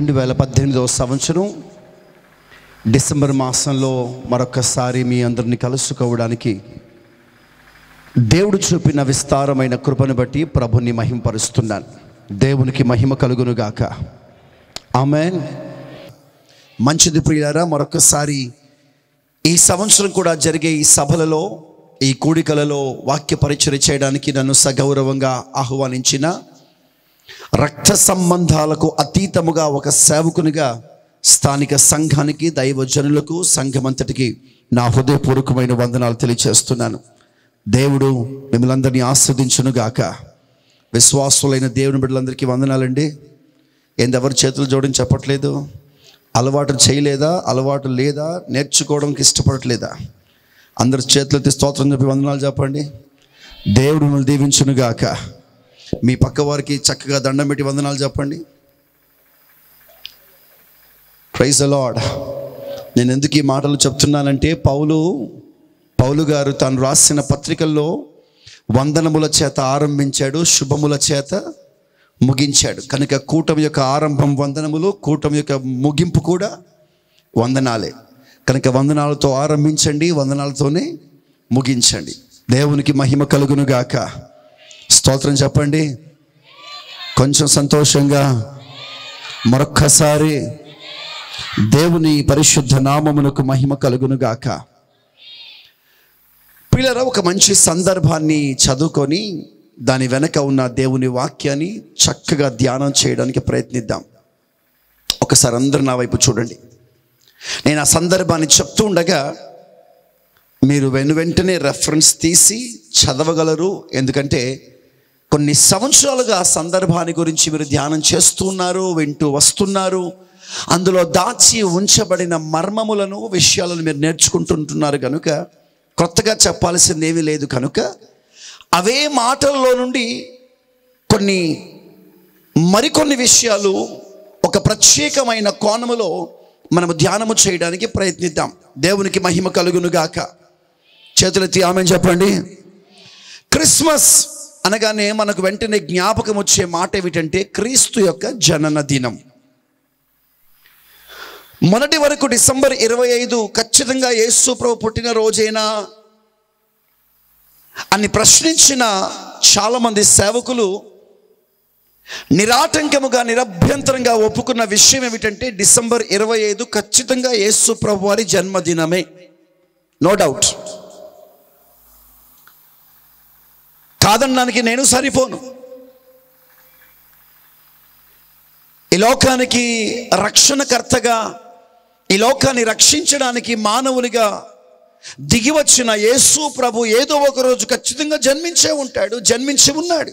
2018వ సంవత్సరం డిసెంబర్ మాసంలో మరొకసారి మీ అందరిని కలుసుకోవడానికి దేవుడు చూపిన విస్తారమైన కృపను బట్టి ప్రభుని మహిమపరుస్తున్నాను. దేవునికి మహిమ కలుగునుగాక. ఆమేన్. మంచిది ప్రియులారా, మరొకసారి ఈ సంవత్సరం కూడా జరిగే ఈ సభలలో, ఈ కూడికలలో వాక్య పరిచర్య చేయడానికి నన్ను సగౌరవంగా ఆహ్వానించిన రక్త సంబంధాలకు అతీతముగా ఒక సేవకునిగా స్థానిక సంఘానికి, దైవజనులకు, సంఘమంతటికి నా హృదయపూర్వకమైన వందనాలు తెలియజేస్తున్నాను. దేవుడు మిమ్మల్ని అందరినీ ఆస్వాదించునుగాక. విశ్వాసులైన దేవుని బిడ్డలందరికీ వందనాలండి. ఎవరు చేతులు జోడించి చెప్పట్లేదు? అలవాటు చేయలేదా? అలవాటు లేదా? నేర్చుకోవడానికి ఇష్టపడట్లేదా? అందరు చేతులెత్తి స్తోత్రం చెప్పి వందనాలు చెప్పండి. దేవుడు మిమ్మల్ని దీవించునుగాక. మీ పక్క వారికి చక్కగా దండం పెట్టి వందనాలు చెప్పండి. Praise the Lord. నేను ఎందుకు ఈ మాటలు చెప్తున్నానంటే, పౌలు గారు తాను రాసిన పత్రికల్లో వందనముల చేత ఆరంభించాడు, శుభముల చేత ముగించాడు. కనుక కూటమి యొక్క ఆరంభం వందనములు, కూటమి యొక్క ముగింపు కూడా వందనాలే. కనుక వందనాలతో ఆరంభించండి, వందనాలతోనే ముగించండి. దేవునికి మహిమ కలుగునుగాక. స్తోత్రం చెప్పండి కొంచెం సంతోషంగా. మరొక్కసారి దేవుని పరిశుద్ధ నామమునకు మహిమ కలుగునుగాక. పిల్లరా, ఒక మంచి సందర్భాన్ని చదువుకొని దాని వెనక ఉన్న దేవుని వాక్యాన్ని చక్కగా ధ్యానం చేయడానికి ప్రయత్నిద్దాం. ఒకసారి అందరూ నా వైపు చూడండి. నేను ఆ సందర్భాన్ని చెప్తూ ఉండగా మీరు వెంటనే రెఫరెన్స్ తీసి చదవగలరు. ఎందుకంటే కొన్ని సంవత్సరాలుగా ఆ సందర్భాన్ని గురించి మీరు ధ్యానం చేస్తున్నారు, వింటూ వస్తున్నారు. అందులో దాచి ఉంచబడిన మర్మములను, విషయాలను మీరు నేర్చుకుంటుంటున్నారు. కనుక కొత్తగా చెప్పాల్సింది ఏమీ లేదు. కనుక అవే మాటల్లో నుండి మరికొన్ని విషయాలు ఒక ప్రత్యేకమైన కోణములో మనము ధ్యానము చేయడానికి ప్రయత్నిద్దాం. దేవునికి మహిమ కలుగునుగాక. చేతులెత్తి ఆమేన్ చెప్పండి. క్రిస్మస్ అనగానే మనకు వెంటనే జ్ఞాపకం వచ్చే మాట ఏమిటంటే, క్రీస్తు యొక్క జనన దినం. మొన్నటి వరకు డిసెంబర్ 25 ఖచ్చితంగా యేసు ప్రభు పుట్టిన రోజేనా అని ప్రశ్నించిన చాలామంది సేవకులు నిరాటంకముగా, నిరభ్యంతరంగా ఒప్పుకున్న విషయం ఏమిటంటే, డిసెంబర్ 25 ఖచ్చితంగా యేసు ప్రభు వారి జన్మదినమే. No doubt. కాదనడానికి నేను సరిపోను. ఈ లోకానికి రక్షణకర్తగా, ఈ లోకాన్ని రక్షించడానికి మానవునిగా దిగి వచ్చిన యేసు ప్రభు ఏదో ఒక రోజు ఖచ్చితంగా జన్మించే ఉంటాడు, జన్మించి ఉన్నాడు.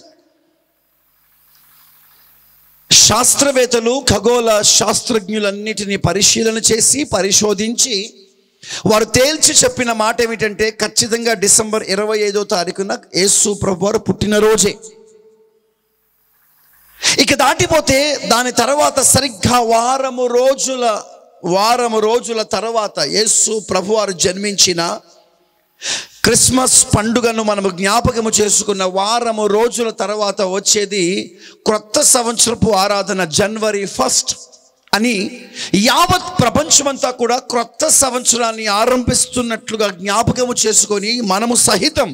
శాస్త్రవేత్తలు, ఖగోళ శాస్త్రజ్ఞులన్నిటినీ పరిశీలన చేసి, పరిశోధించి వారు తేల్చి చెప్పిన మాట ఏమిటంటే, ఖచ్చితంగా డిసెంబర్ 25వ తారీఖున యేసు ప్రభు వారు పుట్టినరోజే. ఇక దాటిపోతే దాని తర్వాత సరిగ్గా వారము రోజుల తర్వాత యేసు ప్రభువారు జన్మించిన క్రిస్మస్ పండుగను మనము జ్ఞాపకము చేసుకున్న వారము రోజుల తర్వాత వచ్చేది క్రొత్త సంవత్సరపు ఆరాధన, జనవరి 1 అని యావత్ ప్రపంచమంతా కూడా క్రొత్త సంవత్సరాన్ని ఆరంభిస్తున్నట్లుగా జ్ఞాపకము చేసుకొని మనము సహితం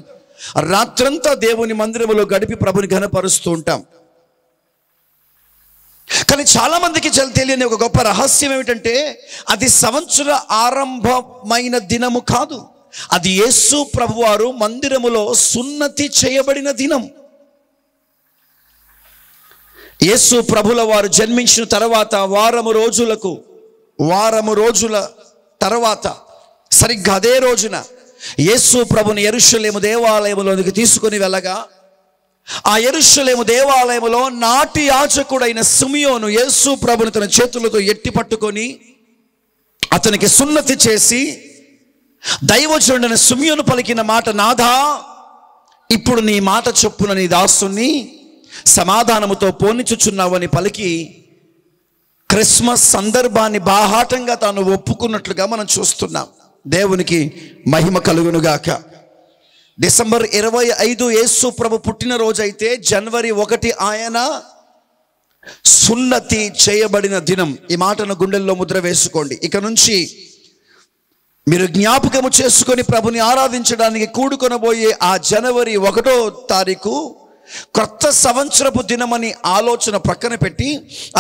రాత్రంతా దేవుని మందిరములో గడిపి ప్రభుని ఘనపరుస్తూ ఉంటాం. కానీ చాలామందికి తెలియని ఒక గొప్ప రహస్యం ఏమిటంటే, అది సంవత్సర ఆరంభమైన దినము కాదు, అది యేసు ప్రభువారు మందిరములో సున్నతి చేయబడిన దినం. యేసు ప్రభుల వారు జన్మించిన తర్వాత వారము రోజుల తర్వాత సరిగ్గా అదే రోజున యేసు ప్రభుని యెరూషలేము దేవాలయములోనికి తీసుకొని వెళ్ళగా, ఆ యెరూషలేము దేవాలయములో నాటి యాజకుడైన సిమియోను యేసు ప్రభుని తన చేతులతో ఎత్తి పట్టుకొని అతనికి సున్నతి చేసి, దైవజనుడైన సిమియోను పలికిన మాట, నాథా, ఇప్పుడు నీ మాట చొప్పున నీ దాసుని సమాధానముతో పోనిచుచున్నావని పలికి క్రిస్మస్ సందర్భాన్ని బాహాటంగా తాను ఒప్పుకున్నట్లుగా మనం చూస్తున్నాం. దేవునికి మహిమ కలుగునుగాక. డిసెంబర్ 25 యేసు ప్రభు పుట్టినరోజు అయితే, జనవరి 1 ఆయన సున్నతి చేయబడిన దినం. ఈ మాటను గుండెల్లో ముద్ర వేసుకోండి. ఇక నుంచి మీరు జ్ఞాపకము చేసుకొని ప్రభుని ఆరాధించడానికి కూడుకొనబోయే ఆ జనవరి 1వ తారీఖు కొత్త సంవత్సరపు దినమని ఆలోచన ప్రక్కన పెట్టి,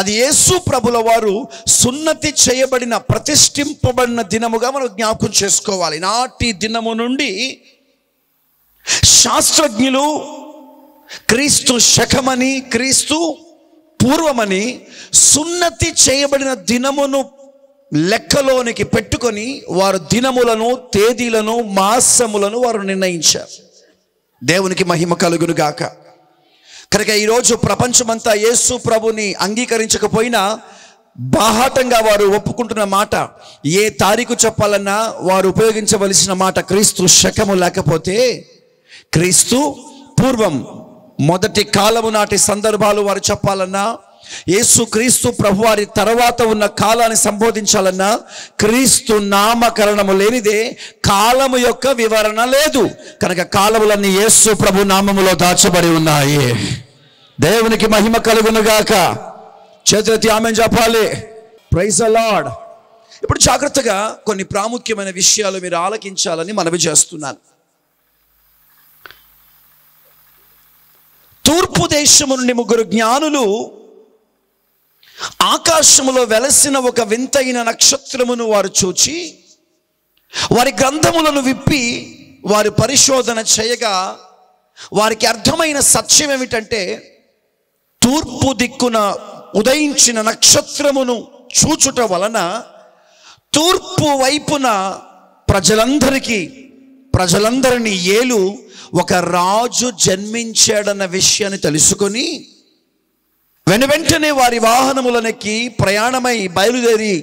అది యేసు ప్రభుల వారు సున్నతి చేయబడిన ప్రతిష్ఠింపబడిన దినముగా మనం జ్ఞాపకం చేసుకోవాలి. నాటి దినము నుండి శాస్త్రజ్ఞులు క్రీస్తు శకమని, క్రీస్తు పూర్వమని సున్నతి చేయబడిన దినమును లెక్కలోనికి పెట్టుకొని వారు దినములను, తేదీలను, మాసములను వారు నిర్ణయించారు. దేవునికి మహిమ కలుగును గాక. కనుక ఈరోజు ప్రపంచమంతా యేసు ప్రభుని అంగీకరించకపోయినా బాహాటంగా వారు ఒప్పుకుంటున్న మాట, ఏ తారీఖు చెప్పాలన్నా వారు ఉపయోగించవలసిన మాట క్రీస్తు శకము, లేకపోతే క్రీస్తు పూర్వం, మొదటి కాలము నాటి సందర్భాలు వారు చెప్పాలన్నా, యేసు క్రీస్తు ప్రభు వారి తర్వాత ఉన్న కాలాన్ని సంబోధించాలన్నా క్రీస్తు నామకరణము లేనిదే కాలము యొక్క వివరణ లేదు. కనుక కాలములన్నీ యేసు ప్రభు నామములో దాచబడి ఉన్నాయి. దేవునికి మహిమ కలుగునుగాక. చేతులెత్తి ఆమేన్ చెప్పాలి. Praise the Lord. ఇప్పుడు జాగ్రత్తగా కొన్ని ప్రాముఖ్యమైన విషయాలు మీరు ఆలకించాలని మనవి చేస్తున్నాను. తూర్పు దేశము నుండి 3 జ్ఞానులు ఆకాశములో వెలసిన ఒక వింతైన నక్షత్రమును వారు చూచి వారి గ్రంథములను విప్పి వారి పరిశోధన చేయగా వారికి అర్థమైన సత్యం ఏమిటంటే, తూర్పు దిక్కున ఉదయించిన నక్షత్రమును చూచుట వలన తూర్పు వైపున ప్రజలందరినీ ఏలు ఒక రాజు జన్మించాడన్న విషయాన్ని తెలుసుకొని వెనువెంటనే వారి వాహనములనెక్కి ప్రయాణమై బయలుదేరి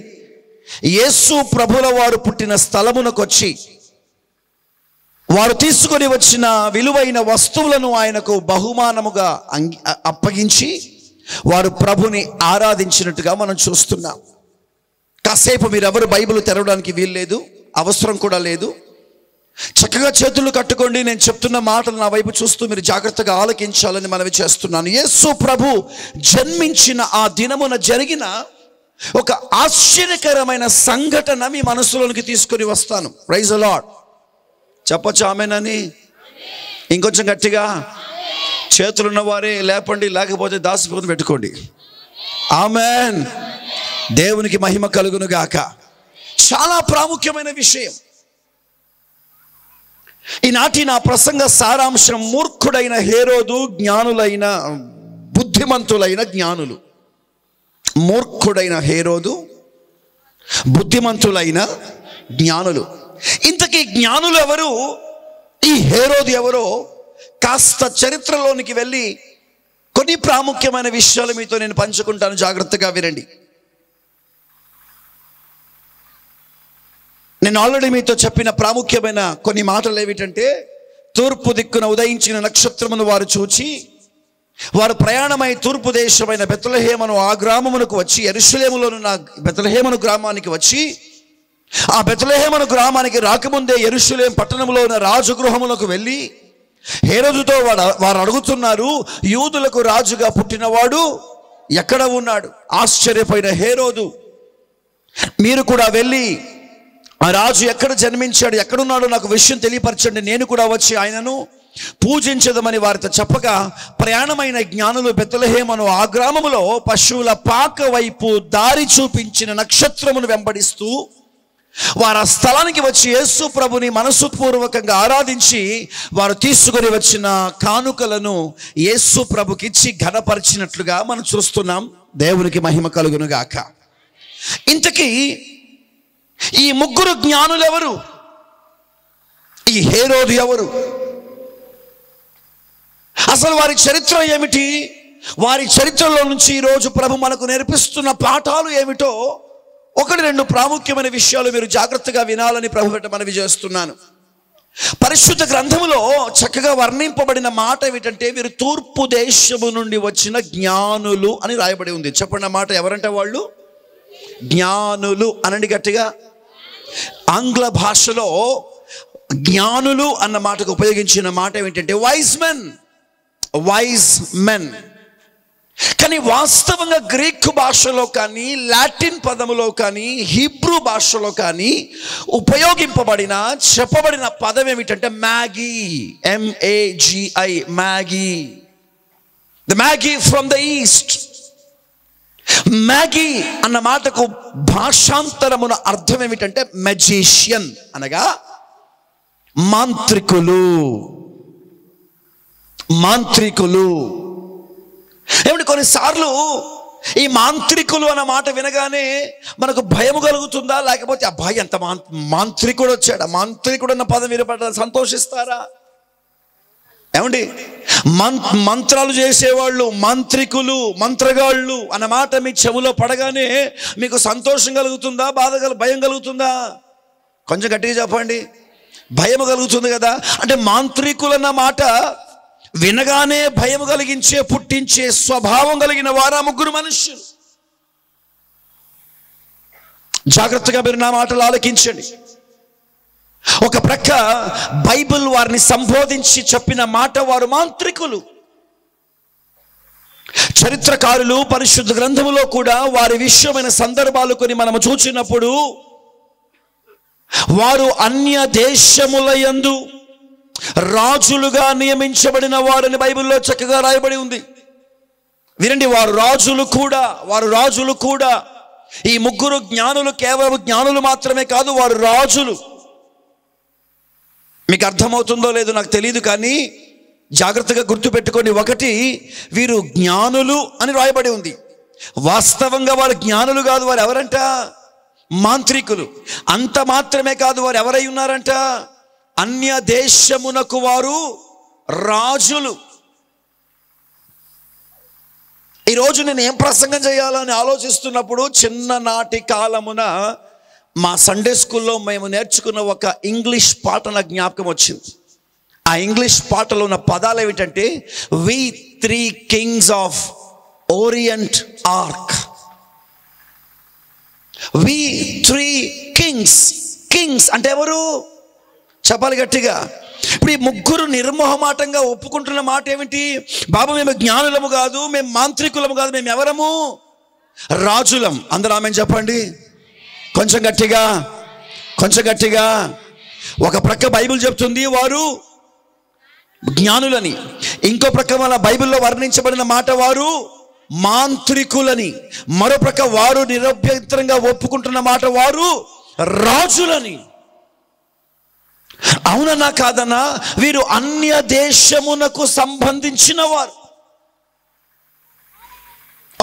యేసు ప్రభుల వారు పుట్టిన స్థలమునకు వచ్చి వారు తీసుకొని వచ్చిన విలువైన వస్తువులను ఆయనకు బహుమానముగా అప్పగించి వారు ప్రభుని ఆరాధించినట్టుగా మనం చూస్తున్నాం. కాసేపు మీరెవరు బైబిల్ తెరవడానికి వీల్లేదు, అవసరం కూడా లేదు. చక్కగా చేతులు కట్టుకోండి. నేను చెప్తున్న మాటలు నా వైపు చూస్తూ మీరు జాగ్రత్తగా ఆలకించాలని మనవి చేస్తున్నాను. యేసు ప్రభు జన్మించిన ఆ దినమున జరిగిన ఒక ఆశ్చర్యకరమైన సంఘటన మీ మనసులోనికి తీసుకొని వస్తాను. Praise the Lord. చెప్పొచ్చు ఆమేనని? ఇంకొంచెం గట్టిగా. చేతులున్న వారే లేపండి, లేకపోతే దాసిపోతుని పెట్టుకోండి. ఆమేన్. దేవునికి మహిమ కలుగును గాక. చాలా ప్రాముఖ్యమైన విషయం. ఈనాటి నా ప్రసంగ సారాంశం, మూర్ఖుడైన హేరోదు, జ్ఞానులైన బుద్ధిమంతులైన జ్ఞానులు. మూర్ఖుడైన హేరోదు, బుద్ధిమంతులైన జ్ఞానులు. ఇంతకీ జ్ఞానులు ఎవరు, ఈ హేరోదు ఎవరో కాస్త చరిత్రలోనికి వెళ్ళి కొన్ని ప్రాముఖ్యమైన విషయాలు మీతో నేను పంచుకుంటాను. జాగ్రత్తగా వినండి. నేను ఆల్రెడీ మీతో చెప్పిన ప్రాముఖ్యమైన కొన్ని మాటలు ఏమిటంటే, తూర్పు దిక్కున ఉదయించిన నక్షత్రమును వారు చూచి వారు ప్రయాణమై తూర్పు దేశమైన బెత్లెహేమును ఆ గ్రామమునకు వచ్చి, యెరూషలేములోనున్న బెత్లెహేమును గ్రామానికి వచ్చి, ఆ బెత్లెహేమును గ్రామానికి రాకముందే యెరూషలేము పట్టణంలో ఉన్న రాజగృహములకు వెళ్ళి హేరోదుతో వారు అడుగుతున్నారు, యూదులకు రాజుగా పుట్టినవాడు ఎక్కడ ఉన్నాడు? ఆశ్చర్యపోయిన హేరోదు, మీరు కూడా వెళ్ళి ఆ రాజు ఎక్కడ జన్మించాడు, ఎక్కడున్నాడో నాకు విషయం తెలియపరచండి, నేను కూడా వచ్చి ఆయనను పూజించదమని వారితో చెప్పగా, ప్రయాణమైన జ్ఞానులు బెత్లెహేమును ఆ గ్రామములో పశువుల పాక వైపు దారి చూపించిన నక్షత్రమును వెంబడిస్తూ వారు ఆ స్థలానికి వచ్చి యేసు ప్రభుని మనస్సుపూర్వకంగా ఆరాధించి వారు తీసుకొని వచ్చిన కానుకలను యేసు ప్రభుకిచ్చి ఘనపరిచినట్లుగా మనం చూస్తున్నాం. దేవునికి మహిమ కలుగును గాక. ఇంతకీ ఈ 3 జ్ఞానులు ఎవరు? ఈ హేరోదు ఎవరు? అసలు వారి చరిత్ర ఏమిటి? వారి చరిత్రలో నుంచి ఈరోజు ప్రభు మనకు నేర్పిస్తున్న పాఠాలు ఏమిటో 1-2 ప్రాముఖ్యమైన విషయాలు మీరు జాగ్రత్తగా వినాలని ప్రభు వెంట మనవి చేస్తున్నాను. పరిశుద్ధ గ్రంథములో చక్కగా వర్ణింపబడిన మాట ఏమిటంటే, వీరు తూర్పు దేశము నుండి వచ్చిన జ్ఞానులు అని రాయబడి ఉంది. చెప్పండి ఆ మాట. ఎవరంటే వాళ్ళు? జ్ఞానులు అనండి గట్టిగా. ఆంగ్ల భాషలో జ్ఞానులు అన్న మాటకు ఉపయోగించిన మాట ఏమిటంటే వైజ్ మెన్. Wise men. కానీ వాస్తవంగా గ్రీకు భాషలో కానీ, లాటిన్ పదములో కానీ, హీబ్రూ భాషలో కానీ ఉపయోగింపబడిన చెప్పబడిన పదం ఏమిటంటే Maggi. MAGI, Maggi. The Maggi from the east. Maggi అన్న మాటకు భాషాంతరమున అర్థం ఏమిటంటే మెజిషియన్, అనగా మాంత్రికులు. మాంత్రికులు ఏమిటి? కొన్నిసార్లు ఈ మాంత్రికులు అన్న మాట వినగానే మనకు భయము కలుగుతుందా? లేకపోతే అబ్బాయి ఎంత మాంత్రికుడు వచ్చాడు, మాంత్రికుడు అన్న పదం వినపడ సంతోషిస్తారా? ఏమండి, మంత్రాలు చేసేవాళ్ళు, మాంత్రికులు, మంత్రగాళ్ళు అన్న మాట మీ చెవులో పడగానే మీకు సంతోషం కలుగుతుందా, భయం కలుగుతుందా? కొంచెం గట్టిగా చెప్పండి. భయం కలుగుతుంది కదా. అంటే మాంత్రికులు అన్న మాట వినగానే భయం కలిగించే, పుట్టించే స్వభావం కలిగిన వారా ముగ్గురు మనుష్యులు. జాగ్రత్తగా మీరు నా మాటలు ఆలకించండి. ఒక ప్రక్క బైబిల్ వారిని సంబోధించి చెప్పిన మాట, వారు మాంత్రికులు. చరిత్రకారులు పరిశుద్ధ గ్రంథములో కూడా వారి విషయమైన సందర్భాలు కొన్ని మనము చూచినప్పుడు, వారు అన్య దేశముల యందు రాజులుగా నియమించబడిన వారని బైబిల్లో చక్కగా రాయబడి ఉంది. వినండి, వారు రాజులు కూడా. ఈ ముగ్గురు జ్ఞానులు కేవలం జ్ఞానులు మాత్రమే కాదు, వారు రాజులు. మీకు అర్థమవుతుందో లేదో నాకు తెలియదు, కానీ జాగ్రత్తగా గుర్తుపెట్టుకోండి. ఒకటి, వీరు జ్ఞానులు అని రాయబడి ఉంది. వాస్తవంగా వారు జ్ఞానులు కాదు, వారు ఎవరంట? మాంత్రికులు. అంత మాత్రమే కాదు, వారు ఎవరై ఉన్నారంట? అన్య దేశమునకు వారు రాజులు. ఈరోజు నేను ఏం ప్రసంగం చేయాలని ఆలోచిస్తున్నప్పుడు, చిన్ననాటి కాలమున మా సండే స్కూల్లో మేము నేర్చుకున్న ఒక ఇంగ్లీష్ పాట నాకు జ్ఞాపకం వచ్చింది. ఆ ఇంగ్లీష్ పాటలో ఉన్న పదాలు ఏమిటంటే, we 3 kings of Orient are. We 3 kings. Kings అంటే ఎవరు? చెప్పాలి గట్టిగా. ఇప్పుడు ఈ ముగ్గురు నిర్మోహమాటంగా ఒప్పుకుంటున్న మాట ఏమిటి? బాబు, మేము జ్ఞానులము కాదు, మేము మాంత్రికులము కాదు, మేము ఎవరము? రాజులం. అందరూ ఆమెను చెప్పండి కొంచెం గట్టిగా, కొంచెం గట్టిగా. ఒక ప్రక్క బైబిల్ చెప్తుంది వారు జ్ఞానులని, ఇంకో ప్రక్క మన బైబిల్లో వర్ణించబడిన మాట వారు మాంత్రికులని, మరో ప్రక్క వారు నిరభ్యంతరంగా ఒప్పుకుంటున్న మాట వారు రాజులని. అవునన్నా కాదన్నా, వీరు అన్య దేశమునకు సంబంధించిన వారు.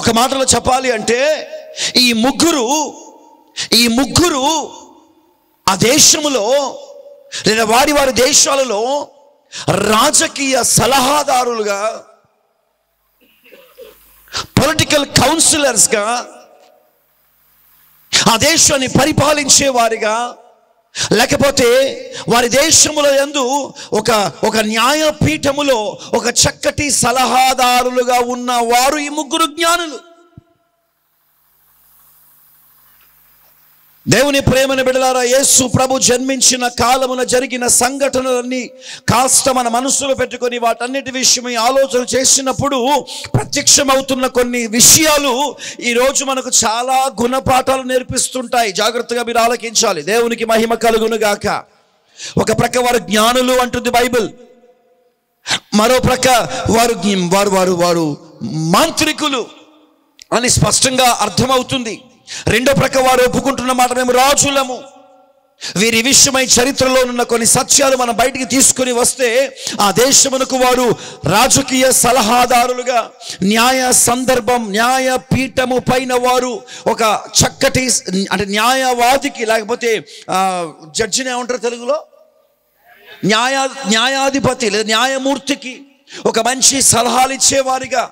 ఒక మాటలో చెప్పాలి అంటే, ఈ ముగ్గురు ఆ దేశములో లేదా వారి దేశాలలో రాజకీయ సలహాదారులుగా, పొలిటికల్ కౌన్సిలర్స్గా, ఆ దేశాన్ని పరిపాలించే వారిగా, లేకపోతే వారి దేశముల యందు ఒక న్యాయపీఠములో ఒక చక్కటి సలహాదారులుగా ఉన్న వారు ఈ ముగ్గురు జ్ఞానులు. దేవుని ప్రేమని బిడ్డలారా, యేసు ప్రభు జన్మించిన కాలమున జరిగిన సంఘటనలన్నీ కాస్త మన మనసులో పెట్టుకొని వాటన్నిటి విషయమై ఆలోచన చేసినప్పుడు ప్రత్యక్షమవుతున్న కొన్ని విషయాలు ఈరోజు మనకు చాలా గుణపాఠాలు నేర్పిస్తుంటాయి. జాగ్రత్తగా మీరు ఆలకించాలి. దేవునికి మహిమ కలుగును గాక. ఒక ప్రక్క వారు జ్ఞానులు అంటుంది బైబిల్, మరో ప్రక్క వారు మాంత్రికులు అని స్పష్టంగా అర్థమవుతుంది. రెండో ప్రక్క వారు ఒప్పుకుంటున్న మాట, మేము రాజులము. వీరి విషయమై చరిత్రలో ఉన్న కొన్ని సత్యాలు మనం బయటికి తీసుకుని వస్తే, ఆ దేశమునకు వారు రాజకీయ సలహాదారులుగా, న్యాయ పీఠము పైన వారు ఒక చక్కటి, అంటే న్యాయవాదికి, లేకపోతే జడ్జిని ఏమంటారు తెలుగులో, న్యాయాధిపతి లేదా న్యాయమూర్తికి ఒక మంచి సలహాలు ఇచ్చేవారిగా,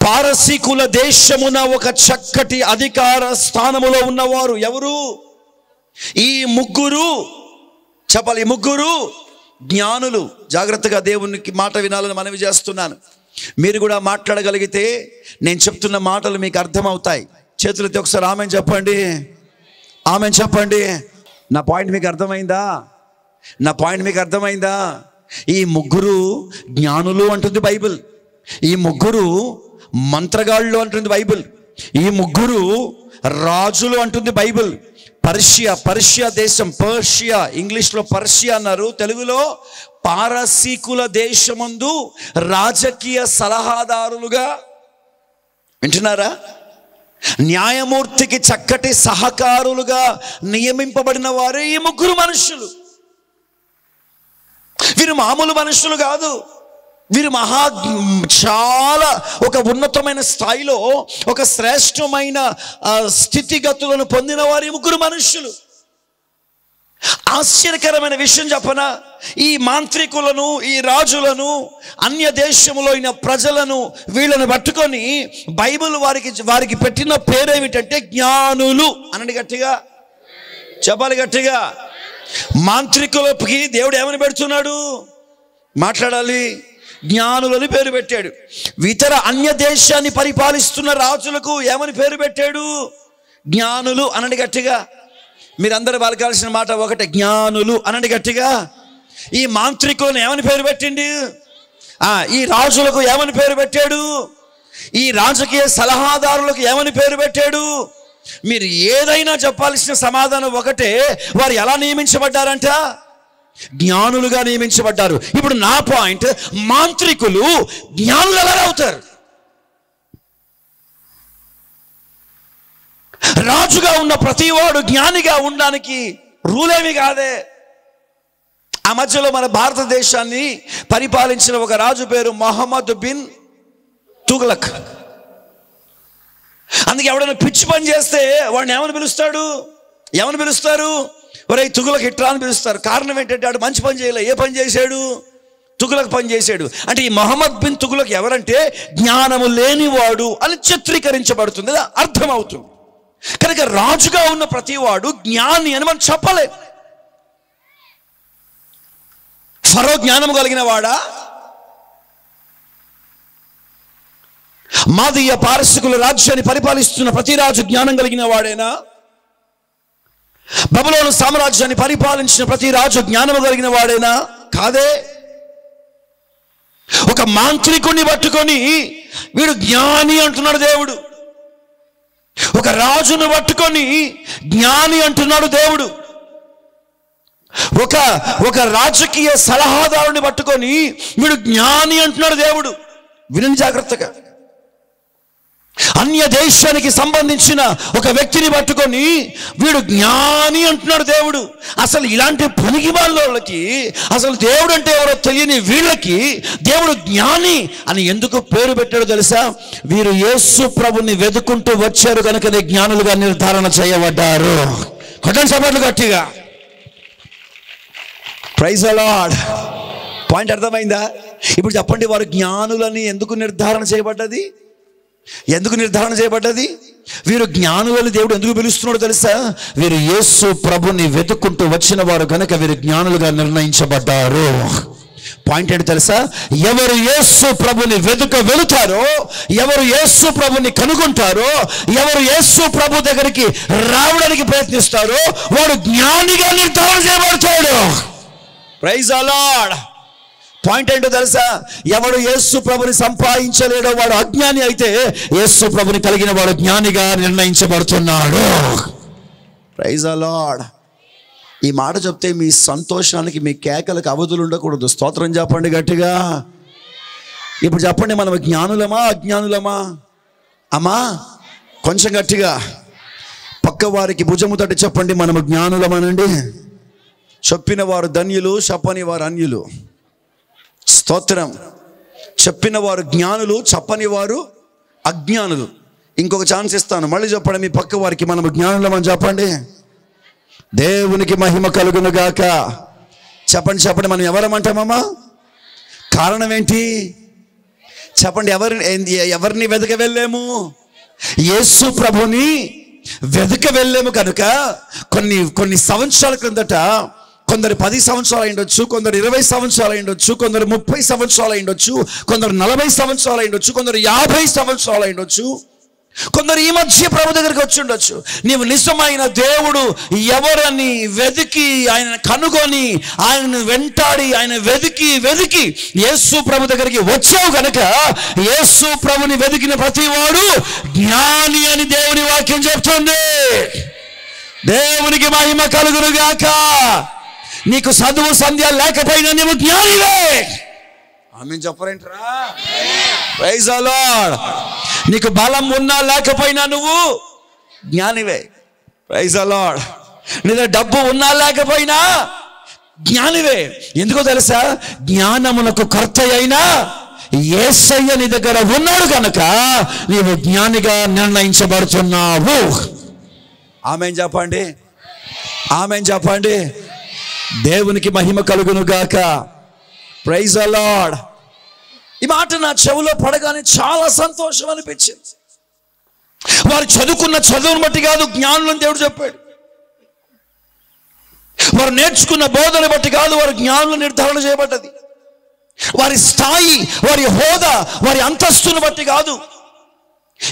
పారసీకుల దేశమున ఒక చక్కటి అధికార స్థానములో ఉన్నవారు ఎవరు? ఈ ముగ్గురు. చెప్పాలి, ఈ ముగ్గురు జ్ఞానులు. జాగ్రత్తగా దేవునికి మాట వినాలని మనవి చేస్తున్నాను. మీరు కూడా మాట్లాడగలిగితే నేను చెప్తున్న మాటలు మీకు అర్థమవుతాయి. చేతులెత్తి ఒకసారి ఆమెన్ చెప్పండి, ఆమెన్ చెప్పండి. నా పాయింట్ మీకు అర్థమైందా? ఈ ముగ్గురు జ్ఞానులు అంటుంది బైబిల్, ఈ ముగ్గురు మంత్రగాళ్ళు అంటుంది బైబిల్, ఈ ముగ్గురు రాజులు అంటుంది బైబిల్. పర్షియా దేశం, పర్షియా, ఇంగ్లీష్లో పర్షియా అన్నారు, తెలుగులో పారసీకుల దేశమందు రాజకీయ సలహాదారులుగా, వింటున్నారా, న్యాయమూర్తికి చక్కటి సహకారులుగా నియమింపబడిన వారే ఈ ముగ్గురు మనుషులు. వీరు మామూలు మనుషులు కాదు, వీరు చాలా ఒక ఉన్నతమైన స్థాయిలో ఒక శ్రేష్టమైన స్థితిగతులను పొందిన వారి ముగ్గురు మనుషులు. ఆశ్చర్యకరమైన విషయం చెప్పనా, ఈ మాంత్రికులను, ఈ రాజులను, అన్య దేశంలో అయిన ప్రజలను, వీళ్ళని పట్టుకొని బైబిల్ వారికి పెట్టిన పేరేమిటంటే జ్ఞానులు. అనండి గట్టిగా, చెప్పాలి గట్టిగా. మాంత్రికులకి దేవుడు ఏమని పెడుతున్నాడు, మాట్లాడాలి, జ్ఞానులని పేరు పెట్టాడు. ఇతర అన్య దేశాన్ని పరిపాలిస్తున్న రాజులకు ఏమని పేరు పెట్టాడు, జ్ఞానులు. అనండి గట్టిగా. మీరందరూ పలకాల్సిన మాట ఒకటే, జ్ఞానులు అనండి గట్టిగా. ఈ మాంత్రికులను ఏమని పేరు పెట్టింది, ఈ రాజులకు ఏమని పేరు పెట్టాడు, ఈ రాజకీయ సలహాదారులకు ఏమని పేరు పెట్టాడు. మీరు ఏదైనా చెప్పాల్సిన సమాధానం ఒకటే, వారు ఎలా నియమించబడ్డారంట, జ్ఞానులుగా నియమించబడ్డారు. ఇప్పుడు నా పాయింట్, మాంత్రికులు జ్ఞానులు ఎలా అవుతారు? రాజుగా ఉన్న ప్రతివాడు జ్ఞానిగా ఉండడానికి రూలేమి కాదే. ఆ మధ్యలో మన భారతదేశాన్ని పరిపాలించిన ఒక రాజు పేరు మొహమ్మద్ బిన్ తుగ్లక్. అందుకే ఎవడైనా పిచ్చి పని చేస్తే వాడిని ఏమని పిలుస్తాడు, ఏమని పిలుస్తారు, ఒరే తుగ్లక్ ఇట్రా అని పిలుస్తారు. కారణం ఏంటంటే వాడు మంచి పని చేయలే, ఏ పని చేశాడు, తుగ్లక్ పని చేశాడు. అంటే ఈ మొహమ్మద్ బిన్ తుగ్లక్ ఎవరంటే జ్ఞానము లేనివాడు అని చిత్రీకరించబడుతుంది, అర్థమవుతుంది. కనుక రాజుగా ఉన్న ప్రతివాడు జ్ఞాని అని మనం చెప్పలే. ఫరో జ్ఞానము కలిగిన వాడా, మాదీయ పారసీకుల రాజ్యాన్ని పరిపాలిస్తున్న ప్రతి రాజు జ్ఞానం కలిగిన వాడేనా? బబులోను సామ్రాజ్యాన్ని పరిపాలించిన ప్రతి రాజు జ్ఞానము కలిగిన వాడేనా? కాదే. ఒక మాంత్రికుణ్ణి పట్టుకొని వీడు జ్ఞాని అంటున్నాడు దేవుడు, ఒక రాజును పట్టుకొని జ్ఞాని అంటున్నాడు దేవుడు, ఒక రాజకీయ సలహాదారుని పట్టుకొని వీడు జ్ఞాని అంటున్నాడు దేవుడు. వినండి జాగ్రత్తగా. అన్య దేశానికి సంబంధించిన ఒక వ్యక్తిని పట్టుకొని వీడు జ్ఞాని అంటున్నాడు దేవుడు. అసలు ఇలాంటి పనికి వాళ్ళకి అసలు దేవుడు అంటే ఎవరో తెలియని వీళ్ళకి దేవుడు జ్ఞాని అని ఎందుకు పేరు పెట్టాడో తెలుసా? వీరు యేసు ప్రభుని వెతుకుంటూ వచ్చారు కనుకనే జ్ఞానులుగా నిర్ధారణ చేయబడ్డారు. కొట్టండి సభలు గట్టిగా. Praise the Lord. పాయింట్ అర్థమైందా? ఇప్పుడు చెప్పండి, వారు జ్ఞానులని ఎందుకు నిర్ధారణ చేయబడ్డది? ఎందుకు నిర్ధారణ చేయబడ్డది? వీరు జ్ఞానులని దేవుడు ఎందుకు పిలుస్తున్నాడో తెలుసా? వీరు యేసు ప్రభుని వెతుక్కుంటూ వచ్చిన వారు కనుక వీరు జ్ఞానులుగా నిర్ణయించబడ్డారు. పాయింట్ ఏంటి తెలుసా? ఎవరు యేసు ప్రభుని వెళుతారో, ఎవరు యేసు ప్రభుని కనుగొంటారో, ఎవరు యేసు ప్రభు దగ్గరికి రావడానికి ప్రయత్నిస్తారో వాడు జ్ఞానిగా నిర్ధారణ చేయబడతాడు. Praise the Lord. పాయింట్ ఏంటో తెలుసా? ఎవడు యేసు ప్రభుని సంపాదించలేడో వాడు అజ్ఞాని అయితే, యేసు ప్రభుని కలిగిన వాడు జ్ఞానిగా నిర్ణయించబడుతున్నాడు. Praise the Lord. ఈ మాట చెప్తే మీ సంతోషానికి, మీ కేకలకు అవధులు ఉండకూడదు. స్తోత్రం చెప్పండి గట్టిగా. ఇప్పుడు చెప్పండి, మనం జ్ఞానులమా అజ్ఞానులమా? అమ్మా కొంచెం గట్టిగా. పక్క వారికి భుజము తట్టి చెప్పండి, మనము జ్ఞానులమనండి. చెప్పిన వారు ధన్యులు, చెప్పని వారు అన్యులు. స్తోత్రం. చెప్పిన వారు జ్ఞానులు, చెప్పని వారు అజ్ఞానులు. ఇంకొక ఛాన్స్ ఇస్తాను, మళ్ళీ చెప్పండి మీ పక్క వారికి, మనము జ్ఞానులమని చెప్పండి. దేవునికి మహిమ కలుగును గాక. చెప్పండి చెప్పండి, మనం ఎవరమంటామమ్మా? కారణం ఏంటి చెప్పండి? ఎవరిని వెతక వెళ్ళాము? యేసు ప్రభుని వెతక వెళ్ళాము కనుక కొన్ని సంవత్సరాల క్రిందట కొందరు 10 సంవత్సరాలు అయిండొచ్చు, కొందరు 20 సంవత్సరాలు అయిండొచ్చు, కొందరు 30 సంవత్సరాలు అయిండొచ్చు, కొందరు 40 సంవత్సరాలు అయిండొచ్చు, కొందరు 50 సంవత్సరాలు అయిండొచ్చు. కొందరు ఈ మధ్య ప్రభు దగ్గరికి వచ్చి ఉండొచ్చు. నీవు నిజమైన దేవుడు ఎవరని వెతికి ఆయన కనుగొని ఆయనను వెంటాడి ఆయన వెతికి యేసు ప్రభు దగ్గరికి వచ్చావు కనుక యేసు ప్రభుని వెతికిన ప్రతివాడు జ్ఞాని అని దేవుని వాక్యం చెప్తుంది. దేవునికి మహిమ కలుగును గాక. నీకు చదువు సంధ్య లేకపోయినా నీవు జ్ఞానివే. ఆమేన్ చెప్పరేంట్రా? Praise the Lord. నీకు బలం ఉన్నా లేకపోయినా నువ్వు జ్ఞానివే. Praise the lord. నీ దగ్గర డబ్బు ఉన్నా లేకపోయినా జ్ఞానివే. ఎందుకో తెలుసా? జ్ఞానమునకు కర్త అయినా యేసయ్య నీ దగ్గర ఉన్నాడు కనుక నీవు జ్ఞానిగా నిర్ణయించబడుతున్నావు. ఆమేన్ చెప్పండి. ఆమేన్ చెప్పండి. దేవునికి మహిమ కలుగును గాక. Praise the Lord. ఈ మాట నా చెవులో పడగానే చాలా సంతోషం అనిపించింది. వారు చదువుకున్న చదువును బట్టి కాదు జ్ఞానులను దేవుడు చెప్పాడు. వారు నేర్చుకున్న బోధన బట్టి కాదు వారు జ్ఞానులు నిర్ధారణ చేయబడ్డది. వారి స్థాయి, వారి హోదా, వారి అంతస్తును బట్టి కాదు.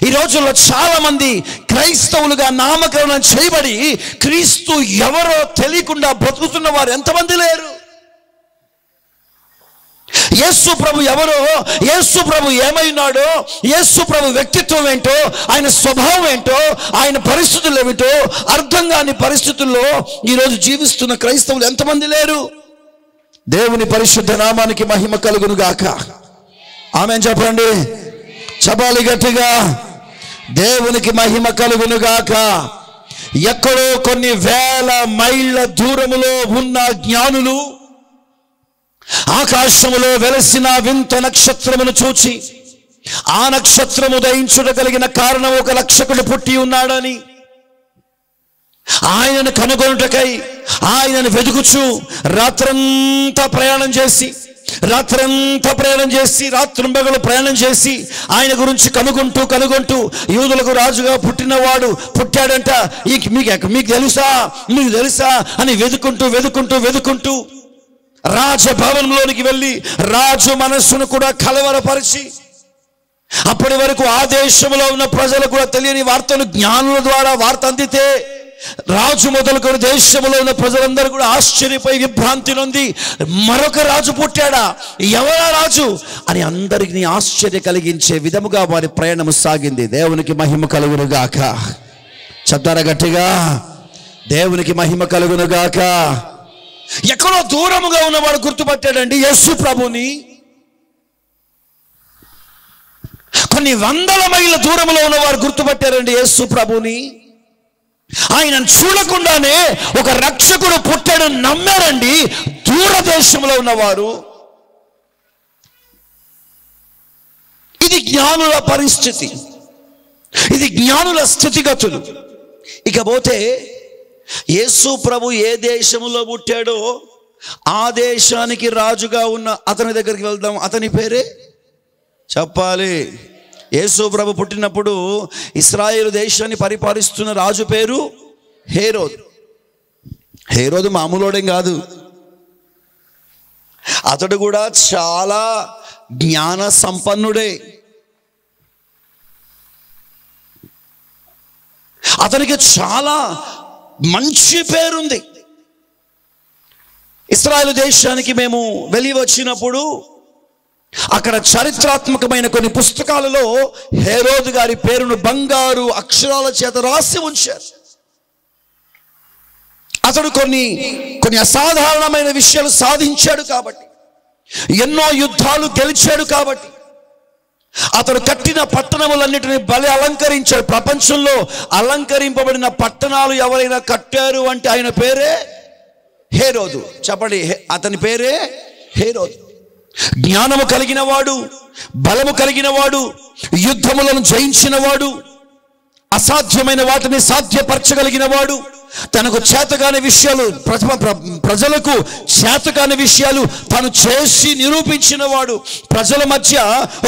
ఈ రోజుల్లో చాలా మంది క్రైస్తవులుగా నామకరణం చేయబడి క్రీస్తు ఎవరో తెలియకుండా బ్రతుకుతున్న వారు ఎంతమంది లేరు? యేసు ప్రభు ఎవరో, యేసు ప్రభు ఏమైనాడో, యేసు ప్రభు వ్యక్తిత్వం ఏంటో, ఆయన స్వభావం ఏంటో, ఆయన పరిస్థితులు ఏమిటో అర్థం కాని పరిస్థితుల్లో ఈరోజు జీవిస్తున్న క్రైస్తవులు ఎంతమంది లేరు? దేవుని పరిశుద్ధ నామానికి మహిమ కలుగును గాక. ఆమేన్ చెప్పండి. చెప్పాలి గట్టిగా. దేవునికి మహిమ కలుగును గాక. ఎక్కడో కొన్ని వేల మైళ్ళ దూరములో ఉన్న జ్ఞానులు ఆకాశములో వెలసిన వింత నక్షత్రమును చూచి ఆ నక్షత్రము ఉదయించుటగలిగిన కారణం ఒక రక్షకుడు పుట్టి ఉన్నాడని ఆయనను కనుగొనుటకై ఆయనను వెతుకుచు రాత్రంతా ప్రయాణం చేసి రాత్రింబగలు ప్రయాణం చేసి ఆయన గురించి కనుగొంటూ యూదులకు రాజుగా పుట్టాడంట, మీకు తెలుసా అని వెతుకుంటూ రాజభవనంలోనికి వెళ్ళి రాజు మనస్సును కూడా కలవరపరిచి అప్పటి వరకు ఆ దేశంలో ఉన్న ప్రజలకు కూడా తెలియని వార్తను జ్ఞానుల ద్వారా వార్త అందితే రాజు మొదలుకొని దేశంలో ఉన్న ప్రజలందరూ కూడా ఆశ్చర్యపోయి విభ్రాంతి నొంది మరొక రాజు పుట్టాడా, ఎవరా రాజు అని అందరికీ ఆశ్చర్య కలిగించే విధముగా వారి ప్రయాణము సాగింది. దేవునికి మహిమ కలుగును గాక. చెప్తారా గట్టిగా? దేవునికి మహిమ కలుగును గాక. ఎక్కడో దూరముగా ఉన్నవాడు గుర్తుపట్టాడండి యేసు ప్రభుని. కొన్ని వందల మైళ్ళ దూరంలో ఉన్నవారు గుర్తుపట్టారండి యేసు ప్రభుని. ఆయనను చూడకుండానే ఒక రక్షకుడు పుట్టాడు నమ్మారండి దూరదేశంలో ఉన్నవారు. ఇది జ్ఞానుల పరిస్థితి, ఇది జ్ఞానుల స్థితిగతులు. ఇకపోతే యేసు ప్రభు ఏ దేశంలో పుట్టాడో ఆ దేశానికి రాజుగా ఉన్న అతని దగ్గరికి వెళ్దాం. అతని పేరే చెప్పాలి. యేసు ప్రభు పుట్టినప్పుడు ఇశ్రాయేలు దేశాన్ని పరిపాలిస్తున్న రాజు పేరు హేరోదు. హేరోదు మామూలుడేం కాదు, అతడు కూడా చాలా జ్ఞాన సంపన్నుడే. అతనికి చాలా మంచి పేరుంది. ఇశ్రాయేలు దేశానికి మేము వెళ్ళి వచ్చినప్పుడు అక్కడ చారిత్రాత్మకమైన కొన్ని పుస్తకాలలో హేరోదు గారి పేరును బంగారు అక్షరాల చేత రాసి ఉంచారు. అతడు కొన్ని అసాధారణమైన విషయాలు సాధించాడు కాబట్టి, ఎన్నో యుద్ధాలు గెలిచాడు కాబట్టి, అతడు కట్టిన పట్టణములన్నిటిని బలి అలంకరించాడు. ప్రపంచంలో అలంకరింపబడిన పట్టణాలు ఎవరైనా కట్టారు అంటే ఆయన పేరే హేరోదు. చెప్పండి, అతని పేరే హేరోదు. జ్ఞానము కలిగిన వాడు, బలము కలిగిన వాడు, యుద్ధములను జయించిన వాడు, అసాధ్యమైన వాటిని సాధ్యపరచగలిగిన వాడు, తనకు చేతగాని విషయాలు ప్రజలకు చేతగాని విషయాలు తాను చేసి నిరూపించిన వాడు, ప్రజల మధ్య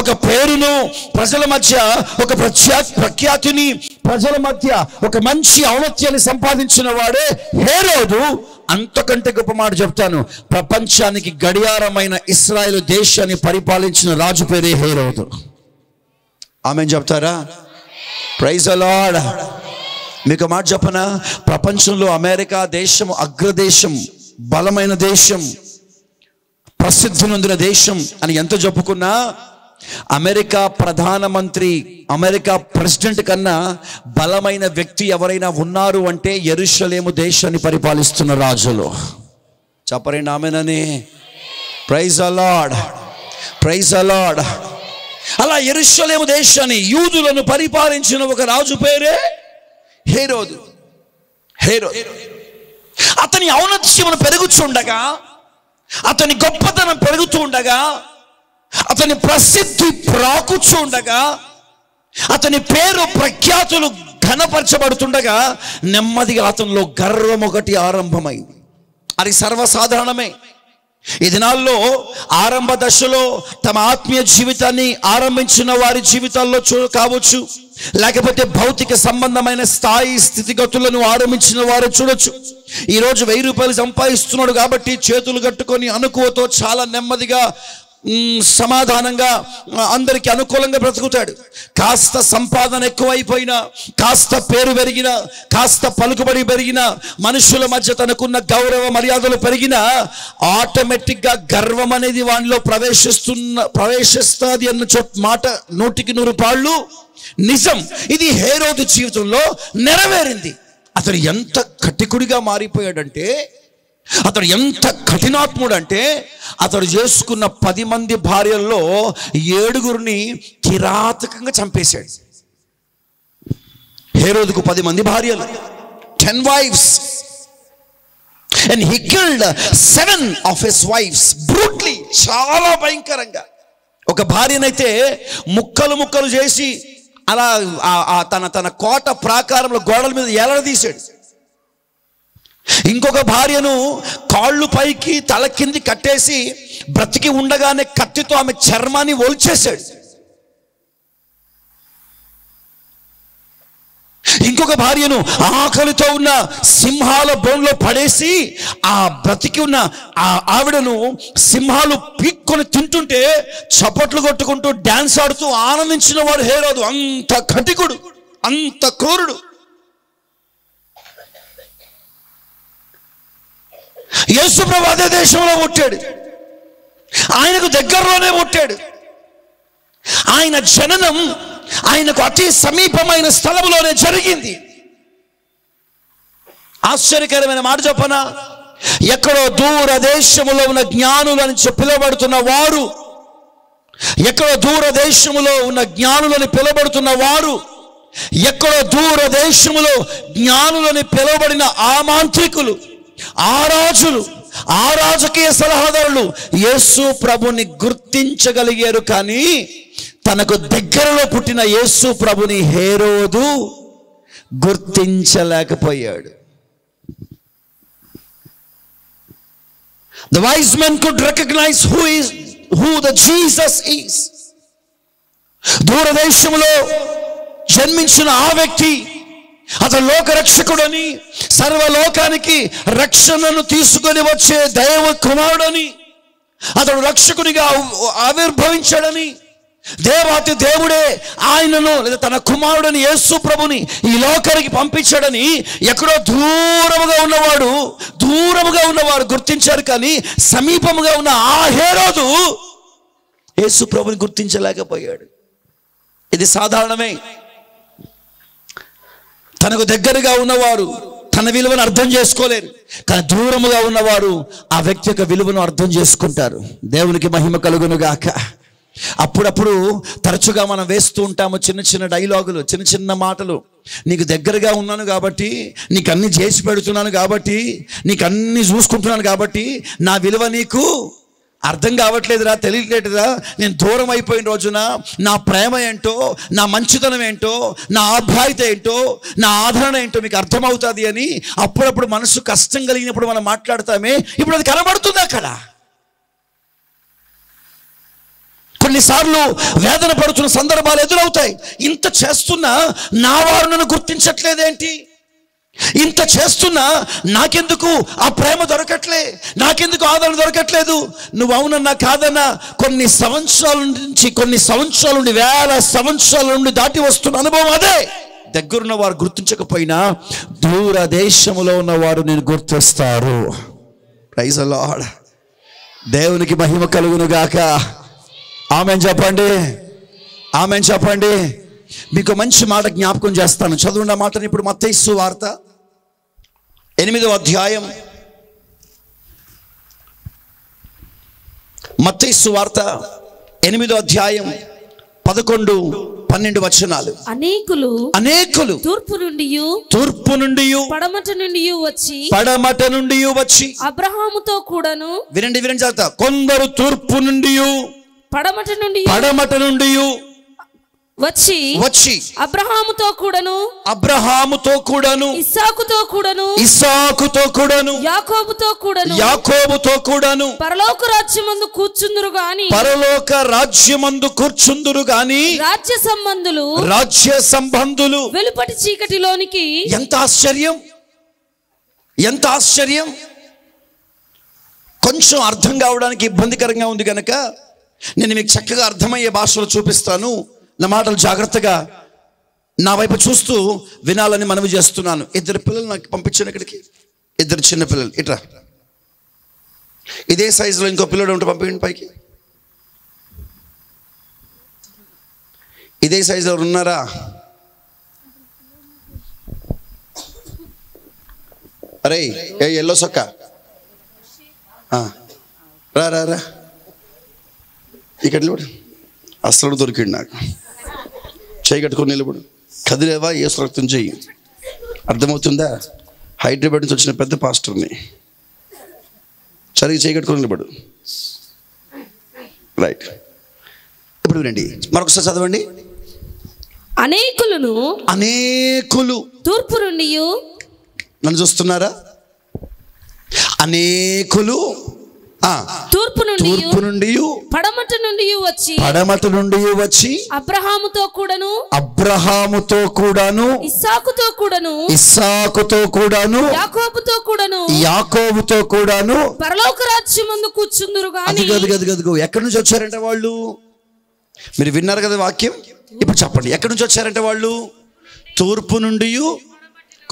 ఒక పేరును, ప్రజల మధ్య ఒక ప్రఖ్యాతిని, ప్రజల మధ్య ఒక మంచి ఔన్నత్యాన్ని సంపాదించిన వాడే హేరోదు. అంతకంటే గొప్ప మాట చెప్తాను, ప్రపంచానికి గడియారమైన ఇశ్రాయేలు దేశాన్ని పరిపాలించిన రాజు పేరే హేరోదు. ఆమెన్ చెప్తారా? Praise the Lord. మీకు మాట చెప్పనా, ప్రపంచంలో అమెరికా దేశం అగ్రదేశం, బలమైన దేశం, ప్రసిద్ధి నొందిన దేశం అని ఎంత చెప్పుకున్నా అమెరికా ప్రధానమంత్రి, అమెరికా ప్రెసిడెంట్ కన్నా బలమైన వ్యక్తి ఎవరైనా ఉన్నారు అంటే యెరూషలేము దేశాన్ని పరిపాలిస్తున్న రాజులు. చెప్పరండి ఆమేనని. Praise the Lord, praise the Lord. అలా యెరూషలేము దేశాన్ని, యూదులను పరిపాలించిన ఒక రాజు పేరే హేరోదు. అతని ఔన్నత్యమును పెరుగుతుండగా, అతని గొప్పతనం పెరుగుతూ ఉండగా, అతని ప్రసిద్ధి ప్రాకుచుండగా, అతని పేరు ప్రఖ్యాతులు ఘనపరచబడుతుండగా నెమ్మదిగా అతనిలో గర్వం ఒకటి ఆరంభమైంది. అది సర్వసాధారణమే. ఈ దినాల్లో ఆరంభ దశలో తమ ఆత్మీయ జీవితాన్ని ఆరంభించిన వారి జీవితాల్లో కావచ్చు, లేకపోతే భౌతిక సంబంధమైన స్థాయి స్థితిగతులను ఆరంభించిన వారు చూడొచ్చు. ఈరోజు 1000 రూపాయలు సంపాదిస్తున్నాడు కాబట్టి చేతులు కట్టుకొని అనుకువతో చాలా నెమ్మదిగా సమాధానంగా అందరికి అనుకూలంగా బ్రతుకుతాడు. కాస్త సంపాదన ఎక్కువైపోయినా, కాస్త పేరు పెరిగినా, కాస్త పలుకుబడి పెరిగినా, మనుషుల మధ్య తనకున్న గౌరవ మర్యాదలు పెరిగినా ఆటోమేటిక్గా గర్వం అనేది వానిలో ప్రవేశిస్తుంది అన్న మాట 100కి 100 పాళ్ళు నిజం. ఇది హేరోదు జీవితంలో నెరవేరింది. అతను ఎంత కఠికుడిగా మారిపోయాడంటే, అతడు ఎంత కఠినాత్ముడు అంటే, అతడు చేసుకున్న 10 మంది భార్యల్లో 7 కిరాతకంగా చంపేశాడు. హేరోదుకు 10 మంది భార్యలు, 10 wives, and he killed 7 of his wives brutally. చాలా భయంకరంగా. ఒక భార్యనైతే ముక్కలు ముక్కలు చేసి అలా తన కోట ప్రాకారంలో గోడల మీద ఏలాడదీశాడు. ఇంకొక భార్యను కాళ్ళు పైకి తల కింది కట్టేసి బ్రతికి ఉండగానే కత్తితో ఆమె చర్మాన్ని ఒల్చేశాడు. ఇంకొక భార్యను ఆకలితో ఉన్న సింహాల బోన్లో పడేసి ఆ బ్రతికి ఉన్న ఆవిడను సింహాలు పీక్కొని తింటుంటే చప్పట్లు కొట్టుకుంటూ డాన్స్ ఆడుతూ ఆనందించిన వాడు హేరోదు. అంత కఠికుడు, అంత క్రూరుడు. యేసుప్రభు అదే దేశంలో పుట్టాడు, ఆయనకు దగ్గరలోనే పుట్టాడు. ఆయన జననం ఆయనకు అతి సమీపమైన స్థలంలోనే జరిగింది. ఆశ్చర్యకరమైన మాట చెప్పనా, ఎక్కడో దూర దేశములో ఉన్న జ్ఞానులని పిలువబడుతున్న వారు, ఎక్కడో దూర దేశములో ఉన్న జ్ఞానులని పిలువబడుతున్న వారు, ఎక్కడో దూర దేశములో జ్ఞానులని పిలువబడిన ఆ మాంత్రికులు, ఆ రాజులు, ఆ రాజకీయ సలహాదారులు యేసు ప్రభుని గుర్తించగలిగారు. కానీ తనకు దగ్గరలో పుట్టిన యేసు ప్రభుని హేరోదు గుర్తించలేకపోయాడు. The wise men could recognize who the Jesus is. దూరదేశంలో జన్మించిన ఆ వ్యక్తి అతను లోకరక్షకుడని, సర్వలోకానికి రక్షణను తీసుకొని వచ్చే దైవ కుమారుడని, అతడు రక్షకునిగా ఆవిర్భవించాడని, దేవాతి దేవుడే ఆయనను లేదా తన కుమారుడని యేసు ప్రభుని ఈ లోకానికి పంపించాడని ఎక్కడో దూరముగా ఉన్నవారు గుర్తించారు. కానీ సమీపముగా ఉన్న ఆ హేరోదు యేసు ప్రభుని గుర్తించలేకపోయాడు. ఇది సాధారణమే. తనకు దగ్గరగా ఉన్నవారు తన విలువను అర్థం చేసుకోలేరు, కానీ దూరముగా ఉన్నవారు ఆ వ్యక్తి యొక్క విలువను అర్థం చేసుకుంటారు. దేవునికి మహిమ కలుగును గాక. అప్పుడప్పుడు తరచుగా మనం వేస్తూ ఉంటాము చిన్న చిన్న డైలాగులు, చిన్న చిన్న మాటలు. నీకు దగ్గరగా ఉన్నాను కాబట్టి, నీకు అన్ని చేసి పెడుతున్నాను కాబట్టి, నీకు అన్ని చూసుకుంటున్నాను కాబట్టి నా విలువ నీకు అర్థం కావట్లేదురా, తెలియట్లేదురా. నేను దూరం అయిపోయిన రోజున నా ప్రేమ ఏంటో, నా మంచితనం ఏంటో, నా ఆప్యాయత ఏంటో, నా ఆదరణ ఏంటో మీకు అర్థమవుతుంది అని అప్పుడప్పుడు మనసు కష్టం కలిగినప్పుడు మనం మాట్లాడతామే. ఇప్పుడు అది కనబడుతుంది అక్కడ. కొన్నిసార్లు వేదన పడుతున్న సందర్భాలు ఎదురవుతాయి. ఇంత చేస్తున్నా నా వారు నన్ను గుర్తించట్లేదేంటి, ఇంత చేస్తున్నా నాకెందుకు ఆ ప్రేమ దొరకట్లే, నాకెందుకు ఆదరణ దొరకట్లేదు. నువ్వు అవునన్నా కాదన్నా కొన్ని సంవత్సరాల నుండి వేల సంవత్సరాల నుండి దాటి వస్తున్న అనుభవం అదే. దగ్గరున్న వారు గుర్తించకపోయినా దూర దేశములో ఉన్న వారు నేను గుర్తిస్తారు. Praise the Lord. దేవునికి మహిమ కలుగును గాక. ఆమేన్ చెప్పండి, ఆమేన్ చెప్పండి. మీకు మంచి మాట జ్ఞాపకం చేస్తాను, చదువున్న మాటని ఇప్పుడు. మత్తయి సువార్త 8వ అధ్యాయం, మత్తయి సువార్త 8వ అధ్యాయం 11-12 వచనాలు. అనేకులు తూర్పు నుండి పడమట నుండి వచ్చి అబ్రహాముతో కూడాను, వినండి చదువుతా, కొందరు తూర్పు నుండి పడమట నుండి వచ్చి అబ్రహాముతో కూడాను ఇస్సాకుతో కూడాను యాకోబుతో కూడాను పరలోక రాజ్యమందు కూర్చుందురు గాని రాజ్య సంబంధులు వెలుపటి చీకటిలోనికి. ఎంత ఆశ్చర్యం. కొంచెం అర్థం కావడానికి ఇబ్బందికరంగా ఉంది కనుక నేను మీకు చక్కగా అర్థమయ్యే భాషలో చూపిస్తాను. నా మాటలు జాగ్రత్తగా నా వైపు చూస్తూ వినాలని మనవి చేస్తున్నాను. 2 పిల్లలు నాకు పంపించాను ఇక్కడికి, 2 చిన్న పిల్లలు. ఇట్రా, ఇదే సైజులో ఇంకో పిల్లడు ఉంటే పంపించండి పైకి. ఇదే సైజులో ఉన్నారా? అరే ఏ ఎల్లో సొక్క రా ఇక్కడ నిలబడు. అసలు దొరికిండు నాకు. చేయి కట్టుకొని నిలబడు. కదిలేవా? యేసు రక్తం చెయ్యి. అర్థమవుతుందా? హైదరాబాద్ నుంచి వచ్చిన పెద్ద పాస్టర్ని. సరిగ్గా చేయి కట్టుకొని నిలబడు. రైట్. ఇప్పుడు వినండి, మరొకసారి చదవండి. అనేకులు తూర్పు నుండి, నన్ను చూస్తున్నారా? అనేకులు తూర్పు నుండి పడమట నుండి వచ్చి అబ్రహాముతో కూడాను ఇస్సాకుతో కూడాను యాకోబుతో కూడాను పరలోక రాజ్యమందు కూర్చుందురు గాని. గదిగో ఎక్కడి నుంచి వచ్చారంటే వాళ్ళు? మీరు విన్నారు కదా వాక్యం. ఇప్పుడు చెప్పండి, ఎక్కడి నుంచి వచ్చారంటే వాళ్ళు? తూర్పు నుండి.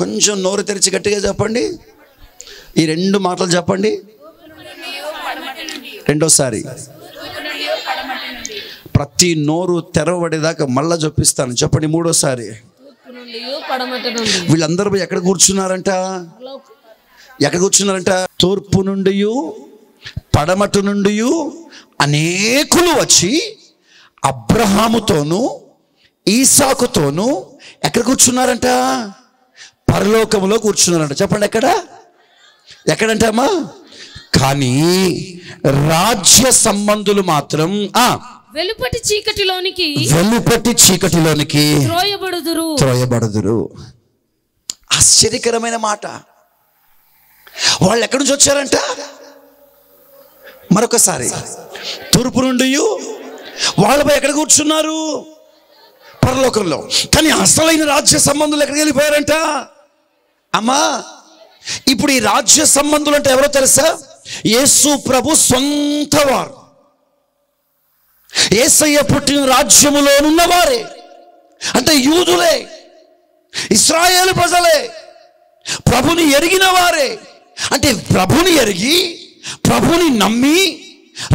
కొంచెం నోరు తెరిచి గట్టిగా చెప్పండి. ఈ 2 మాటలు చెప్పండి రెండోసారి. ప్రతి నోరు తెరవబడేదాకా మళ్ళా చూపిస్తాను. చెప్పండి మూడోసారి. వీళ్ళందరూ ఎక్కడ కూర్చున్నారంట? తూర్పు నుండి పడమట నుండి అనేకులు వచ్చి అబ్రహాముతోను ఈసాకుతోను ఎక్కడ కూర్చున్నారంట? పరలోకములో కూర్చున్నారంట. చెప్పండి ఎక్కడంటే అమ్మా? కానీ రాజ్య సంబంధులు మాత్రం వెలుపటి చీకటిలోనికి త్రోయబడుదురు. ఆశ్చర్యకరమైన మాట. వాళ్ళు ఎక్కడి నుంచి వచ్చారంట? మరొకసారి, తూర్పు నుండి వాళ్ళపై ఎక్కడ కూర్చున్నారు? పరలోకంలో. కానీ అసలైన రాజ్య సంబంధులు ఎక్కడికి వెళ్ళిపోయారంట? అమ్మా, ఇప్పుడు ఈ రాజ్య సంబంధులు అంటే ఎవరో తెలుసా? యేసు ప్రభు సొంత వారు, యేసయ్య పుట్టిన రాజ్యములోనున్నవారే. అంటే యూదులే, ఇశ్రాయేలు ప్రజలే, ప్రభుని ఎరిగిన వారే. అంటే ప్రభుని ఎరిగి ప్రభుని నమ్మి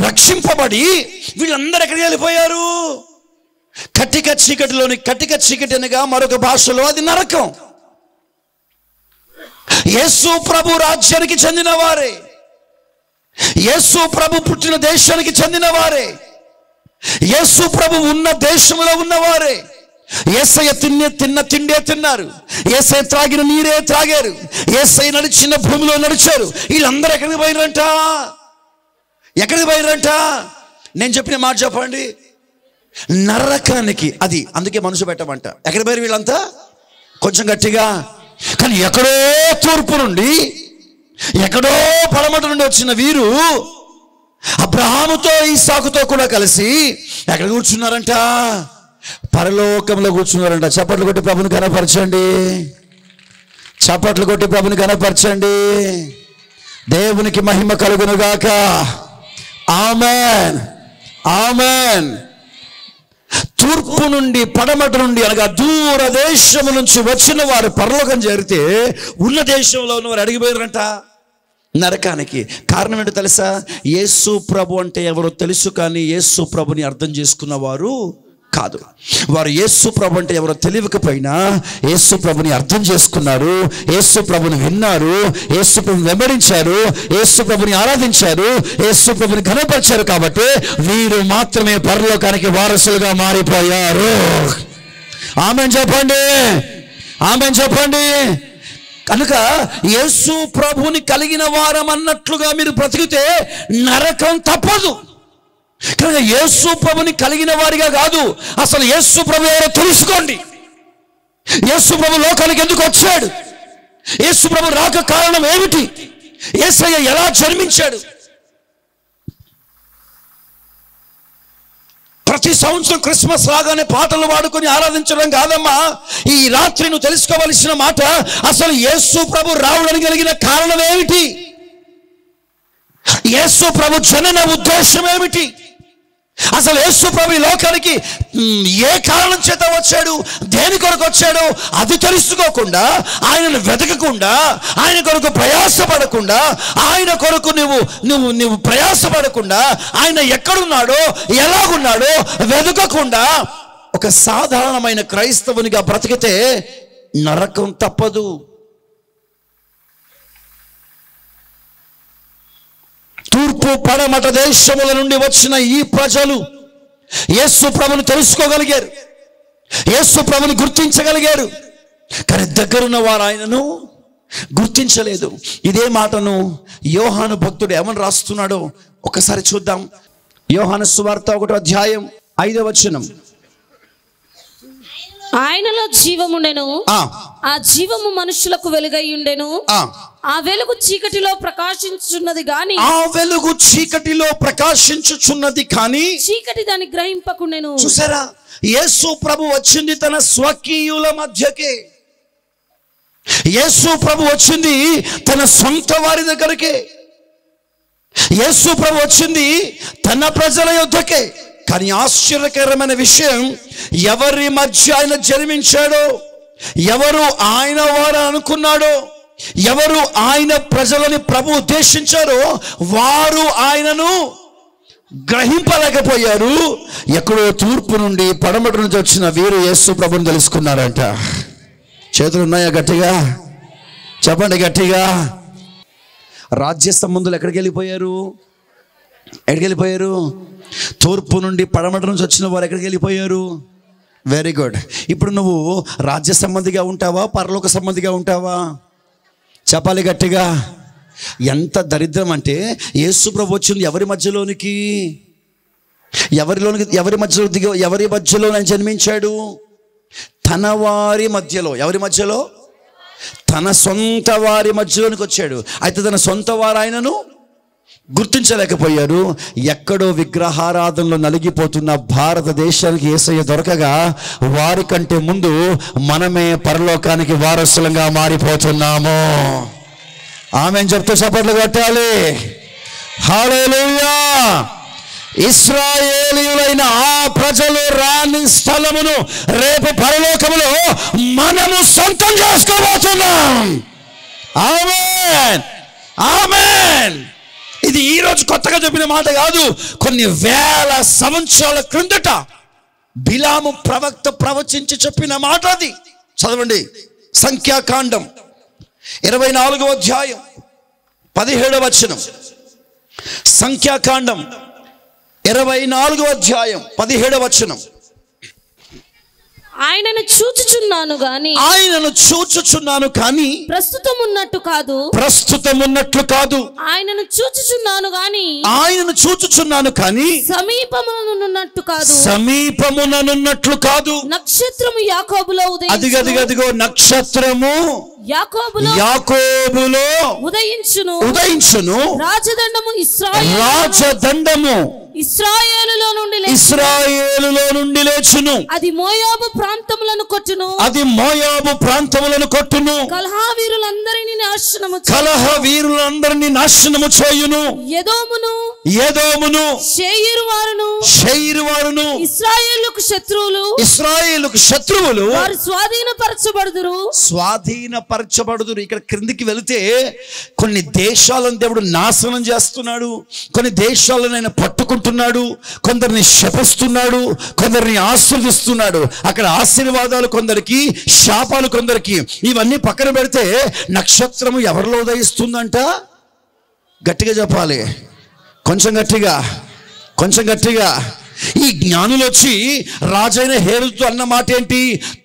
రక్షింపబడి వీళ్ళందరూ ఎక్కడికి వెళ్ళిపోయారు? కటిక చీకటి అనగా మరొక భాషలో అది నరకం. యేసు ప్రభు రాజ్యానికి చెందిన వారే, యేసు ప్రభు పుట్టిన దేశానికి చెందిన వారే, యేసు ప్రభు ఉన్న దేశంలో ఉన్నవారే. యేసయ్య తిన్న తిండే తిన్నారు, యేసయ్య త్రాగిన నీరే త్రాగారు, యేసయ్య నడిచిన భూమిలో నడిచారు. వీళ్ళందరూ ఎక్కడికి పోయిరంట? నేను చెప్పిన మాట చెప్పండి, నరకానికి. అది అందుకే మనసు పెట్టమంట. ఎక్కడ పోయారు వీళ్ళంతా? కొంచెం గట్టిగా. కానీ ఎక్కడో తూర్పు నుండి, ఎక్కడో పడమట నుండి వచ్చిన వీరు అబ్రహాముతో ఈసాకుతో కూడా కలిసి ఎక్కడ కూర్చున్నారంట? పరలోకంలో కూర్చున్నారంట. చప్పట్లు కొట్టి ప్రభుని కనపరచండి. దేవునికి మహిమ కలుగునుగాక. ఆమేన్. తూర్పు నుండి పడమట నుండి అనగా దూర దేశము నుంచి వచ్చిన వారు పరలోకం చేరితే ఉన్న దేశంలో ఉన్న వారు అడిగిపోయారంట నరకానికి. కారణం ఏంటో తెలుసా? యేసు ప్రభు అంటే ఎవరో తెలుసు, కానీ యేసు ప్రభుని అర్థం చేసుకున్న వారు కాదు. వారు యేసు ప్రభు అంటే ఎవరో తెలియకపోయినా యేసు ప్రభుని అర్థం చేసుకున్నారు, యేసు ప్రభుని విన్నారు, యేసు ప్రభుని వెంబడించారు, యేసు ప్రభుని ఆరాధించారు, యేసు ప్రభుని ఘనపరిచారు. కాబట్టి వీరు మాత్రమే పరలోకానికి వారసులుగా మారిపోయారు. ఆమేన్ చెప్పండి, ఆమేన్ చెప్పండి. కనుక యేసు ప్రభుని కలిగిన వారం అన్నట్లుగా మీరు బ్రతికితే నరకం తప్పదు. కనుక యేసు ప్రభుని కలిగిన వారిగా కాదు, అసలు యేసు ప్రభు ఎవరో తెలుసుకోండి. యేసు ప్రభు లోకానికి ఎందుకు వచ్చాడు? యేసు ప్రభు రాక కారణం ఏమిటి? యేసయ్య ఎలా జన్మించాడు? ప్రతి సంవత్సరం క్రిస్మస్ రాగానే పాటలు పాడుకొని ఆరాధించడం కాదమ్మా. ఈ రాత్రి నువ్వు తెలుసుకోవలసిన మాట, అసలు యేసు ప్రభు రావడానికి కలిగిన కారణం ఏమిటి? యేసు ప్రభు జనన ఉద్దేశం ఏమిటి? అసలు యేసు ప్రభు ఈ లోకానికి ఏ కారణం చేత వచ్చాడు, దేని కొరకు వచ్చాడు, అది తెలుసుకోకుండా, ఆయనను వెతకకుండా, ఆయన కొరకు ప్రయాసపడకుండా, ఆయన కొరకు నువ్వు ప్రయాసపడకుండా, ఆయన ఎక్కడున్నాడో ఎలాగున్నాడో వెతకకుండా ఒక సాధారణమైన క్రైస్తవునిగా బ్రతికితే నరకం తప్పదు. తూర్పు పడమట దేశముల నుండి వచ్చిన ఈ ప్రజలు యేసు ప్రభుని తెలుసుకోగలిగారు, యేసు ప్రభుని గుర్తించగలిగారు. కానీ దగ్గరున్న వారు ఆయనను గుర్తించలేదు. ఇదే మాటను యోహాను భక్తుడు ఏమని రాస్తున్నాడో ఒకసారి చూద్దాం. యోహాను సువార్త 1వ అధ్యాయం 5వ వచనం. ఆయనలో జీవముండెను, ఆ జీవము మనుషులకు వెలుగై ఉండెను, ఆ వెలుగు చీకటిలో ప్రకాశించుచున్నది గాని, ఆ వెలుగు చీకటిలో ప్రకాశించుచున్నది కానీ చీకటి దాన్ని గ్రహింపకుండెను. చూసారా, యేసు ప్రభు వచ్చింది తన స్వకీయుల మధ్యకే. యేసు ప్రభు వచ్చింది తన సొంత వారి దగ్గరకే. యేసు ప్రభు వచ్చింది తన ప్రజల యొద్దకే. కానీ ఆశ్చర్యకరమైన విషయం, ఎవరి మధ్య ఆయన జన్మించాడో, ఎవరు ఆయన వారు అనుకున్నాడో, ఎవరు ఆయన ప్రజలని ప్రభు ఉద్దేశించారో వారు ఆయనను గ్రహింపలేకపోయారు. ఎక్కడో తూర్పు నుండి పడమటి నుంచి వచ్చిన వీరు యేసు ప్రభుని తెలుసుకున్నారంట. చేతులు ఉన్నాయా? గట్టిగా చెప్పండి, గట్టిగా. రాజ్య సంబంధులు ఎక్కడికి వెళ్ళిపోయారు? ఎక్కడికి వెళ్ళిపోయారు? తూర్పు నుండి పడమటి నుంచి వచ్చిన వారు ఎక్కడికి వెళ్ళిపోయారు? Very good. ఇప్పుడు నువ్వు రాజ్య సంబంధిగా ఉంటావా, పరలోక సంబంధిగా ఉంటావా? చెప్పాలి గట్టిగా. ఎంత దరిద్రం అంటే, యేసు ప్రభు వచ్చింది ఎవరి మధ్యలోనికి? ఎవరి మధ్యలో ఆయన జన్మించాడు? తన వారి మధ్యలో. ఎవరి మధ్యలో? తన సొంత వారి మధ్యలోనికి వచ్చాడు. అయితే తన సొంత వారు ఆయనను గుర్తించలేకపోయారు. ఎక్కడో విగ్రహారాధనలో నలిగిపోతున్న భారతదేశానికి యేసయ్య దొరకగా వారి కంటే ముందు మనమే పరలోకానికి వారసులంగా మారిపోతున్నాము. ఆమేన్ చెప్తూ చప్పట్లు కొట్టాలి. హల్లెలూయా. ఇశ్రాయేలీయులైన ఆ ప్రజలు రాని స్థలమును రేపు పరలోకములో మనము సొంతం చేసుకోబోతున్నాం. ఆమేన్, ఆమేన్. ఇది ఈరోజు కొత్తగా చెప్పిన మాట కాదు. కొన్ని వేల సంవత్సరాల క్రిందట బిలాము ప్రవక్త ప్రవచించి చెప్పిన మాట అది. చదవండి, సంఖ్యాకాండం 24వ అధ్యాయం 17వ వచనం. సంఖ్యాకాండం 24వ అధ్యాయం 17వ వచనం. ఆయనను చూచుచున్నాను కానీ ప్రస్తుతం ఉన్నట్టు కాదు. ఆయనను చూచుచున్నాను కానీ సమీపముననున్నట్టు కాదు. నక్షత్రము యాకోబులో ఉదయించును. అదిగో నక్షత్రము యాకోబులో ఉదయించును రాజదండము ఇశ్రాయేలులో నుండి లేచును. అది మోయాబు ప్రాంతములను కొట్టును. కలహ వీరులందరినీ నాశనము చేయును. ఎదోమును షేయిరు వారును ఇశ్రాయేలుకు శత్రువులు వారు స్వాధీనపరచబడుదురు. ఇక్కడ క్రిందికి వెళితే కొన్ని దేశాలను దేవుడు నాశనం చేస్తున్నాడు, కొన్ని దేశాలను ఆయన పట్టుకుంటున్నాడు, కొందరిని శపిస్తున్నాడు, కొందరిని ఆశీర్వదిస్తున్నాడు. అక్కడ ఆశీర్వాదాలు కొందరికి, శాపాలు కొందరికి. ఇవన్నీ పక్కన పెడితే నక్షత్రము ఎవరిలో ఉదయిస్తుందంట? గట్టిగా చెప్పాలి, కొంచెం గట్టిగా. ఈ జ్ఞానులు వచ్చి రాజైన హేరోదుతో అన్న మాట ఏంటి?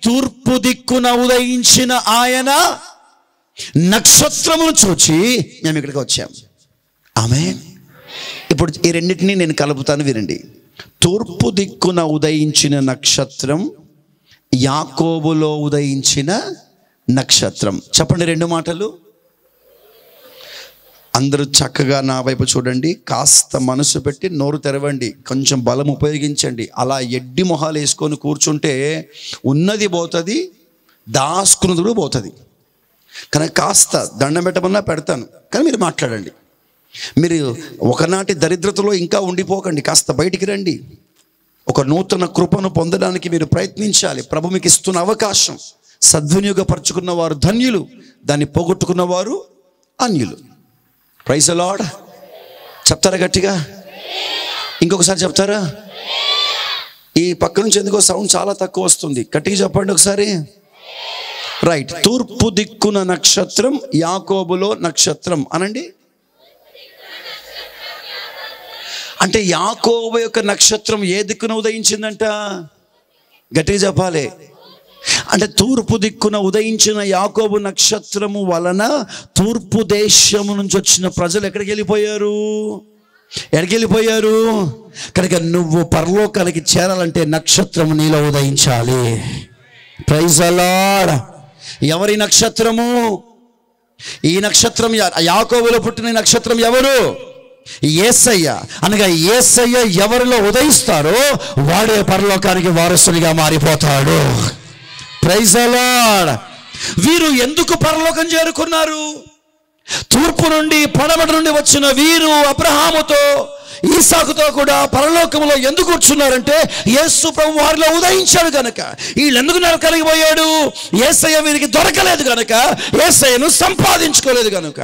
తూర్పు దిక్కున ఉదయించిన ఆయన నక్షత్రమును చూచి మేము ఇక్కడికి వచ్చాం. ఆమేన్. ఇప్పుడు ఈ రెండింటినీ నేను కలుపుతాను, వినండి. తూర్పు దిక్కున ఉదయించిన నక్షత్రం, యాకోబులో ఉదయించిన నక్షత్రం. చెప్పండి రెండు మాటలు. అందరూ చక్కగా నా వైపు చూడండి, కాస్త మనసు పెట్టి నోరు తెరవండి, కొంచెం బలం ఉపయోగించండి. అలా ఎడ్డి మొహాలు వేసుకొని కూర్చుంటే ఉన్నది పోతుంది, దాసుకున్నది కూడా పోతుంది. కానీ కాస్త దండం పెట్టమన్నా పెడతాను, కానీ మీరు మాట్లాడండి. మీరు ఒకనాటి దరిద్రతలో ఇంకా ఉండిపోకండి, కాస్త బయటికి రండి. ఒక నూతన కృపను పొందడానికి మీరు ప్రయత్నించాలి. ప్రభు మీకు ఇస్తున్న అవకాశం సద్వినియోగపరుచుకున్న వారు ధన్యులు, దాన్ని పోగొట్టుకున్న వారు అన్యులు. Praise the Lord. చెప్తారా గట్టిగా? ఇంకొకసారి చెప్తారా? ఈ పక్క నుంచి ఎందుకో సౌండ్ చాలా తక్కువ వస్తుంది, గట్టిగా చెప్పండి ఒకసారి. రైట్. తూర్పు దిక్కున నక్షత్రం, యాకోబులో నక్షత్రం అనండి. అంటే యాకోబు యొక్క నక్షత్రం ఏ దిక్కున ఉదయించిందంట? గట్టిగా చెప్పాలి. అంటే తూర్పు దిక్కున ఉదయించిన యాకోబు నక్షత్రము వలన తూర్పు దేశము నుంచి వచ్చిన ప్రజలు ఎక్కడికి వెళ్ళిపోయారు? కనుక నువ్వు పరలోకానికి చేరాలంటే నక్షత్రము నీలో ఉదయించాలి. Praise the lord. ఎవరి నక్షత్రము? ఈ నక్షత్రం యాకోబులో పుట్టిన నక్షత్రం ఎవరు? యేసయ్య. అనగా యేసయ్య ఎవరిలో ఉదయిస్తారో వాడే పరలోకానికి వారసునిగా మారిపోతాడు. Praise the Lord. వీరు ఎందుకు పరలోకం చేరుకున్నారు? తూర్పు నుండి పడమటి నుండి వచ్చిన వీరు అబ్రహాముతో, ఈసాకుతో కూడా పరలోకంలో ఎందుకు కూర్చున్నారంటే యేసు ప్రభు వారిలో ఉదయించాడు కనుక. వీళ్ళు ఎందుకు నరకలిగిపోయాడు? యేసయ్య వీరికి దొరకలేదు కనుక, యేసయ్యను సంపాదించుకోలేదు కనుక.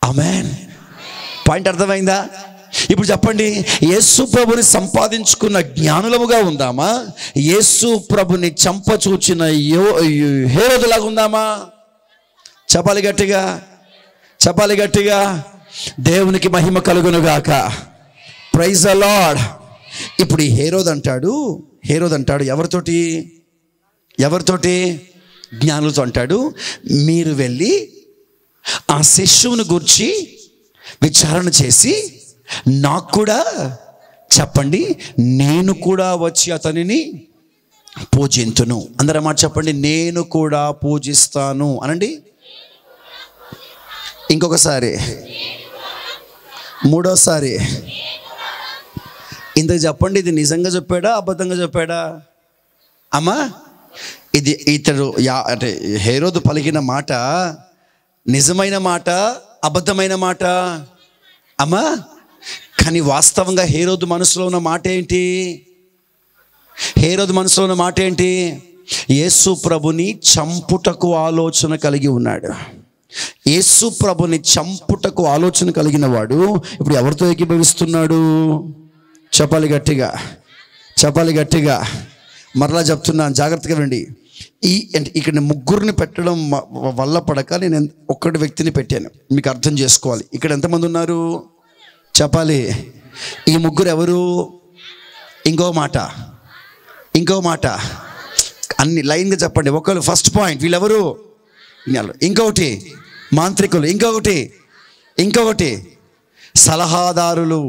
ఆమేన్. పాయింట్ అర్థమైందా? ఇప్పుడు చెప్పండి, యేసు ప్రభుని సంపాదించుకున్న జ్ఞానులముగా ఉందామా? యేసు ప్రభుని చంపచూచిన హేరోదులాగా ఉందామా? చెప్పాలి గట్టిగా. దేవునికి మహిమ కలుగునుగాక. Praise the Lord. ఇప్పుడు ఈ హేరోదు అంటాడు ఎవరితోటి? జ్ఞానులతో అంటాడు, మీరు వెళ్ళి ఆ శిష్యుని గూర్చి విచారణ చేసి నాకు కూడా చెప్పండి, నేను కూడా వచ్చి అతనిని పూజింతును. అందరూ మాట చెప్పండి, నేను కూడా పూజిస్తాను అనండి. ఇంకొకసారి, మూడోసారి. ఇంతకు చెప్పండి, ఇది నిజంగా చెప్పాడా అబద్ధంగా చెప్పాడా? అమ్మా, ఇది ఇతడు అంటే హేరోదు పలికిన మాట నిజమైన మాట, అబద్ధమైన మాట? అమ్మా, కానీ వాస్తవంగా హేరోదు మనసులో ఉన్న మాట ఏంటి? యేసు ప్రభుని చంపుటకు ఆలోచన కలిగి ఉన్నాడు. యేసు ప్రభుని చంపుటకు ఆలోచన కలిగిన వాడు ఇప్పుడు ఎవరితో ఏకీభవిస్తున్నాడు? చెప్పాలి గట్టిగా. మరలా చెప్తున్నాను, జాగ్రత్తగా వినండి. ఇక్కడ ముగ్గురిని పెట్టడం వల్ల పడక నేను ఒక్కటి వ్యక్తిని పెట్టాను. మీకు అర్థం చేసుకోవాలి. ఇక్కడ ఎంతమంది ఉన్నారు చెప్పాలి. ఈ ముగ్గురు ఎవరు? ఇంకో మాట అన్ని లైన్గా చెప్పండి. ఒకరు ఫస్ట్ పాయింట్, వీళ్ళెవరు? ఇంకొకటి మాంత్రికులు, ఇంకొకటి సలహాదారులు,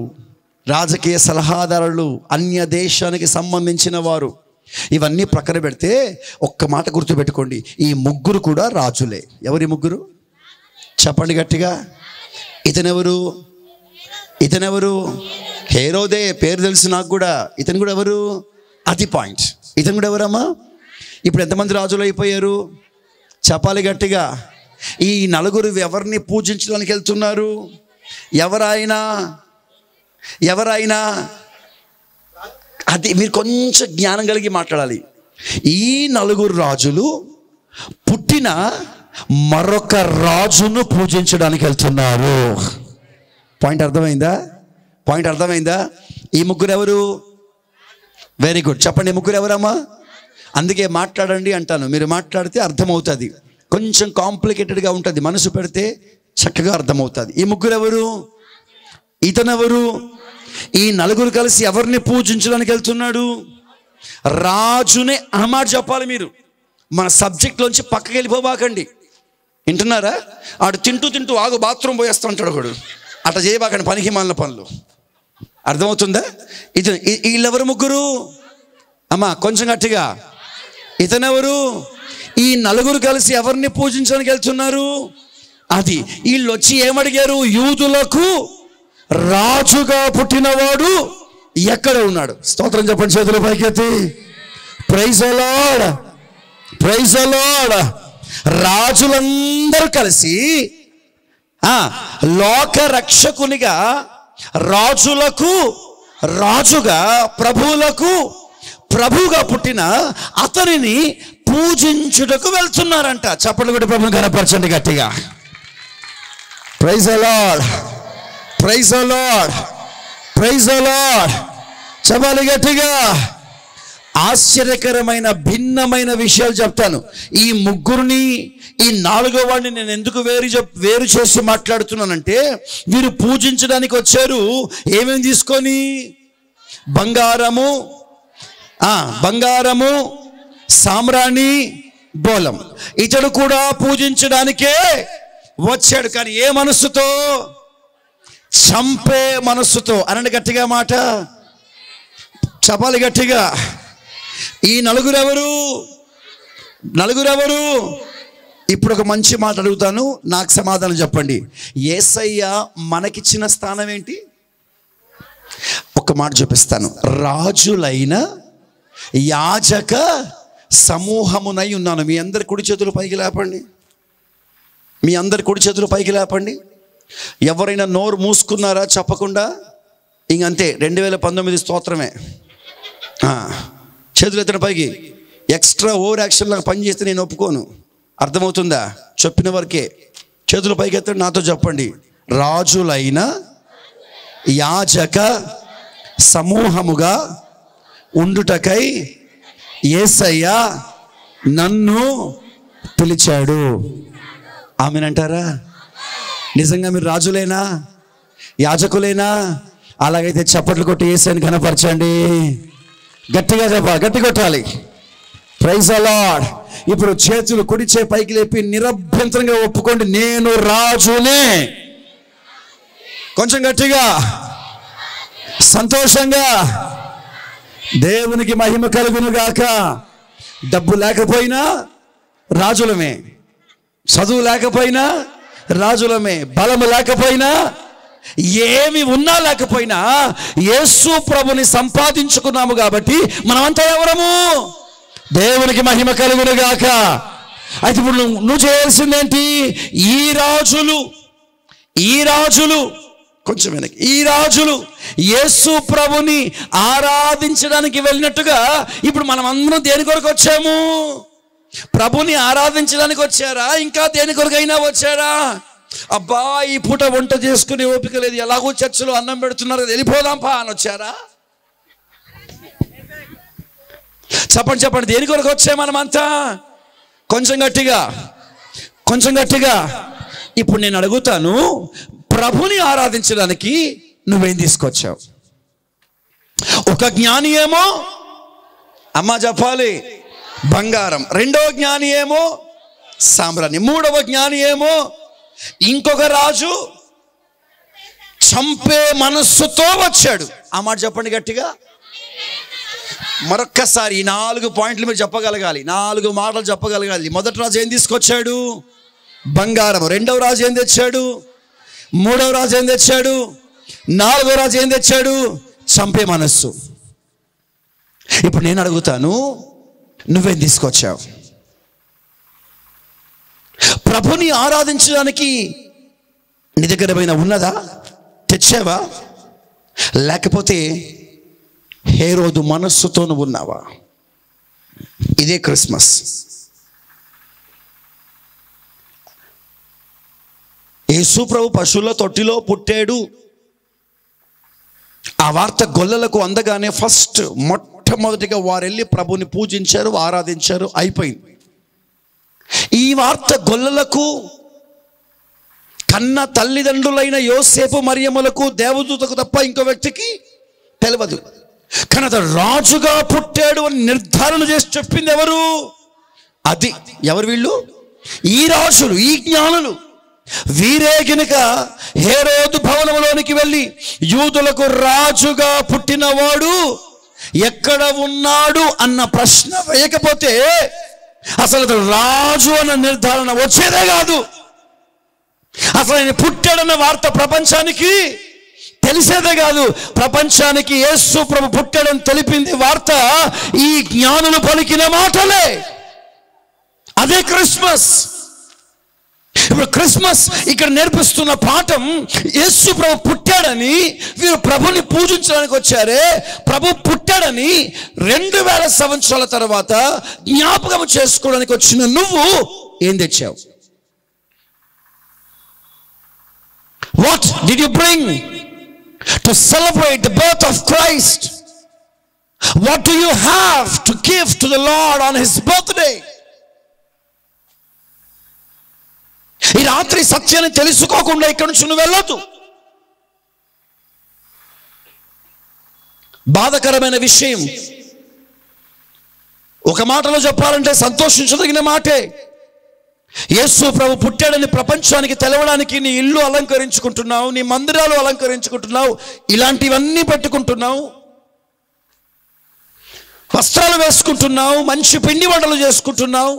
రాజకీయ సలహాదారులు, అన్య దేశానికి సంబంధించిన వారు, ఇవన్నీ ప్రక్కన పెడితే ఒక్క మాట గుర్తుపెట్టుకోండి, ఈ ముగ్గురు కూడా రాజులే. ఎవరి ముగ్గురు చెప్పండి గట్టిగా. ఇతనెవరు? హేరోదే. పేరు తెలుసు నాకు కూడా. ఇతను కూడా ఎవరు? అది పాయింట్. ఇతను కూడా ఎవరమ్మా? ఇప్పుడు ఎంతమంది రాజులు అయిపోయారు చెప్పాలి గట్టిగా. ఈ నలుగురు ఎవరిని పూజించడానికి వెళ్తున్నారు? ఎవరైనా అది మీరు కొంచెం జ్ఞానం కలిగి మాట్లాడాలి. ఈ నలుగురు రాజులు పుట్టిన మరొక రాజును పూజించడానికి వెళ్తున్నారు. పాయింట్ అర్థమైందా? ఈ ముగ్గురు ఎవరు? Very good. చెప్పండి, ఈ ముగ్గురు ఎవరమ్మా? అందుకే మాట్లాడండి అంటాను. మీరు మాట్లాడితే అర్థమవుతుంది. కొంచెం కాంప్లికేటెడ్గా ఉంటుంది, మనసు పెడితే చక్కగా అర్థమవుతుంది. ఈ ముగ్గురు ఎవరు? ఇతనెవరు? ఈ నలుగురు కలిసి ఎవరిని పూజించడానికి వెళ్తున్నాడు? రాజునే. అన్నమాట చెప్పాలి మీరు. మన సబ్జెక్ట్లోంచి పక్కకి వెళ్ళిపోబాకండి. వింటున్నారా? ఆడు తింటూ ఆగు బాత్రూమ్ పోయేస్తూ ఉంటాడు ఒకడు. అట్లా చేయబాకండి పనికి మాలిన పనులు. అర్థమవుతుందా? వీళ్ళెవరు ముగ్గురు అమ్మా? కొంచెం గట్టిగా. ఇతనెవరు? ఈ నలుగురు కలిసి ఎవరిని పూజించడానికి వెళ్తున్నారు? అది. వీళ్ళు వచ్చి ఏమడిగారు? యూదులకు రాజుగా పుట్టినవాడు ఎక్కడ ఉన్నాడు? స్తోత్రం చెప్పండి చేతుల పైకెత్తి. Praise the Lord, praise the Lord. రాజులందరూ కలిసి లోక రక్షకునిగా, రాజులకు రాజుగా, ప్రభువులకు ప్రభువుగా పుట్టిన అతనిని పూజించుటకు వెళ్తున్నారంట. చప్పట్లు కొట్టి ప్రభువుని కనపరచండి గట్టిగా. Praise the Lord, praise the Lord, praise the Lord. చెప్పాలి గట్టిగా. ఆశ్చర్యకరమైన భిన్నమైన విషయాలు చెప్తాను. ఈ ముగ్గురిని, ఈ నాలుగో వాడిని నేను ఎందుకు వేరు చేసి మాట్లాడుతున్నానంటే, వీరు పూజించడానికి వచ్చారు ఏమేమి తీసుకొని? బంగారము, సామ్రాణి, బోలం. ఇతడు కూడా పూజించడానికే వచ్చాడు. కానీ ఏ మనస్సుతో? చంపే మనస్సుతో. అనండి గట్టిగా మాట. చెప్పాలి గట్టిగా. ఈ నలుగురెవరు? ఇప్పుడు ఒక మంచి మాట అడుగుతాను, నాకు సమాధానం చెప్పండి. యేసయ్య మనకిచ్చిన స్థానం ఏంటి? ఒక మాట చూపిస్తాను. రాజులైన యాజక సమూహమునై ఉన్నాను. మీ అందరి కుడి చేతులు పైకి లేపండి. ఎవరైనా నోరు మూసుకున్నారా చెప్పకుండా? ఇంకంతే, 2019 స్తోత్రమే. చేతులు ఎత్తిన పైకి. ఎక్స్ట్రా ఓవర్ యాక్షన్ లాగా పని చేస్తే నేను ఒప్పుకోను. అర్థమవుతుందా? చెప్పిన వరకే. చేతులు పైకి ఎత్తండి, నాతో చెప్పండి. రాజులైన యాజక సమూహముగా ఉండుటకై యేసయ్య నన్ను పిలిచాడు. ఆమెనంటారా? నిజంగా మీరు రాజులేనా? యాజకులేనా? అలాగైతే చప్పట్లు కొట్టి యేసయ్యని కనపరచండి. గట్టిగా చెప్పాలి, గట్టి కొట్టాలి. Praise the Lord. ఇప్పుడు చేతులు కుడిచే పైకి లేపి నిరభ్యంతరంగా ఒప్పుకోండి, నేను రాజునే. కొంచెం గట్టిగా, సంతోషంగా. దేవునికి మహిమ కలుగును గాక. డబ్బు లేకపోయినా రాజులమే, చదువు లేకపోయినా రాజులమే, బలము లేకపోయినా, ఏమి ఉన్నా లేకపోయినా యేసు ప్రభుని సంపాదించుకున్నాము కాబట్టి మనమంతా ఎవరము? దేవునికి మహిమ కలుగును గాక. అయితే ఇప్పుడు నువ్వు చేయాల్సిందేంటి? ఈ రాజులు కొంచెం వెనక్కి. ఈ రాజులు యేసు ప్రభుని ఆరాధించడానికి వెళ్ళినట్టుగా ఇప్పుడు మనం అందరం దేని కొరకు వచ్చాము? ప్రభుని ఆరాధించడానికి వచ్చారా? ఇంకా దేని కొరకైనా వచ్చారా? అబ్బా, ఈ పూట వంట చేసుకునే ఓపిక లేదు, ఎలాగో చర్చలో అన్నం పెడుతున్నారు, వెళ్ళిపోదాంపా అని వచ్చారా? చెప్పండి, దేని కొరకు వచ్చే మనమంతా? కొంచెం గట్టిగా. ఇప్పుడు నేను అడుగుతాను, ప్రభుని ఆరాధించడానికి నువ్వేం తీసుకొచ్చావు? ఒక జ్ఞాని ఏమో అమ్మా చెప్పాలి బంగారం, రెండవ జ్ఞాని ఏమో సామ్రాణి, మూడవ జ్ఞాని ఏమో ఇంకొక రాజు చంపే మనస్సుతో వచ్చాడు. ఆ మాట చెప్పండి గట్టిగా. మరొక్కసారి ఈ 4 పాయింట్లు మీరు చెప్పగలగాలి, 4 మాటలు చెప్పగలగాలి. మొదటి రాజు ఏం తీసుకొచ్చాడు? బంగారం. రెండవ రాజు ఏం తెచ్చాడు? మూడవ రాజు ఏం తెచ్చాడు? నాలుగవ రాజు ఏం తెచ్చాడు? చంపే మనస్సు. ఇప్పుడు నేను అడుగుతాను, నువ్వేం తీసుకొచ్చావు? ప్రభుని ఆరాధించడానికి నీ దగ్గర ఏమైనా ఉన్నదా? తెచ్చావా? లేకపోతే హేరోదు మనస్సుతో నువ్వు ఉన్నావా? ఇదే క్రిస్మస్. యేసు ప్రభు పశువుల తొట్టిలో పుట్టాడు. ఆ వార్త గొల్లలకు అందగానే మొట్టమొదటిగా వారు వెళ్ళి ప్రభుని పూజించారు, ఆరాధించారు, అయిపోయింది. ఈ వార్త గొల్లలకు, కన్న తల్లిదండ్రులైన యోసేపు మరియమ్మలకు, దేవదూతకు తప్ప ఇంకో వ్యక్తికి తెలియదు. కానీ అతడు రాజుగా పుట్టాడు అని నిర్ధారణ చేసి చెప్పింది ఎవరు? అది ఎవరు? వీళ్ళు, ఈ రాజులు, ఈ జ్ఞానులు. వీరే గనుక హేరోదు భవనంలోనికి వెళ్ళి యూదులకు రాజుగా పుట్టినవాడు ఎక్కడ ఉన్నాడు అన్న ప్రశ్న వేయకపోతే అసలు రాజు అన్న నిర్ధారణ వచ్చేదే కాదు. అసలు ఆయన పుట్టాడన్న వార్త ప్రపంచానికి తెలిసేదే కాదు. ప్రపంచానికి యేసు ప్రభు పుట్టాడని తెలిపింది వార్త ఈ జ్ఞానులు పలికిన మాటలే. అదే క్రిస్మస్. ఇప్పుడు క్రిస్మస్ ఇక్కడ నేర్పిస్తున్న పాఠం, యేసు ప్రభు పుట్టాడని వీరు ప్రభుని పూజించడానికి వచ్చారే, ప్రభు పుట్టాడని 2000 సంవత్సరాల తర్వాత జ్ఞాపకం చేసుకోవడానికి వచ్చిన నువ్వు ఏం తెచ్చావు? What did you bring to celebrate the birth of Christ? What do you have to give to the Lord on his birthday? ఈ రాత్రి సత్యాన్ని తెలుసుకోకుండా ఇక్కడి నుంచి నువ్వు వెళ్ళొద్దు. బాధకరమైన విషయం. ఒక మాటలో చెప్పాలంటే సంతోషించదగిన మాటే. యేసు ప్రభు పుట్టాడని ప్రపంచానికి తెలవడానికి నీ ఇల్లు అలంకరించుకుంటున్నావు, నీ మందిరాలు అలంకరించుకుంటున్నావు, ఇలాంటివన్నీ పెట్టుకుంటున్నావు, వస్త్రాలు వేసుకుంటున్నావు, మంచి పిండి వంటలు చేసుకుంటున్నావు.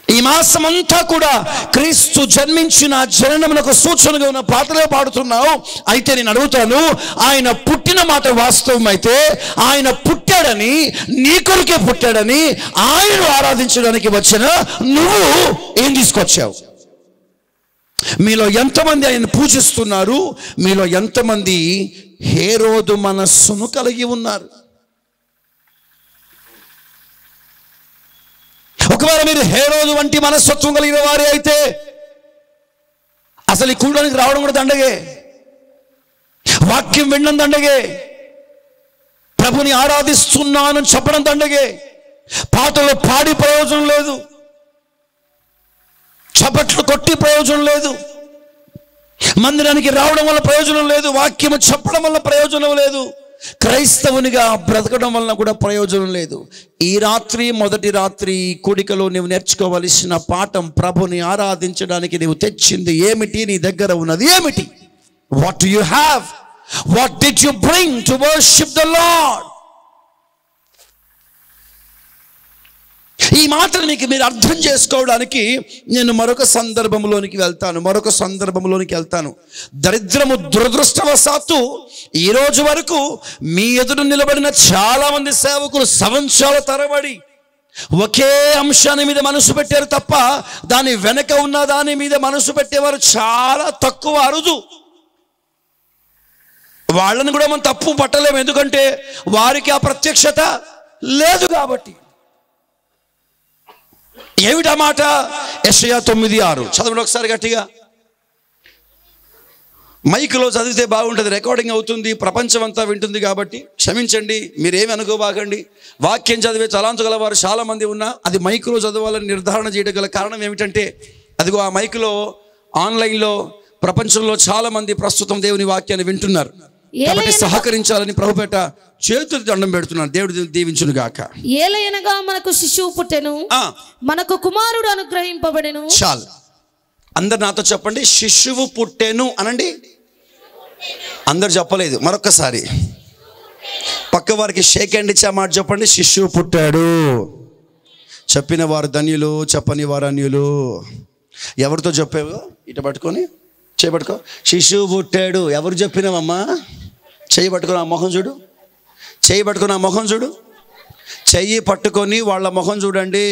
ఈ మాసం అంతా కూడా క్రీస్తు జన్మించిన జననమునకు సూచనగా ఉన్న పాటలే పాడుతున్నావు. అయితే నేను అడుగుతాను, ఆయన పుట్టిన మాట వాస్తవం అయితే, ఆయన పుట్టాడని, నీ కొరకే పుట్టాడని ఆయన ఆరాధించడానికి వచ్చిన నువ్వు ఏం తీసుకొచ్చావు? మీలో ఎంతమంది ఆయన పూజిస్తున్నారు? మీలో ఎంతమంది హేరోదు మనస్సును కలిగి ఉన్నారు? ఒకవేళ మీరు హేరోదు వంటి మనస్తత్వం కలిగిన వారే అయితే అసలు ఈ కూడానికి రావడం కూడా దండగే, వాక్యం వినడం దండగే, ప్రభుని ఆరాధిస్తున్నానని చెప్పడం దండగే. పాటలు పాడి ప్రయోజనం లేదు, చప్పట్లు కొట్టి ప్రయోజనం లేదు, మందిరానికి రావడం వల్ల ప్రయోజనం లేదు, వాక్యము చెప్పడం వల్ల ప్రయోజనం లేదు, క్రైస్తవునిగా బ్రతకడం వలన కూడా ప్రయోజనం లేదు. ఈ రాత్రి, మొదటి రాత్రి కూడికలో నువ్వు నేర్చుకోవలసిన పాఠం, ప్రభుని ఆరాధించడానికి నీవు తెచ్చింది ఏమిటి? నీ దగ్గర ఉన్నది ఏమిటి? What do you have? What did you bring to worship the lord? ఈ మాటలు మీరు అర్థం చేసుకోవడానికి నేను మరొక సందర్భంలోనికి వెళ్తాను. దరిద్రము, దురదృష్టవశాత్తు ఈ రోజు వరకు మీ ఎదురు నిలబడిన చాలా మంది సేవకులు సంవత్సరాల తరబడి ఒకే అంశాన్ని మీద మనసు పెట్టారు తప్ప దాని వెనక ఉన్న దాని మీద మనసు పెట్టేవారు చాలా తక్కువ, అరుదు. వాళ్ళని కూడా మనం తప్పు పట్టలేము, ఎందుకంటే వారికి ఆ ప్రత్యక్షత లేదు కాబట్టి. ఏమిటా మాట? యెషయా 9:6 చదవండి ఒకసారి గట్టిగా. మైక్లో చదివితే బాగుంటుంది, రికార్డింగ్ అవుతుంది, ప్రపంచం అంతా వింటుంది కాబట్టి క్షమించండి, మీరేమి అనుకోబాకండి. వాక్యం చదివే తలాంతు గల వారు చాలామంది ఉన్నా అది మైక్లో చదవాలని నిర్ధారణ చేయడం గల కారణం ఏమిటంటే, అదిగో ఆ మైక్లో ఆన్లైన్లో ప్రపంచంలో చాలామంది ప్రస్తుతం దేవుని వాక్యాన్ని వింటున్నారు కాబట్టి సహకరించాలని ప్రభుపేట చేతులు దండం పెడుతున్నాను. దేవుడు దీవించును గాక. ఏలయనగా మనకు శిశువు పుట్టెను, మనకు కుమారుడు అనుగ్రహింపబడెను. చాలు, అందరు నాతో చెప్పండి, శిశువు పుట్టెను అనండి. అందరు చెప్పలేదు, మరొక్కసారి. పక్క వారికి షేక్ హ్యాండ్ ఇచ్చే మాట చెప్పండి. శిశువు పుట్టాడు. చెప్పిన వారు ధన్యులు, చెప్పని వారు అన్యులు. ఎవరితో చెప్పావు? ఇటు పట్టుకొని చేయబట్టుకో. శిశువు పుట్టాడు. ఎవరు చెప్పినావమ్మా? చెయ్యి పట్టుకొని ఆ మొహం చూడు. చెయ్యి పట్టుకొని ఆ మొహం చూడు. చెయ్యి పట్టుకొని వాళ్ళ మొహం చూడండి.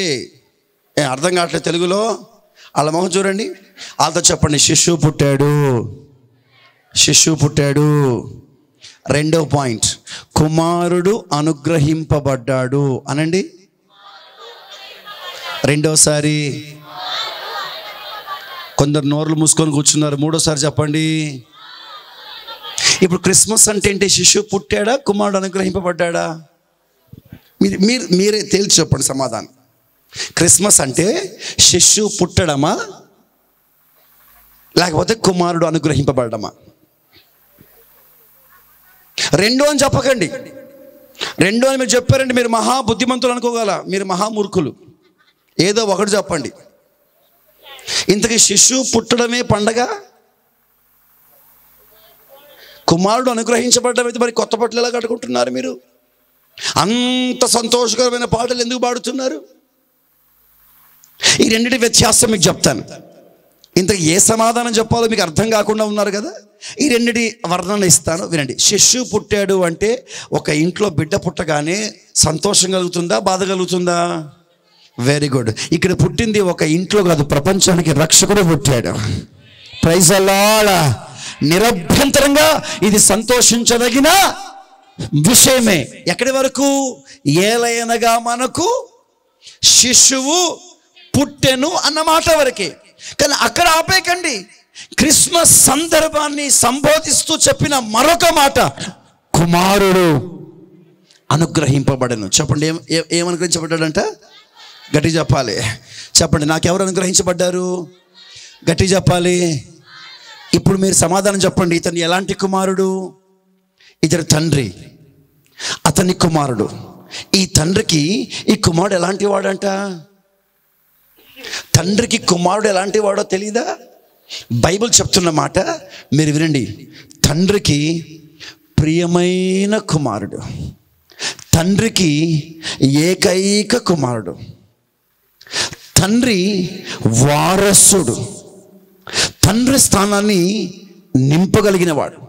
అర్థం కావట్లేదు తెలుగులో? వాళ్ళ మొహం చూడండి. వాళ్ళతో చెప్పండి, శిశువు పుట్టాడు, శిశువు పుట్టాడు. రెండో పాయింట్, కుమారుడు అనుగ్రహింపబడ్డాడు అనండి. రెండోసారి కొందరు నోర్లు మూసుకొని కూర్చున్నారు. మూడోసారి చెప్పండి. ఇప్పుడు క్రిస్మస్ అంటే ఏంటి? శిశువు పుట్టాడా, కుమారుడు అనుగ్రహింపబడ్డాడా? మీరే తేల్చి చెప్పండి సమాధానం. క్రిస్మస్ అంటే శిశువు పుట్టడమా, లేకపోతే కుమారుడు అనుగ్రహింపబడమా? రెండు అని చెప్పకండి. రెండు అని మీరు చెప్పారంటే మీరు మహా బుద్ధిమంతులు అనుకోగల, మీరు మహామూర్ఖులు. ఏదో ఒకటి చెప్పండి. ఇంతకీ శిశువు పుట్టడమే పండగ, కుమారుడు అనుగ్రహించబడ్డమైతే మరి కొత్త బట్టలు ఎలా కట్టుకుంటున్నారు? మీరు అంత సంతోషకరమైన పాటలు ఎందుకు పాడుతున్నారు? ఈ రెండింటి వ్యత్యాసం మీకు చెప్తాను. ఇంత ఏ సమాధానం చెప్పాలో మీకు అర్థం కాకుండా ఉన్నారు కదా. ఈ రెండింటి వర్ణన ఇస్తాను, వినండి. శిశువు పుట్టాడు అంటే ఒక ఇంట్లో బిడ్డ పుట్టగానే సంతోషం కలుగుతుందా, బాధ కలుగుతుందా? Very good. ఇక్కడ పుట్టింది ఒక ఇంట్లో కాదు, ప్రపంచానికి రక్షకుడు పుట్టాడు. Praise the Lord. నిరభ్యంతరంగా ఇది సంతోషించదగిన విషయమే. ఎక్కడి వరకు? ఏలయనగా మనకు శిశువు పుట్టెను అన్న మాట వరకే. కానీ అక్కడ ఆపేకండి. క్రిస్మస్ సందర్భాన్ని సంబోధిస్తూ చెప్పిన మరొక మాట, కుమారుడు అనుగ్రహింపబడను. చెప్పండి, ఏమనుగ్రహించబడ్డాడంట? గట్టి చెప్పాలి. చెప్పండి, నాకెవరు అనుగ్రహించబడ్డారు? గట్టి చెప్పాలి. ఇప్పుడు మీరు సమాధానం చెప్పండి. ఇతను ఎలాంటి కుమారుడు? ఇతడు తండ్రి, అతని కుమారుడు. ఈ తండ్రికి ఈ కుమారుడు ఎలాంటి వాడంట? తండ్రికి కుమారుడు ఎలాంటి వాడో తెలీదా? బైబిల్ చెప్తున్న మాట మీరు వినండి. తండ్రికి ప్రియమైన కుమారుడు, తండ్రికి ఏకైక కుమారుడు, తండ్రి వారసుడు, తండ్రి స్థానాన్ని నింపగలిగిన వాడు.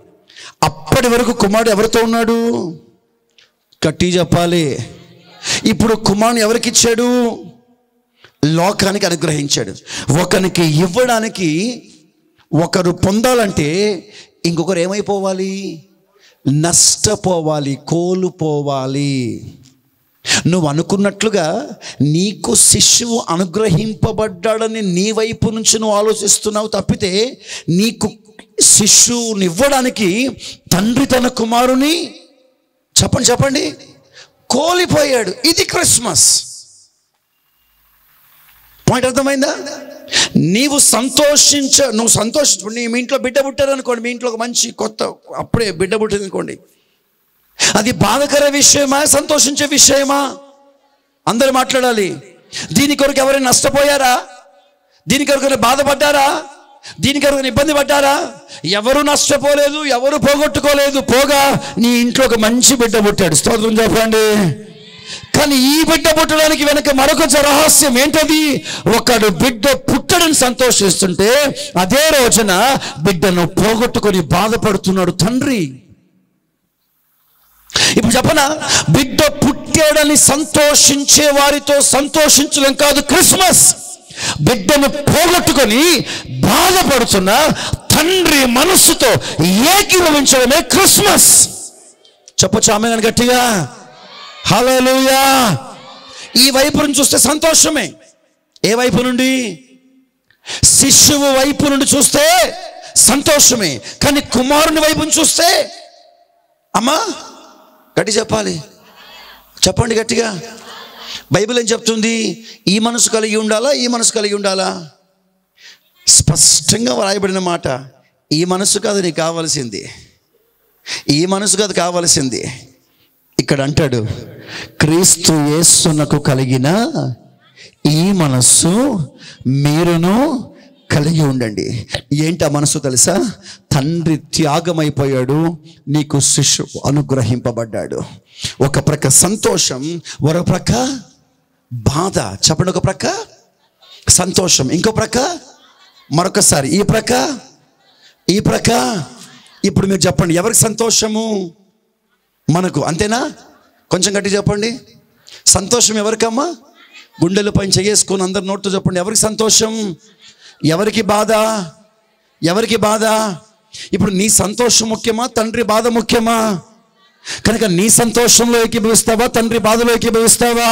అప్పటి వరకు కుమారుడు ఎవరితో ఉన్నాడు? గట్టి చెప్పాలి. ఇప్పుడు కుమారుని ఎవరికి ఇచ్చాడు? లోకానికి అనుగ్రహించాడు. ఒకరికి ఇవ్వడానికి, ఒకరు పొందాలంటే ఇంకొకరు ఏమైపోవాలి? నష్టపోవాలి, కోల్పోవాలి. నువ్వు అనుకున్నట్లుగా నీకు శిశువు అనుగ్రహింపబడ్డాడని నీ వైపు నుంచి నువ్వు ఆలోచిస్తున్నావు తప్పితే, నీకు శిశువుని ఇవ్వడానికి తండ్రి తన కుమారుని చెప్పండి కోల్పోయాడు. ఇది క్రిస్మస్. పాయింట్ అర్థమైందా? నువ్వు సంతోషించు. మీ ఇంట్లో బిడ్డ పుట్టారనుకోండి, మీ ఇంట్లో ఒక మంచి కొత్త అప్పుడే బిడ్డ పుట్టింది అనుకోండి, అది బాధకర విషయమా, సంతోషించే విషయమా? అందరూ మాట్లాడాలి. దీని కొరకు ఎవరైనా నష్టపోయారా? దీని కొరకు బాధపడ్డారా? దీని కొరకు ఇబ్బంది పడ్డారా? ఎవరు నష్టపోలేదు, ఎవరు పోగొట్టుకోలేదు. పోగా నీ ఇంట్లో ఒక మంచి బిడ్డ పుట్టాడు. స్తోత్రం చెప్పండి. కానీ ఈ బిడ్డ పుట్టడానికి వెనక మరొక రహస్యం ఏంటది? ఒకడు బిడ్డ పుట్టడని సంతోషిస్తుంటే అదే రోజున బిడ్డను పోగొట్టుకొని బాధపడుతున్నాడు తండ్రి. ఇప్పుడు చెప్పనా, బిడ్డ పుట్టాడని సంతోషించే వారితో సంతోషించడం కాదు క్రిస్మస్. బిడ్డను పోగొట్టుకొని బాధపడుతున్న తండ్రి మనస్సుతో ఏకీభవించడమే క్రిస్మస్. చెప్పొచ్చు ఆమేన్ గట్టిగా? హల్లెలూయా. ఈ వైపు నుంచి చూస్తే సంతోషమే. ఏ వైపు నుండి? శిశువు వైపు నుండి చూస్తే సంతోషమే. కానీ కుమారుని వైపు నుంచి చూస్తే, అమ్మా గట్టి చెప్పాలి, చెప్పండి గట్టిగా. బైబిల్ ఏం చెప్తుంది? ఈ మనసు కలిగి ఉండాలా, ఈ మనసు కలిగి ఉండాలా? స్పష్టంగా వ్రాయబడిన మాట. ఈ మనసు కాదు నీకు కావాల్సింది, ఈ మనసు కాదు కావాల్సింది. ఇక్కడ అంటాడు, క్రీస్తు యేసునకు కలిగిన ఈ మనస్సు మీరును కలిగి ఉండండి. ఏంటి ఆ మనసు తెలుసా? తండ్రి త్యాగమైపోయాడు, నీకు శిశువు అనుగ్రహింపబడ్డాడు. ఒక ప్రక్క సంతోషం, ఒక ప్రక్క బాధ. చెప్పండి, ఒక ప్రక్క సంతోషం, ఇంకో ప్రక్క మరొకసారి ఈ ప్రక్క ఈ ప్రక్క. ఇప్పుడు మీరు చెప్పండి, ఎవరికి సంతోషము? మనకు, అంతేనా? కొంచెం గట్టి చెప్పండి. సంతోషం ఎవరికమ్మా? గుండెల పైన చేసుకొని అందరు నోట్తో చెప్పండి, ఎవరికి సంతోషం? ఎవరికి బాధ? ఎవరికి బాధ? ఇప్పుడు నీ సంతోషం ముఖ్యమా, తండ్రి బాధ ముఖ్యమా? కనుక నీ సంతోషంలో ఏకీభవిస్తావా, తండ్రి బాధలో ఏకీభవిస్తావా?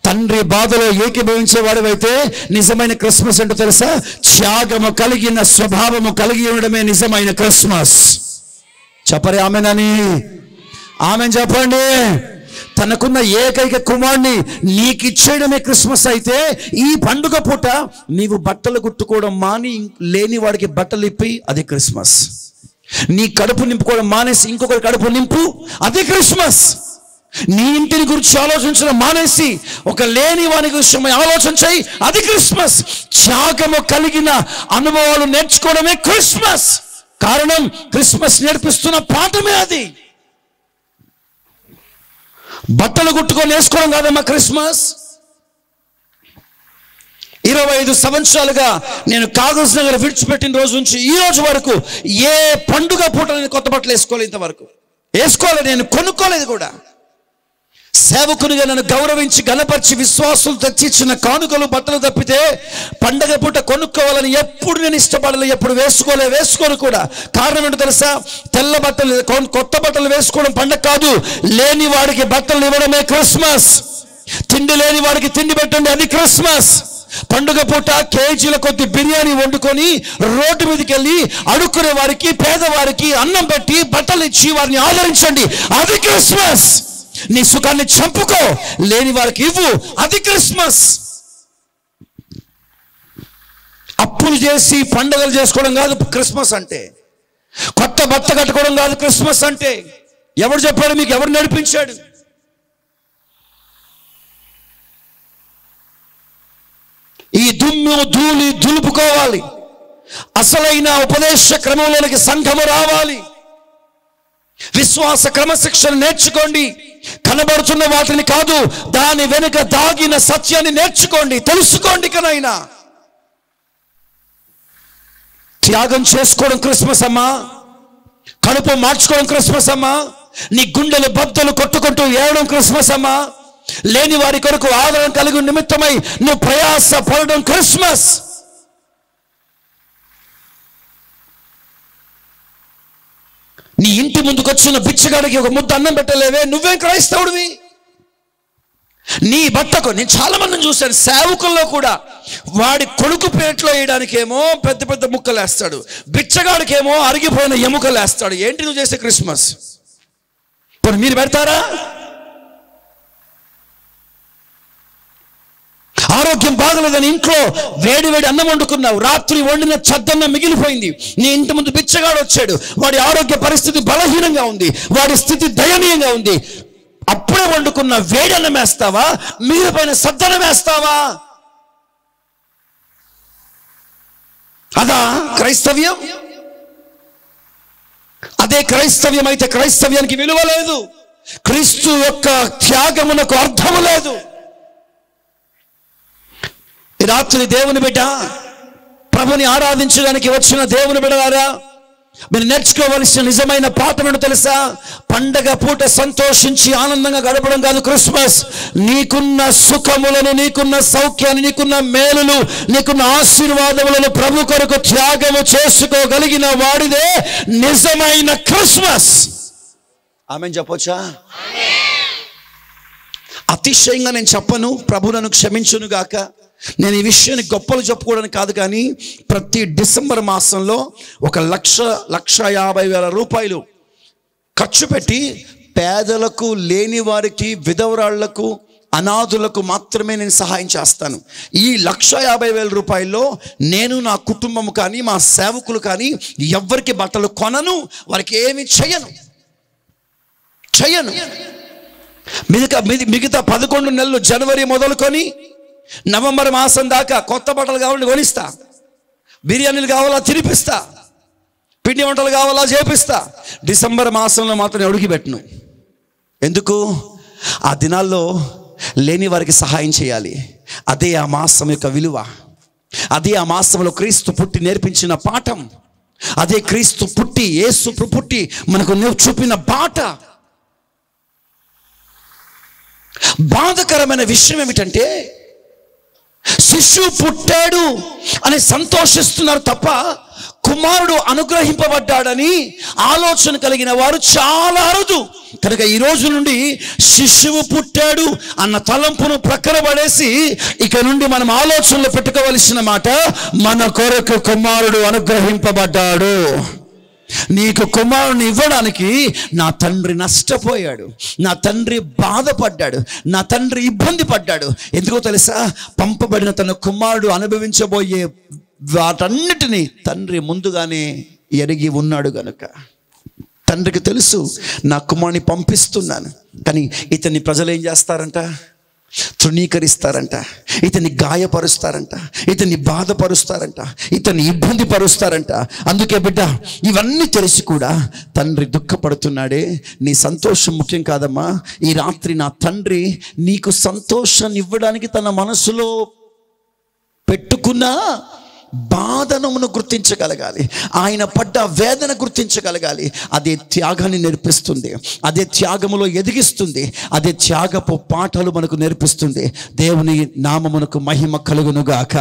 తండ్రి బాధలో ఏకీభవించేవాడివైతే నిజమైన క్రిస్మస్ ఏంటో తెలుసా? త్యాగము కలిగిన స్వభావము కలిగి ఉండడమే నిజమైన క్రిస్మస్. చెప్పరే ఆమెనని? ఆమె చెప్పండి. తనకున్న ఏకైక కుమారుని నీకు ఇచ్చేయడమే క్రిస్మస్ అయితే, ఈ పండుగ పూట నీవు బట్టలు కుట్టుకోవడం మాని లేని వాడికి బట్టలు ఇప్పి, అది క్రిస్మస్. నీ కడుపు నింపుకోవడం మానేసి ఇంకొకరి కడుపు నింపు, అది క్రిస్మస్. నీ ఇంటిని గురించి ఆలోచించడం మానేసి ఒక లేని వాని గురించి ఆలోచన చేయి, అది క్రిస్మస్. త్యాగము కలిగిన అనుభవాలు నేర్చుకోవడమే క్రిస్మస్. కారణం, క్రిస్మస్ నేర్పిస్తున్న పాఠమే అది. బట్టలు కుట్టుకొని వేసుకోవడం కాదమ్మా క్రిస్మస్. 25 సంవత్సరాలుగా నేను కాగజ్ నగర్ విడిచిపెట్టిన రోజు నుంచి ఈ రోజు వరకు ఏ పండుగ పూట నేను కొత్త బట్టలు వేసుకోలేదు. ఇంతవరకు వేసుకోలేదు, నేను కొనుక్కోలేదు కూడా. సేవకునిగా నన్ను గౌరవించి గణపరిచి విశ్వాసులు తెచ్చిచ్చిన కానుకలు బట్టలు తప్పితే పండగ పూట కొనుక్కోవాలని ఎప్పుడు నేను ఇష్టపడలేదు, ఎప్పుడు వేసుకోను కూడా. కారణం ఏంటో తెలుసా? తెల్ల బట్టలు, కొత్త బట్టలు వేసుకోవడం పండగ కాదు, లేని వాడికి బట్టలు ఇవ్వడమే క్రిస్మస్. తిండి లేని వాడికి తిండి పెట్టండి, అది క్రిస్మస్. పండుగ పూట కేజీల కొద్ది బిర్యానీ వండుకొని రోడ్డు మీదకి వెళ్ళి అడుక్కునే వారికి, పేదవారికి అన్నం పెట్టి బట్టలు ఇచ్చి వారిని ఆదరించండి, అది క్రిస్మస్. నీ సుఖాన్ని చంపుకో, లేని వారికి ఇవ్వు, అది క్రిస్మస్. అప్పులు చేసి పండుగలు చేసుకోవడం కాదు క్రిస్మస్ అంటే. కొత్త బట్ట కట్టుకోవడం కాదు క్రిస్మస్ అంటే. ఎవరు చెప్పాడు మీకు? ఎవరు నడిపించాడు? ఈ దుమ్ము ధూళి దులుపుకోవాలి. అసలైన ఉపదేశ క్రమంలోనికి సంఘము రావాలి. విశ్వాస క్రమశిక్షణ నేర్చుకోండి. కనబడుతున్న వాటిని కాదు, దాని వెనుక దాగిన సత్యాన్ని నేర్చుకోండి, తెలుసుకోండి. కనైనా త్యాగం చేసుకోవడం క్రిస్మస్ అమ్మా. కడుపు మార్చుకోవడం క్రిస్మస్ అమ్మా. నీ గుండెలు బద్దలు కొట్టుకుంటూ ఏడడం క్రిస్మస్ అమ్మా. లేని వారి కొరకు ఆదరణ కలిగి నిమిత్తమై నువ్వు ప్రయాస పడడం క్రిస్మస్. నీ ఇంటి ముందుకు వచ్చిన బిచ్చగాడికి ఒక ముద్ద అన్నం పెట్టలేవే, నువ్వేం క్రైస్తవుడివి? నీ బట్టకు, నేను చాలా మందిని చూశాను, సేవకుల్లో కూడా వాడి కొడుకు పేట్లో వేయడానికేమో పెద్ద పెద్ద ముక్కలు వేస్తాడు, బిచ్చగాడికేమో అరిగిపోయిన ఎముకలు వేస్తాడు. ఏంటి నువ్వు చేసే క్రిస్మస్? ఇప్పుడు మీరు పెడతారా? ఆరోగ్యం బాగలేదని ఇంట్లో వేడి వేడి అన్నం వండుకున్నావు, రాత్రి వండిన చద్దన్నం మిగిలిపోయింది. నీ ఇంటి ముందు బిచ్చగాడు వచ్చాడు, వాడి ఆరోగ్య పరిస్థితి బలహీనంగా ఉంది, వాడి స్థితి దయనీయంగా ఉంది. అప్పుడే వండుకున్న వేడి అన్నం వేస్తావా, మీద పైన సద్దన్నం వేస్తావా? అదా క్రైస్తవ్యం? అదే క్రైస్తవ్యం అయితే క్రైస్తవ్యానికి విలువ లేదు, క్రీస్తు యొక్క త్యాగమునకు అర్థము లేదు. ఈ రాత్రి దేవుని బిడ్డ, ప్రభుని ఆరాధించడానికి వచ్చిన దేవుని బిడ్డలారా, మీరు నేర్చుకోవలసిన నిజమైన పాఠం ఏంటో తెలుసా? పండగ పూట సంతోషించి ఆనందంగా గడపడం కాదు క్రిస్మస్. నీకున్న సుఖములను, నీకున్న సౌఖ్యాన్ని, నీకున్న మేలులు, నీకున్న ఆశీర్వాదములను ప్రభు కొరకు త్యాగము చేసుకోగలిగిన వాడిదే నిజమైన క్రిస్మస్. ఆమెన్ చెప్పొచ్చా? అతిశయంగా నేను చెప్పను, ప్రభు నన్ను క్షమించును గాక. నేను ఈ విషయాన్ని గొప్పలు చెప్పుకోవడానికి కాదు, కానీ ప్రతి డిసెంబర్ మాసంలో 1,50,000 రూపాయలు ఖర్చు పెట్టి పేదలకు, లేని వారికి, విధవరాళ్లకు, అనాథులకు మాత్రమే నేను సహాయం చేస్తాను. ఈ 1,50,000 రూపాయల్లో నేను, నా కుటుంబం కానీ, మా సేవకులు కానీ ఎవ్వరికి బట్టలు కొనను, వారికి ఏమి చేయను. మిగతా 11 నెలలు, జనవరి మొదలుకొని నవంబర్ మాసం దాకా కొత్త బట్టలు కావాలని కొనిస్తా. బిర్యానీలు కావాలా తినిపిస్తా, పిండి వంటలు కావాలా చేపిస్తా. డిసెంబర్ మాసంలో మాత్రం ఎవడికి పెట్టను. ఎందుకు? ఆ దినాల్లో లేని వారికి సహాయం చేయాలి. అదే ఆ మాసం యొక్క విలువ. అదే ఆ మాసంలో క్రీస్తు పుట్టి నేర్పించిన పాఠం. అదే క్రీస్తు పుట్టి, యేసు పుట్టి మనకు చూపిన బాట. బాధకరమైన విషయం ఏమిటంటే, శిశువు పుట్టాడు అని సంతోషిస్తున్నారు తప్ప కుమారుడు అనుగ్రహింపబడ్డాడని ఆలోచన కలిగిన వారు చాలా అరుదు. కనుక ఈ రోజు నుండి శిశువు పుట్టాడు అన్న తలంపును ప్రక్కన పడేసి ఇక నుండి మనం ఆలోచనలో పెట్టుకోవలసిన మాట, మన కొరకు కుమారుడు అనుగ్రహింపబడ్డాడు. నీకు కుమారుని ఇవ్వడానికి నా తండ్రి నష్టపోయాడు, నా తండ్రి బాధపడ్డాడు, నా తండ్రి ఇబ్బంది పడ్డాడు. ఎందుకో తెలుసా? పంపబడిన తన కుమారుడు అనుభవించబోయే వాటన్నిటినీ తండ్రి ముందుగానే ఎరిగి ఉన్నాడు గనుక తండ్రికి తెలుసు, నా కుమారుని పంపిస్తున్నాను. కానీ ఇతన్ని ప్రజలు ఏం చేస్తారంట? తృణీకరిస్తారంట, ఇతన్ని గాయపరుస్తారంట, ఇతన్ని బాధపరుస్తారంట, ఇతన్ని ఇబ్బంది పరుస్తారంట. అందుకే బిడ్డ, ఇవన్నీ తెలిసి కూడా తండ్రి దుఃఖపడుతున్నాడే. నీ సంతోషం ముఖ్యం కాదమ్మా. ఈ రాత్రి నా తండ్రి నీకు సంతోషాన్ని ఇవ్వడానికి తన మనసులో పెట్టుకున్న బాధను గుర్తించగలగాలి, ఆయన పడ్డ వేదన గుర్తించగలగాలి. అదే త్యాగాన్ని నేర్పిస్తుంది, అదే త్యాగములో ఎదిగిస్తుంది, అదే త్యాగపు పాఠాలు మనకు నేర్పిస్తుంది. దేవుని నామమునకు మహిమ కలుగునుగాక.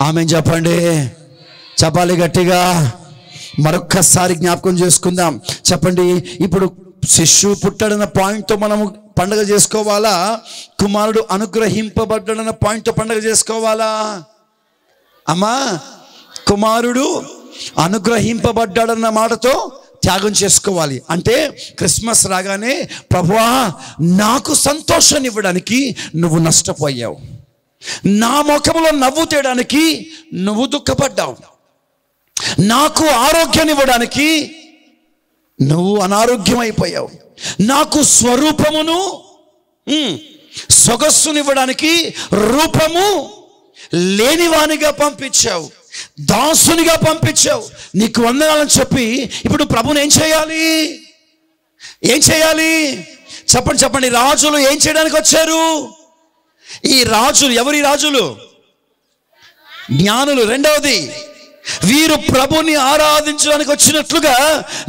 ఆమేన్ చెప్పండి, చెప్పాలి గట్టిగా. మరొక్కసారి జ్ఞాపకం చేసుకుందాం. చెప్పండి, ఇప్పుడు శిశువు పుట్టాడన్న పాయింట్తో మనము పండుగ చేసుకోవాలా? కుమారుడు అనుగ్రహింపబడ్డాడన్న పాయింట్తో పండుగ చేసుకోవాలా? అమ్మా, కుమారుడు అనుగ్రహింపబడ్డాడన్న మాటతో త్యాగం చేసుకోవాలి. అంటే క్రిస్మస్ రాగానే, ప్రభువా నాకు సంతోషాన్ని ఇవ్వడానికి నువ్వు నష్టపోయావు, నా ముఖంలో నవ్వు తేయడానికి నువ్వు దుఃఖపడ్డావు, నాకు ఆరోగ్యాన్ని ఇవ్వడానికి నువ్వు అనారోగ్యం అయిపోయావు, నాకు స్వరూపమును సొగస్సునివ్వడానికి రూపము లేనివానిగా పంపించావు, దాసునిగా పంపించావు, నీకు వందనాలని చెప్పి ఇప్పుడు ప్రభుని ఏం చేయాలి? ఏం చేయాలి? చెప్పండి చెప్పండి. రాజులు ఏం చేయడానికి వచ్చారు? ఈ రాజులు ఎవరి రాజులు? జ్ఞానులు. రెండవది, వీరు ప్రభుని ఆరాధించడానికి వచ్చినట్లుగా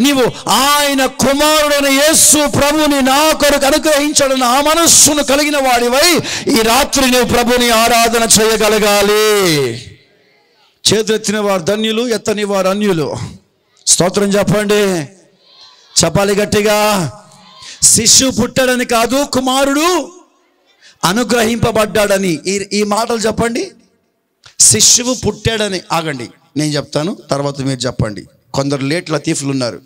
నీవు ఆయన కుమారుడైన యేసు ప్రభుని నా కొరకు అనుగ్రహించాడన్న ఆ మనస్సును కలిగిన వాడివై ఈ రాత్రి నువ్వు ప్రభుని ఆరాధన చేయగలగాలి. చేతులెత్తిన వారు ధన్యులు, ఎత్తని వారు అన్యులు. స్తోత్రం చెప్పండి, చెప్పాలి గట్టిగా. శిశువు పుట్టాడని కాదు, కుమారుడు అనుగ్రహింపబడ్డాడని. ఈ మాటలు చెప్పండి. శిశువు పుట్టాడని, ఆగండి నేను చెప్తాను, తర్వాత మీరు చెప్పండి. కొందరు లేట్ లతీఫ్లు ఉన్నారు,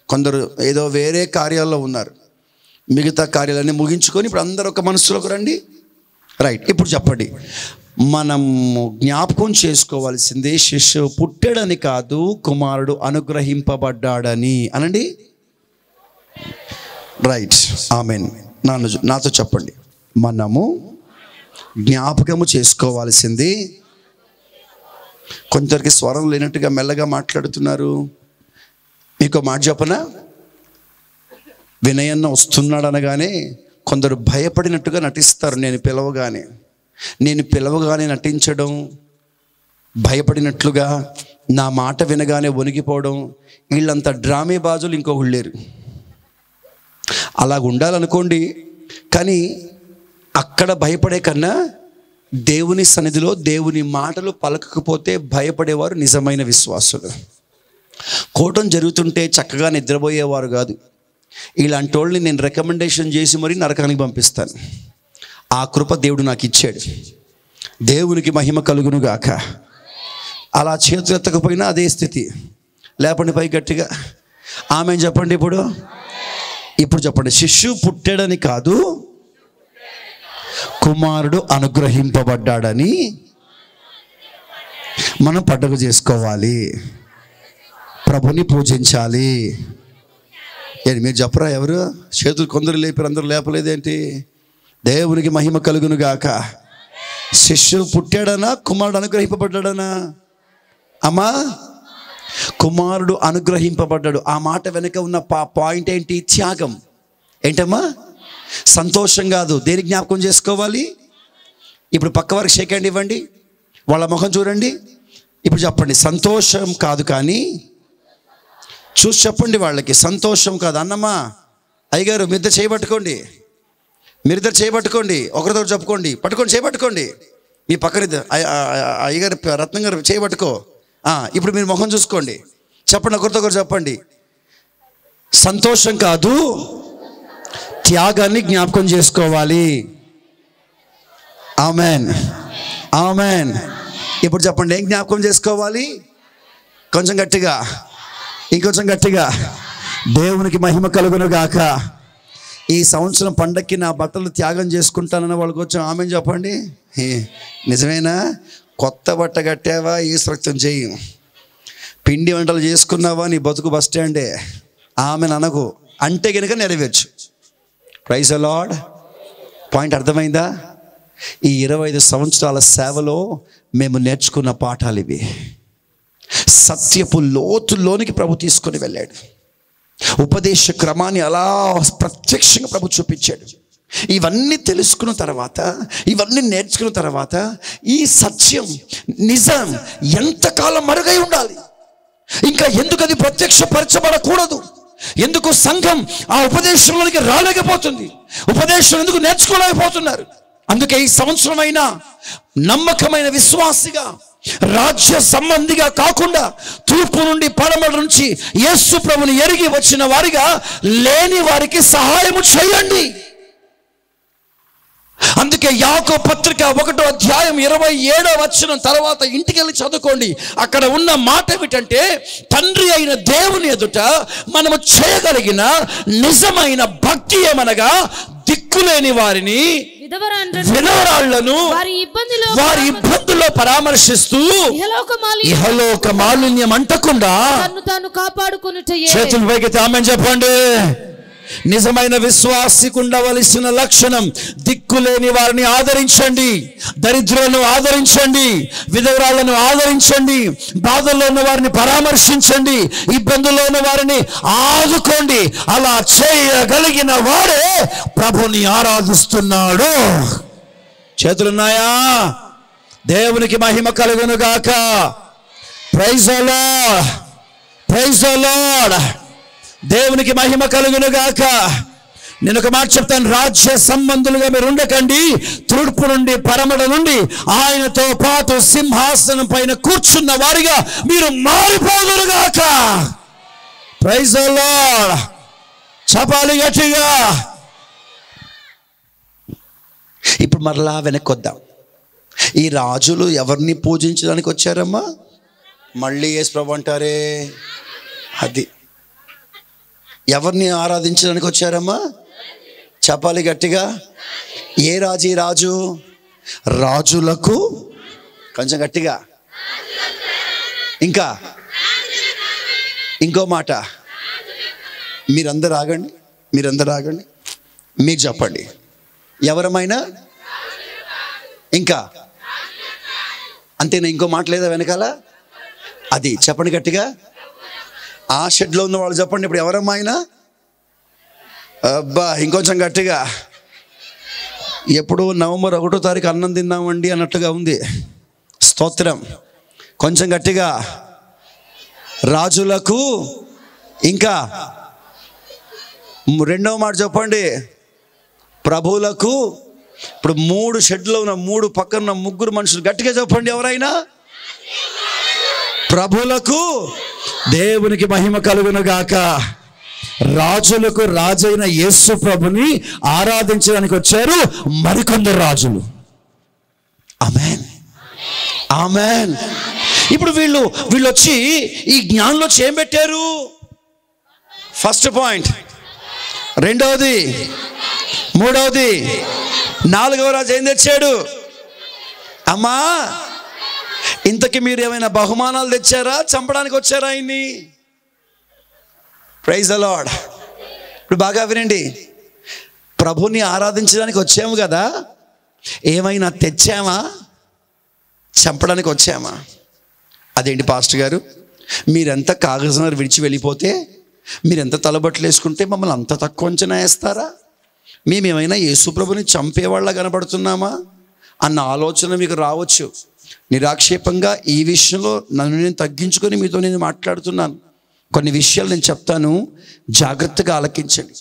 కొందరు ఏదో వేరే కార్యాల్లో ఉన్నారు. మిగతా కార్యాలన్నీ ముగించుకొని ఇప్పుడు అందరూ ఒక మనసులోకి రండి. రైట్, ఇప్పుడు చెప్పండి. మనము జ్ఞాపకం చేసుకోవాల్సింది శిశువు పుట్టాడని కాదు, కుమారుడు అనుగ్రహింపబడ్డాడని అనండి. Right, amen. నాతో చెప్పండి. మనము జ్ఞాపకము చేసుకోవాల్సింది, కొందరికి స్వరం లేనట్టుగా మెల్లగా మాట్లాడుతున్నారు. మీకు మాట చెప్పనా? వినయన్న వస్తున్నాడు అనగానే కొందరు భయపడినట్టుగా నటిస్తారు. నేను పిలవగానే నటించడం, భయపడినట్లుగా, నా మాట వినగానే వణిగిపోవడం, వీళ్ళంతా డ్రామే బాజులు ఇంకొకళ్ళు లేరు. అలాగ ఉండాలనుకోండి, కానీ అక్కడ భయపడే కన్నా దేవుని సన్నిధిలో దేవుని మాటలు పలకకపోతే భయపడేవారు నిజమైన విశ్వాసులు. కూటం జరుగుతుంటే చక్కగా నిద్రపోయేవారు కాదు. ఇలాంటి వాళ్ళని నేను రికమెండేషన్ చేసి మరీ నరకానికి పంపిస్తాను. ఆ కృప దేవుడు నాకు ఇచ్చాడు. దేవునికి మహిమ కలుగునుగాక. అలా చేతులు ఎత్తకపోయినా అదే స్థితి. లేపండి పై గట్టిగా ఆమెన్ చెప్పండి. ఇప్పుడు చెప్పండి. శిశువు పుట్టాడని కాదు, కుమారుడు అనుగ్రహింపబడ్డాడని మనం పండుగ చేసుకోవాలి, ప్రభుని పూజించాలి. మీరు చెప్పరా? ఎవరు చేతులు కొందరు లేపారు, అందరూ లేపలేదేంటి? దేవునికి మహిమ కలుగును గాక. శిశువు పుట్టాడనా, కుమారుడు అనుగ్రహింపబడ్డాడనా? అమ్మా కుమారుడు అనుగ్రహింపబడ్డాడు. ఆ మాట వెనుక ఉన్న పాయింట్ ఏంటి? త్యాగం. ఏంటమ్మా? సంతోషం కాదు. దేని జ్ఞాపకం చేసుకోవాలి? ఇప్పుడు పక్క వారికి షేక్ హ్యాండ్ ఇవ్వండి, వాళ్ళ ముఖం చూడండి. ఇప్పుడు చెప్పండి, సంతోషం కాదు కానీ చూసి చెప్పండి వాళ్ళకి, సంతోషం కాదు. అన్నమ్మా, అయ్యగారు మీరిద్దరు చేయబట్టుకోండి, మీరిద్దరు చేయబట్టుకోండి, ఒకరితో చెప్పుకోండి, పట్టుకోండి, చేయబట్టుకోండి. మీ పక్కన అయ్యగారు రత్నం గారు చేయబట్టుకో. ఇప్పుడు మీరు ముఖం చూసుకోండి, చెప్పండి, ఒకరితో ఒకరు చెప్పండి. సంతోషం కాదు, త్యాగాన్ని జ్ఞాపకం చేసుకోవాలి. Amen, amen. ఇప్పుడు చెప్పండి, ఏం జ్ఞాపకం చేసుకోవాలి? కొంచెం గట్టిగా, ఇంకొంచెం గట్టిగా. దేవునికి మహిమ కలుగును గాక. ఈ సంవత్సరం పండక్కి నా బట్టలు త్యాగం చేసుకుంటానన్న వాళ్ళకి వచ్చాం ఆమె చెప్పండి. నిజమేనా? కొత్త బట్ట కట్టావా? ఈశ్వరక్తం చేయి. పిండి వంటలు చేసుకున్నావా? నీ బతుకు బస్ స్టాండే. ఆమెను అనకు, అంటే కనుక నెరవేర్చు. Praise the Lord. పాయింట్ అర్థమైందా? ఈ 25 సంవత్సరాల సేవలో మేము నేర్చుకున్న పాఠాలు ఇవి. సత్యపు లోతుల్లోనికి ప్రభు తీసుకొని వెళ్ళాడు. ఉపదేశ క్రమాన్ని అలా ప్రత్యక్షంగా ప్రభు చూపించాడు. ఇవన్నీ తెలుసుకున్న తర్వాత, ఇవన్నీ నేర్చుకున్న తర్వాత ఈ సత్యం, నిజం ఎంతకాలం మరుగై ఉండాలి? ఇంకా ఎందుకు అది ప్రత్యక్షపరచబడకూడదు? ఎందుకు సంఘం ఆ ఉపదేశంలోనికి రాలేకపోతుంది? ఉపదేశం ఎందుకు నేర్చుకోలేకపోతున్నారు? అందుకే ఈ సంవత్సరమైనా నమ్మకమైన విశ్వాసిగా, రాజ్య సంబంధిగా కాకుండా తూర్పు నుండి పడమర నుంచి యేసు ప్రభుని ఎరిగి వచ్చిన వారిగా లేని వారికి సహాయము చేయండి. అందుకే యాకోబు పత్రిక 1వ అధ్యాయం 27వ వచనం తర్వాత ఇంటికి వెళ్ళి చదువుకోండి. అక్కడ ఉన్న మాట ఏమిటంటే, తండ్రి అయిన దేవుని ఎదుట మనము చేయగలిగిన నిజమైన భక్తి ఏమనగా దిక్కులేని వారిని, విధవరాళ్లను వారి ఇబ్బందుల్లో పరామర్శిస్తూ ఇహలోక మాలిన్యం అంటకుండా తాను కాపాడుకొనుటయే. చేతులు పైకి ఆమేన్ చెప్పండి. నిజమైన విశ్వాసికి ఉండవలసిన లక్షణం, దిక్కులేని వారిని ఆదరించండి, దరిద్రులను ఆదరించండి, విధవరాళ్లను ఆదరించండి, బాధల్లో ఉన్న వారిని పరామర్శించండి, ఇబ్బందుల్లో ఉన్న వారిని ఆదుకోండి. అలా చేయగలిగిన వాడే ప్రభుని ఆరాధిస్తున్నాడు. చేతులున్నాయా? దేవునికి మహిమ కలుగును గాక. Praise the Lord, praise the Lord. దేవునికి మహిమ కలుగును గాక. నేను ఒక మాట చెప్తాను, రాజ్య సంబంధులుగా మీరు ఉండకండి. తూర్పు నుండి పరమడ నుండి ఆయనతో పాటు సింహాసనం పైన కూర్చున్న వారిగా మీరు మారిపోదురు గాక. Praise the lord. చపాలి గట్టిగా. ఇప్పుడు మరలా వెనక్కొద్దాం. ఈ రాజులు ఎవరిని పూజించడానికి వచ్చారమ్మా? మళ్ళీ యేసు ప్రభు అంటారే, అది ఎవరిని ఆరాధించడానికి వచ్చారమ్మా? చెప్పాలి గట్టిగా. ఏ రాజు? ఈ రాజు రాజులకు, కొంచెం గట్టిగా, ఇంకా ఇంకో మాట. మీరందరూ ఆగండి, మీరందరూ ఆగండి, మీకు చెప్పండి. ఎవరమైనా ఇంకా అంతేనా? ఇంకో మాట లేదా వెనకాల? అది చెప్పండి గట్టిగా. ఆ షెడ్లో ఉన్న వాళ్ళు చెప్పండి. ఇప్పుడు ఎవరమ్మాయినా? అబ్బా, ఇంకొంచెం గట్టిగా. ఎప్పుడు నవంబర్ 1వ తారీఖు అన్నం తిన్నామండి అన్నట్టుగా ఉంది. స్తోత్రం. కొంచెం గట్టిగా. రాజులకు, ఇంకా రెండవ మాట చెప్పండి, ప్రభువులకు. ఇప్పుడు 3 షెడ్లో ఉన్న 3 పక్కన ఉన్న 3 మనుషులు గట్టిగా చెప్పండి. ఎవరైనా? ప్రభువులకు. దేవునికి మహిమ కలుగును గాక. రాజులకు రాజైన యేసు ప్రభుని ఆరాధించడానికి వచ్చారు మరికొందరు రాజులు. ఆమేన్, ఆమేన్. ఇప్పుడు వీళ్ళు వచ్చి ఈ జ్ఞానంలో ఏం పెట్టారు? ఫస్ట్ పాయింట్, రెండవది, మూడవది, 4వ రాజు ఏం తెచ్చాడు? అమ్మా, ఇంతకీ మీరు ఏమైనా బహుమానాలు తెచ్చారా? చంపడానికి వచ్చారా ఆయన్ని? Praise the Lord. ఇప్పుడు బాగా వినండి. ప్రభుని ఆరాధించడానికి వచ్చాము కదా, ఏమైనా తెచ్చామా? చంపడానికి వచ్చామా? అదేంటి పాస్టర్ గారు, మీరెంత కాగజనర్ విడిచి వెళ్ళిపోతే, మీరెంత తలబట్టలు వేసుకుంటే మమ్మల్ని అంత తక్కువ అంచనా వేస్తారా? మేమేమైనా యేసుప్రభుని చంపేవాళ్ళ కనబడుతున్నామా అన్న ఆలోచన మీకు రావచ్చు. నిరాక్షేపంగా ఈ విషయంలో నన్ను నేను తగ్గించుకొని మీతో నేను మాట్లాడుతున్నాను. కొన్ని విషయాలు నేను చెప్తాను, జాగ్రత్తగా ఆలకించండి.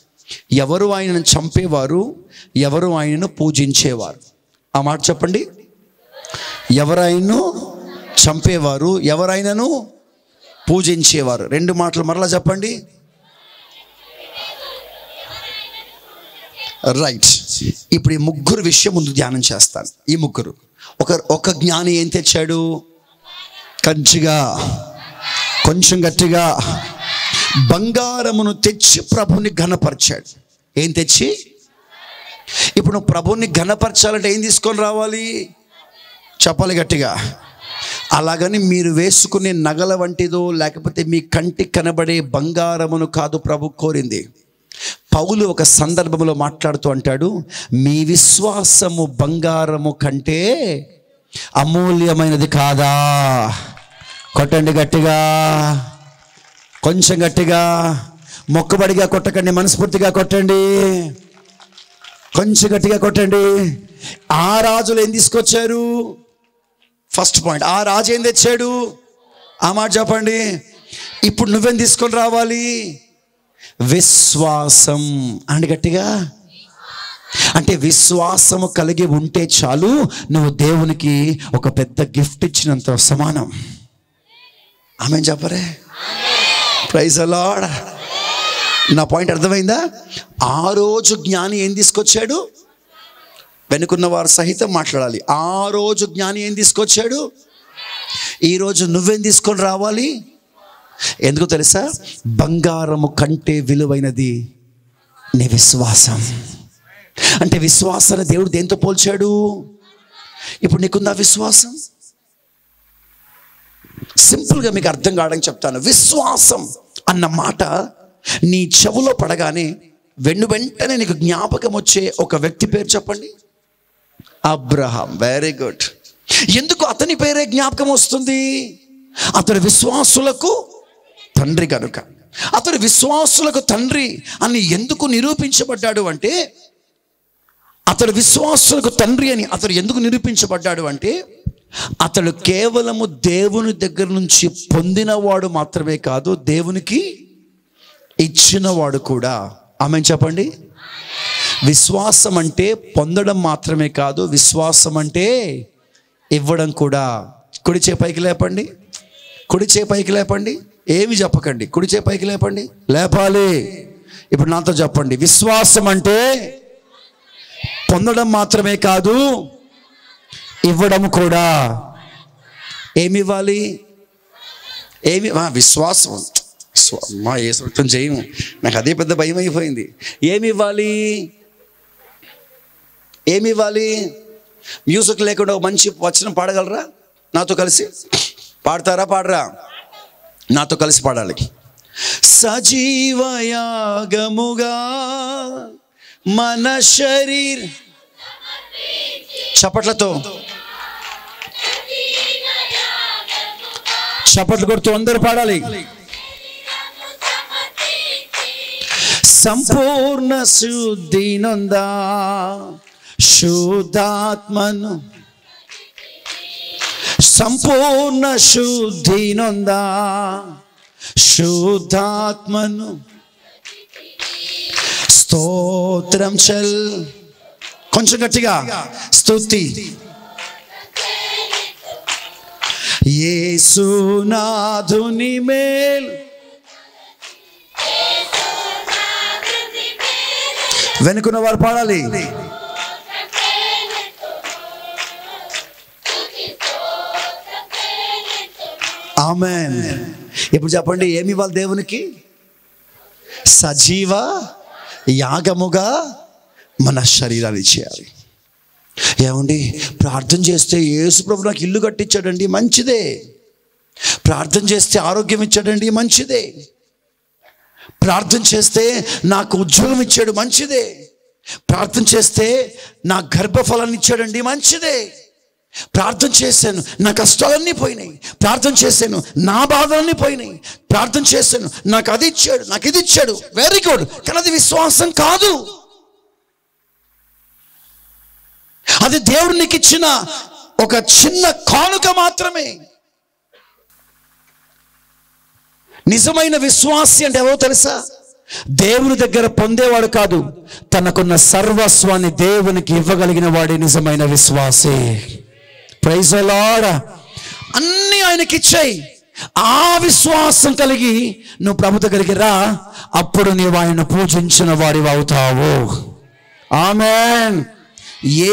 ఎవరు ఆయనను చంపేవారు, ఎవరు ఆయనను పూజించేవారు? ఆ మాట చెప్పండి. ఎవరు ఆయనను చంపేవారు, ఎవరు ఆయనను పూజించేవారు? రెండు మాటలు మరలా చెప్పండి. రైట్. ఇప్పుడు ఈ ముగ్గురు విషయం ముందు ధ్యానం చేస్తాను. ఈ ముగ్గురు, ఒక జ్ఞాని ఏం తెచ్చాడు? కంచిగా, కొంచెం గట్టిగా, బంగారమును తెచ్చి ప్రభుని ఘనపరిచాడు. ఏం తెచ్చి? ఇప్పుడు నువ్వు ప్రభుని ఘనపరచాలంటే ఏం తీసుకొని రావాలి? చెప్పాలి గట్టిగా. అలాగని మీరు వేసుకునే నగల వంటిదో లేకపోతే మీ కంటికి కనబడే బంగారమును కాదు ప్రభు కోరింది. పౌలు ఒక సందర్భంలో మాట్లాడుతూ అంటాడు, మీ విశ్వాసము బంగారము కంటే అమూల్యమైనది కాదా? కొట్టండి గట్టిగా, కొంచెం గట్టిగా. మొక్కబడిగా కొట్టకండి, మనస్ఫూర్తిగా కొట్టండి. కొంచెం గట్టిగా కొట్టండి. ఆ రాజులు ఏం తీసుకొచ్చారు? ఫస్ట్ పాయింట్, ఆ రాజు ఏం తెచ్చాడు? ఆ మాట చెప్పండి. ఇప్పుడు నువ్వేం తీసుకొని రావాలి? విశ్వాసం. అండి గట్టిగా. అంటే విశ్వాసము కలిగి ఉంటే చాలు, నువ్వు దేవునికి ఒక పెద్ద గిఫ్ట్ ఇచ్చినంత సమానం. ఆమేన్ చెప్పరే? Praise the Lord. నా పాయింట్ అర్థమైందా? ఆ రోజు జ్ఞాని ఏం తీసుకొచ్చాడు? వెనుకున్న వారు సహితం మాట్లాడాలి. ఆ రోజు జ్ఞాని ఏం తీసుకొచ్చాడు? ఈరోజు నువ్వేం తీసుకొని రావాలి? ఎందుకు తెలుసా? బంగారము కంటే విలువైనది నీ విశ్వాసం. అంటే విశ్వాసాన్ని దేవుడు దేంతో పోల్చాడు? ఇప్పుడు నీకుందా విశ్వాసం? సింపుల్గా మీకు అర్థం కావడానికి చెప్తాను. విశ్వాసం అన్న మాట నీ చెవులో పడగానే వెంటనే నీకు జ్ఞాపకం వచ్చే ఒక వ్యక్తి పేరు చెప్పండి. అబ్రహాం. Very good. ఎందుకు అతని పేరే జ్ఞాపకం వస్తుంది? అతడు విశ్వాసులకు తండ్రి కనుక. అతడు విశ్వాసులకు తండ్రి అని ఎందుకు నిరూపించబడ్డాడు అంటే, అతడు విశ్వాసులకు తండ్రి అని అతడు ఎందుకు నిరూపించబడ్డాడు అంటే, అతడు కేవలము దేవుని దగ్గర నుంచి పొందినవాడు మాత్రమే కాదు, దేవునికి ఇచ్చినవాడు కూడా. ఆమేన్ చెప్పండి. విశ్వాసం అంటే పొందడం మాత్రమే కాదు, విశ్వాసం అంటే ఇవ్వడం కూడా. కుడి చేయి పైకి లేపండి, కుడి చేయి పైకి లేపండి. ఏమి చెప్పకండి, కుడి చేయి పైకి లేపండి, లేపాలి. ఇప్పుడు నాతో చెప్పండి. విశ్వాసం అంటే పొందడం మాత్రమే కాదు, ఇవ్వడం కూడా. ఏమి ఇవ్వాలి? విశ్వాసం. మా ఏ సొంతం చేయము, నాకు అదే పెద్ద భయం అయిపోయింది. ఏమి ఇవ్వాలి? ఏమి ఇవ్వాలి? మ్యూజిక్ లేకుండా ఒక మంచి వచనం పాడగలరా? నాతో కలిసి పాడతారా? పాడరా? నాతో కలిసి పాడాలి. సజీవయాగముగా మన శరీర, చప్పట్లతో, చప్పట్లు కొడుతూ అందరూ పాడాలి. సంపూర్ణ శుద్ధి నొందా శుద్ధాత్మను, సంపూర్ణ శుద్ధి నొందా శుద్ధాత్మను, స్తోత్రం చల్, కొంచెం గట్టిగా, స్తుతి యేసునాథుని మేలు. వెనుకున్న వారు పాడాలి. ఆమేన్. ఇప్పుడు చెప్పండి, ఏమి ఇవ్వాలి దేవునికి? సజీవ యాగముగా మన శరీరాన్ని చేయాలి. ఏమండి, ప్రార్థన చేస్తే యేసు ప్రభు నాకు ఇల్లు కట్టించాడండి, మంచిదే. ప్రార్థన చేస్తే ఆరోగ్యం ఇచ్చాడండి, మంచిదే. ప్రార్థన చేస్తే నాకు ఉద్యోగం ఇచ్చాడు, మంచిదే. ప్రార్థన చేస్తే నా గర్భఫలాన్ని ఇచ్చాడండి, మంచిదే. ప్రార్థన చేశాను, నా కష్టాలన్నీ పోయినాయి. ప్రార్థన చేశాను, నా బాధలన్నీ పోయినాయి. ప్రార్థన చేశాను, నాకు అది ఇచ్చాడు, నాకు ఇది ఇచ్చాడు. Very good. కానీ అది విశ్వాసం కాదు. అది దేవుడు నీకు ఇచ్చిన ఒక చిన్న కానుక మాత్రమే. నిజమైన విశ్వాసి అంటే ఎవరో తెలుసా? దేవుని దగ్గర పొందేవాడు కాదు, తనకున్న సర్వస్వాన్ని దేవునికి ఇవ్వగలిగిన వాడే నిజమైన విశ్వాసి. Praise the Lord. అన్నీ ఆయనకి ఇచ్చాయి. ఆ విశ్వాసం కలిగి నువ్వు ప్రభు దగ్గరికి రా, అప్పుడు నీవు ఆయన పూజించిన వాడివి అవుతావు. ఆమేన్.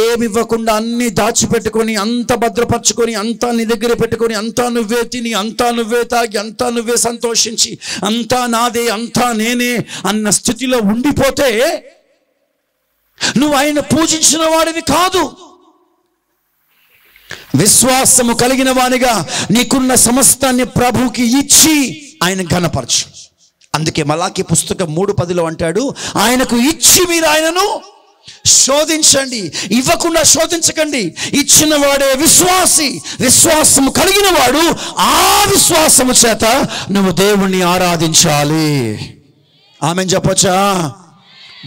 ఏమి ఇవ్వకుండా అన్ని దాచిపెట్టుకొని, అంత భద్రపరచుకొని, అంతా నీ దగ్గర పెట్టుకొని, అంతా నువ్వే తిని, అంతా నువ్వే తాగి, అంతా నువ్వే సంతోషించి, అంతా నాదే, అంతా నేనే అన్న స్థితిలో ఉండిపోతే నువ్వు ఆయన పూజించిన వాడివి కాదు. విశ్వాసము కలిగిన వానిగా నీకున్న సమస్తాన్ని ప్రభువుకి ఇచ్చి ఆయన ఘనపరచు. అందుకే మలాకి పుస్తకం 3:10 అంటాడు, ఆయనకు ఇచ్చి మీరు ఆయనను శోధించండి. ఇవ్వకుండా శోధించకండి. ఇచ్చిన వాడే విశ్వాసి. విశ్వాసము కలిగిన వాడు ఆ విశ్వాసము చేత నువ్వు దేవుణ్ణి ఆరాధించాలి. ఆమేన్ చెప్పొచ్చా?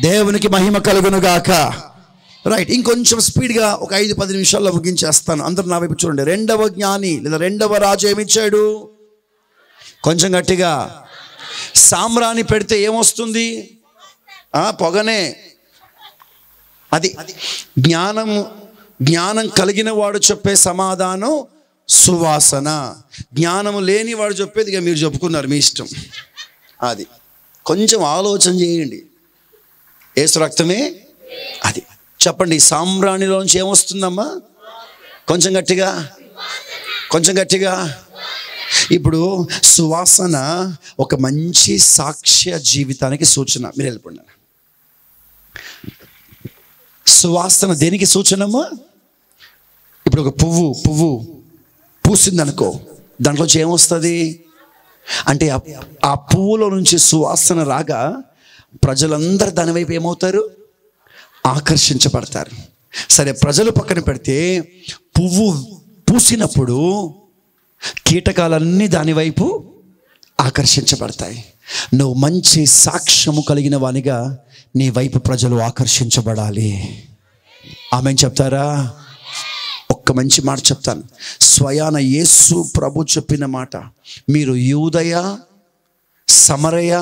దేవునికి మహిమ కలుగును గాక. రైట్, ఇంకొంచెం స్పీడ్గా ఒక 5-10 నిమిషాల్లో ముగించేస్తాను. అందరూ నా వైపు చూడండి. రెండవ జ్ఞాని లేదా రెండవ రాజు ఏమిచ్చాడు? కొంచెం గట్టిగా. సాంబ్రాణి పెడితే ఏమొస్తుంది? పొగనే. అది జ్ఞానం కలిగిన వాడు చెప్పే సమాధానం సువాసన. జ్ఞానము లేని వాడు చెప్పేది ఇక మీరు చెప్పుకున్నారు, మీ ఇష్టం. అది కొంచెం ఆలోచన చేయండి. యేసు రక్తమే అది. చెప్పండి, సాంబ్రాణిలోంచి ఏమొస్తుందమ్మా? కొంచెం గట్టిగా, కొంచెం గట్టిగా. ఇప్పుడు సువాసన ఒక మంచి సాక్ష్య జీవితానికి సూచన. మీరు వెళ్ళిపోండి. సువాసన దేనికి సూచనమ్మా? ఇప్పుడు ఒక పువ్వు పూసిందనుకో, దాంట్లోంచి ఏమొస్తుంది అంటే ఆ పువ్వులో నుంచి సువాసన రాగా ప్రజలందరూ దాని వైపు ఏమవుతారు? ఆకర్షించబడతారు. సరే, ప్రజలు పక్కన పెడితే పువ్వు పూసినప్పుడు కీటకాలన్నీ దాని వైపు ఆకర్షించబడతాయి. నువ్వు మంచి సాక్ష్యము కలిగిన వానిగా నీ వైపు ప్రజలు ఆకర్షించబడాలి. ఆమెన్ చెప్తారా? ఒక్క మంచి మాట చెప్తాను. స్వయాన యేసు ప్రభు చెప్పిన మాట, మీరు యూదయ, సమరయ,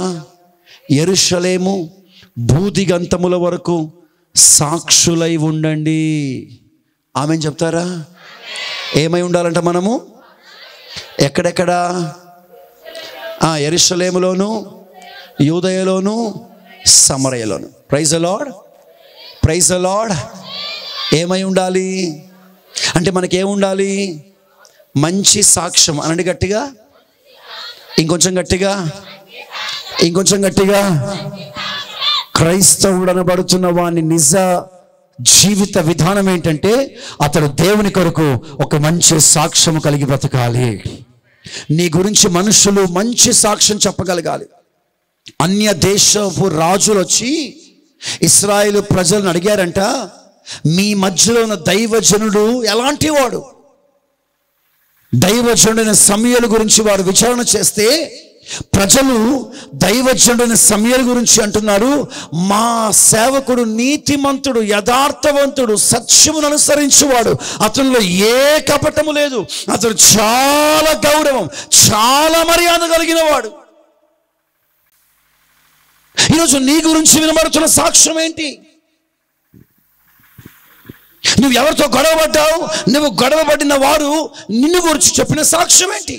యెరూషలేము భూదిగంతముల వరకు సాక్షులై ఉండండి. ఆమెన్ చెప్తారా? ఏమై ఉండాలంట మనము? ఎక్కడెక్కడ? యెరూషలేములోను, యూదయలోను, సమరయలోను. Praise the Lord, praise the Lord. ఏమై ఉండాలి అంటే మనకేముండాలి? మంచి సాక్ష్యం. అనండి గట్టిగా, ఇంకొంచెం గట్టిగా, ఇంకొంచెం గట్టిగా. క్రైస్తవుడు అనబడుతున్న వాని నిజ జీవిత విధానం ఏంటంటే అతడు దేవుని కొరకు ఒక మంచి సాక్ష్యం కలిగి బ్రతకాలి. నీ గురించి మనుషులు మంచి సాక్ష్యం చెప్పగలగాలి. అన్య దేశపు రాజులు వచ్చి ఇశ్రాయేలు ప్రజలను అడిగారంట, మీ మధ్యలో ఉన్న దైవజనుడు ఎలాంటి వాడు? దైవజనుడైన సమూయేలు గురించి వారు విచారణ చేస్తే ప్రజలు దైవజనుడైన సమూయేలు గురించి అంటున్నారు, మా సేవకుడు నీతిమంతుడు, యథార్థవంతుడు, సత్యమును అనుసరించువాడు, అతనిలో ఏ కపటము లేదు, అతడు చాలా గౌరవం, చాలా మర్యాద కలిగిన వాడు. ఈరోజు నీ గురించి వినబడుతున్న సాక్ష్యం ఏంటి? నువ్వు ఎవరితో గొడవపడ్డావు? నువ్వు గొడవపడిన వారు నిన్ను గురించి చెప్పిన సాక్ష్యం ఏంటి?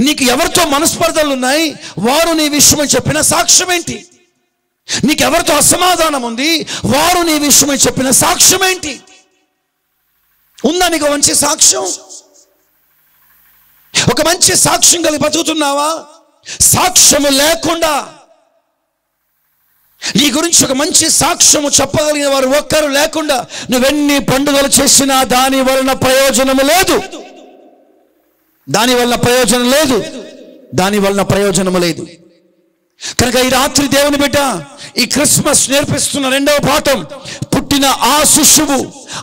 నీకు ఎవరితో మనస్పర్ధలు ఉన్నాయి? వారు నీ విషయమై చెప్పిన సాక్ష్యం ఏంటి? నీకు ఎవరితో అసమాధానం ఉంది? వారు నీ విషయమై చెప్పిన సాక్ష్యం ఏంటి? ఉందా నీకు మంచి సాక్ష్యం? ఒక మంచి సాక్ష్యం కలిగి బతుకుతున్నావా? సాక్ష్యము లేకుండా, నీ గురించి ఒక మంచి సాక్ష్యము చెప్పగలిగిన వారు ఒక్కరు లేకుండా నువ్వెన్ని పండుగలు చేసినా దాని వలన ప్రయోజనము లేదు. దాని వలన ప్రయోజనం లేదు. దాని వలన ప్రయోజనము లేదు. కనుక ఈ రాత్రి దేవుని బిడ్డ, ఈ క్రిస్మస్ నేర్పిస్తున్న రెండవ పాఠం, పుట్టిన ఆ శిశువు,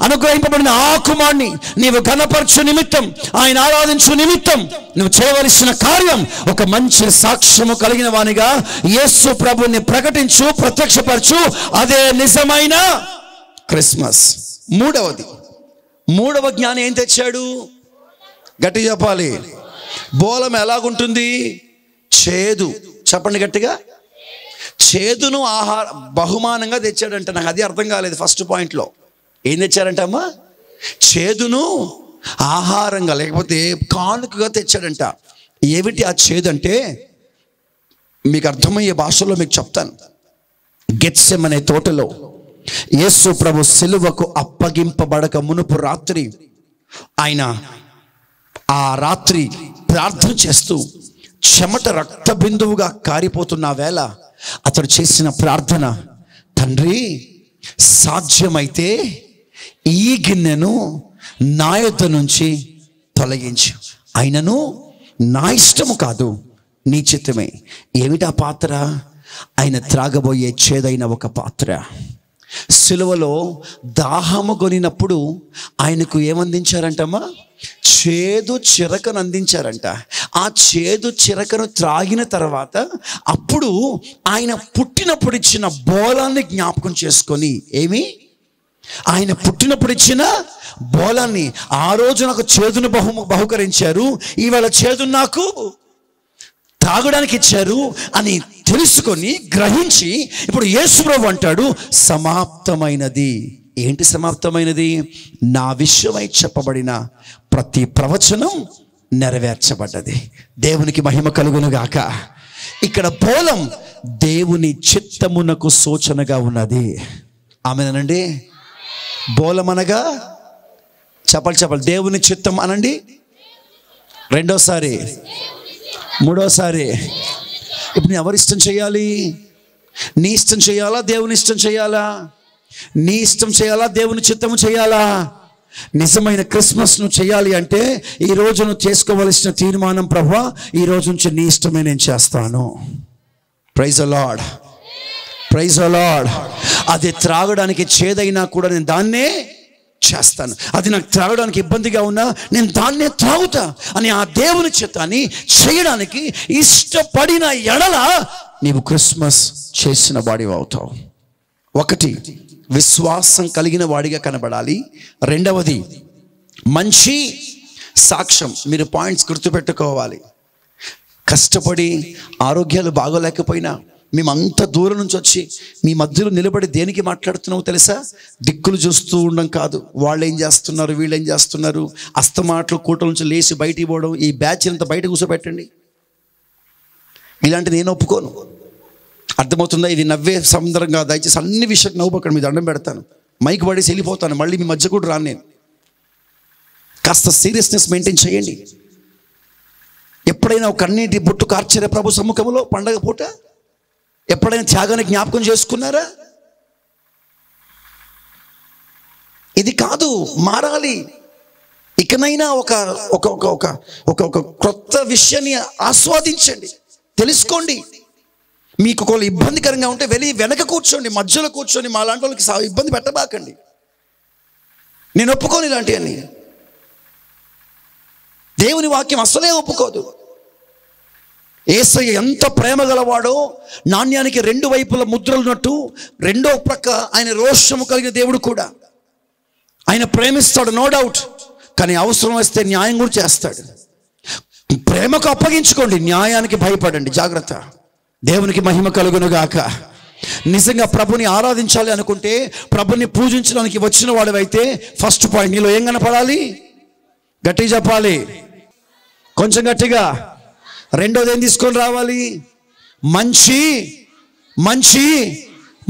అనుగ్రహింపబడిన ఆ కుమారుని నీవు ఘనపరచు నిమిత్తం, ఆయన ఆరాధించు నిమిత్తం నువ్వు చేయవలసిన కార్యం ఒక మంచి సాక్ష్యము కలిగిన వానిగా యేసు ప్రభుని ప్రకటించు, ప్రత్యక్షపరచు. అదే నిజమైన క్రిస్మస్. మూడవ జ్ఞానం ఏం తెచ్చాడు? గట్టి చెప్పాలి. బోలం ఎలాగుంటుంది? చేదు. చెప్పండి గట్టిగా. చేదును బహుమానంగా తెచ్చాడంట. నాకు అది అర్థం కాలేదు ఫస్ట్ పాయింట్లో. ఏం తెచ్చారంట అమ్మా? చేదును ఆహారంగా, లేకపోతే కానుకగా తెచ్చాడంట. ఏమిటి ఆ చేదు అంటే మీకు అర్థమయ్యే భాషలో మీకు చెప్తాను. గెత్సెమనే తోటలో యేసు ప్రభు సిలువకు అప్పగింపబడక మునుపు రాత్రి, ఆయన ఆ రాత్రి ప్రార్థన చేస్తూ చెమట రక్త బిందువుగా కారిపోతున్న వేళ అతడు చేసిన ప్రార్థన, తండ్రి సాధ్యమైతే ఈ గిన్నెను నా యొద్ద నుంచి తొలగించు, అయినను నా ఇష్టము కాదు నీ చిత్తమే. ఏమిటా పాత్ర? ఆయన త్రాగబోయే చేదైన ఒక పాత్ర. సిలువలో దాహము కొనినప్పుడు ఆయనకు ఏమందించారంటమ్మా? చేదు చిరకను అందించారంట. ఆ చేదు చిరకను త్రాగిన తర్వాత అప్పుడు ఆయన పుట్టినప్పుడు ఇచ్చిన బోలాన్ని జ్ఞాపకం చేసుకొని, ఆయన పుట్టినప్పుడు ఇచ్చిన బోలాన్ని, ఆ రోజు నాకు చేదును బహుకరించారు, ఈవేళ చేదును నాకు తాగడానికి ఇచ్చారు అని తెలుసుకొని గ్రహించి ఇప్పుడు యేసు ప్రభు అంటాడు సమాప్తమైనది. ఏంటి సమాప్తమైనది? నా విషయమై చెప్పబడిన ప్రతి ప్రవచనం నెరవేర్చబడ్డది. దేవునికి మహిమ కలుగును గాక. ఇక్కడ బోలం దేవుని చిత్తమునకు సూచనగా ఉన్నది. ఆమెనండి. బోలం అనగా చెప్పాలి దేవుని చిత్తం అనండి. రెండోసారి, మూడోసారి. ఇప్పుడు నేను ఎవరి ఇష్టం చేయాలి? నీ ఇష్టం చేయాలా? దేవుని ఇష్టం చేయాలా? నీ ఇష్టం చేయాలా? దేవుని చిత్తము చేయాలా? నిజమైన క్రిస్మస్ నువ్వు చేయాలి అంటే ఈ రోజు నువ్వు చేసుకోవలసిన తీర్మానం, ప్రభువా ఈ రోజు నుంచి నీ ఇష్టమే నేను చేస్తాను. Praise the Lord, praise the Lord. అది త్రాగడానికి చేదైనా కూడా నేను దాన్నే చేస్తాను. అది నాకు త్రాగడానికి ఇబ్బందిగా ఉన్నా నేను దాన్నే త్రాగుతా అని ఆ దేవుని చిత్తాన్ని చేయడానికి ఇష్టపడిన ఎడల నీవు క్రిస్మస్ చేసిన వాడివి అవుతావు. ఒకటి, విశ్వాసం కలిగిన వాడిగా కనబడాలి. రెండవది, మంచి సాక్ష్యం. మీరు పాయింట్స్ గుర్తుపెట్టుకోవాలి. కష్టపడి ఆరోగ్యాలు బాగోలేకపోయినా మేము అంత దూరం నుంచి వచ్చి మీ మధ్యలో నిలబడి దేనికి మాట్లాడుతున్నావు తెలుసా? దిక్కులు చూస్తూ ఉండడం కాదు. వాళ్ళు ఏం చేస్తున్నారు, వీళ్ళు ఏం చేస్తున్నారు, అస్తమాటలు కూటల నుంచి లేచి బయటికి పోవడం. ఈ బ్యాచ్ అంతా బయట కూర్చోబెట్టండి. ఇలాంటి నేను ఒప్పుకోను. అర్థమవుతుందా? ఇది నవ్వే సముద్రంగా. దయచేసి అన్ని విషయాలు నవ్వుపక్కడు. మీ దండం పెడతాను, మైక్ పడేసి వెళ్ళిపోతాను. మళ్ళీ మీ మధ్య కూడా రాను నేను. కాస్త సీరియస్నెస్ మెయింటైన్ చేయండి. ఎప్పుడైనా ఒక కన్నీటి బొట్టు కార్చారా ప్రభు సమ్ముఖంలో పండగ పూట? ఎప్పుడైనా త్యాగాన్ని జ్ఞాపకం చేసుకున్నారా? ఇది కాదు, మారాలి. ఇకనైనా ఒక ఒక ఒక ఒక ఒక కొత్త విషయాన్ని ఆస్వాదించండి, తెలుసుకోండి. మీకు ఒకవేళ ఇబ్బందికరంగా ఉంటే వెళ్ళి వెనక కూర్చోండి, మధ్యలో కూర్చొని మా లాంటి వాళ్ళకి ఇబ్బంది పెట్టబాకండి. నేను ఒప్పుకోను ఇలాంటివన్నీ. దేవుని వాక్యం అసలే ఒప్పుకోదు. యేసయ్య ఎంత ప్రేమ గలవాడో, నాణ్యానికి రెండు వైపుల ముద్రలున్నట్టు రెండో ప్రక్క ఆయన రోషము కలిగిన దేవుడు కూడా. ఆయన ప్రేమిస్తాడు, నో డౌట్. కానీ అవసరం వస్తే న్యాయం కూడా చేస్తాడు. ప్రేమకు అప్పగించుకోండి, న్యాయానికి భయపడండి. జాగ్రత్త. దేవునికి మహిమ కలుగును గాక. నిజంగా ప్రభుని ఆరాధించాలి అనుకుంటే, ప్రభుని పూజించడానికి వచ్చిన వాడివైతే ఫస్ట్ పాయింట్ నీలో ఏం కనపడాలి? గట్టిగా చెప్పాలి, కొంచెం గట్టిగా. రెండోది ఏం తీసుకొని రావాలి? మంచి మంచి.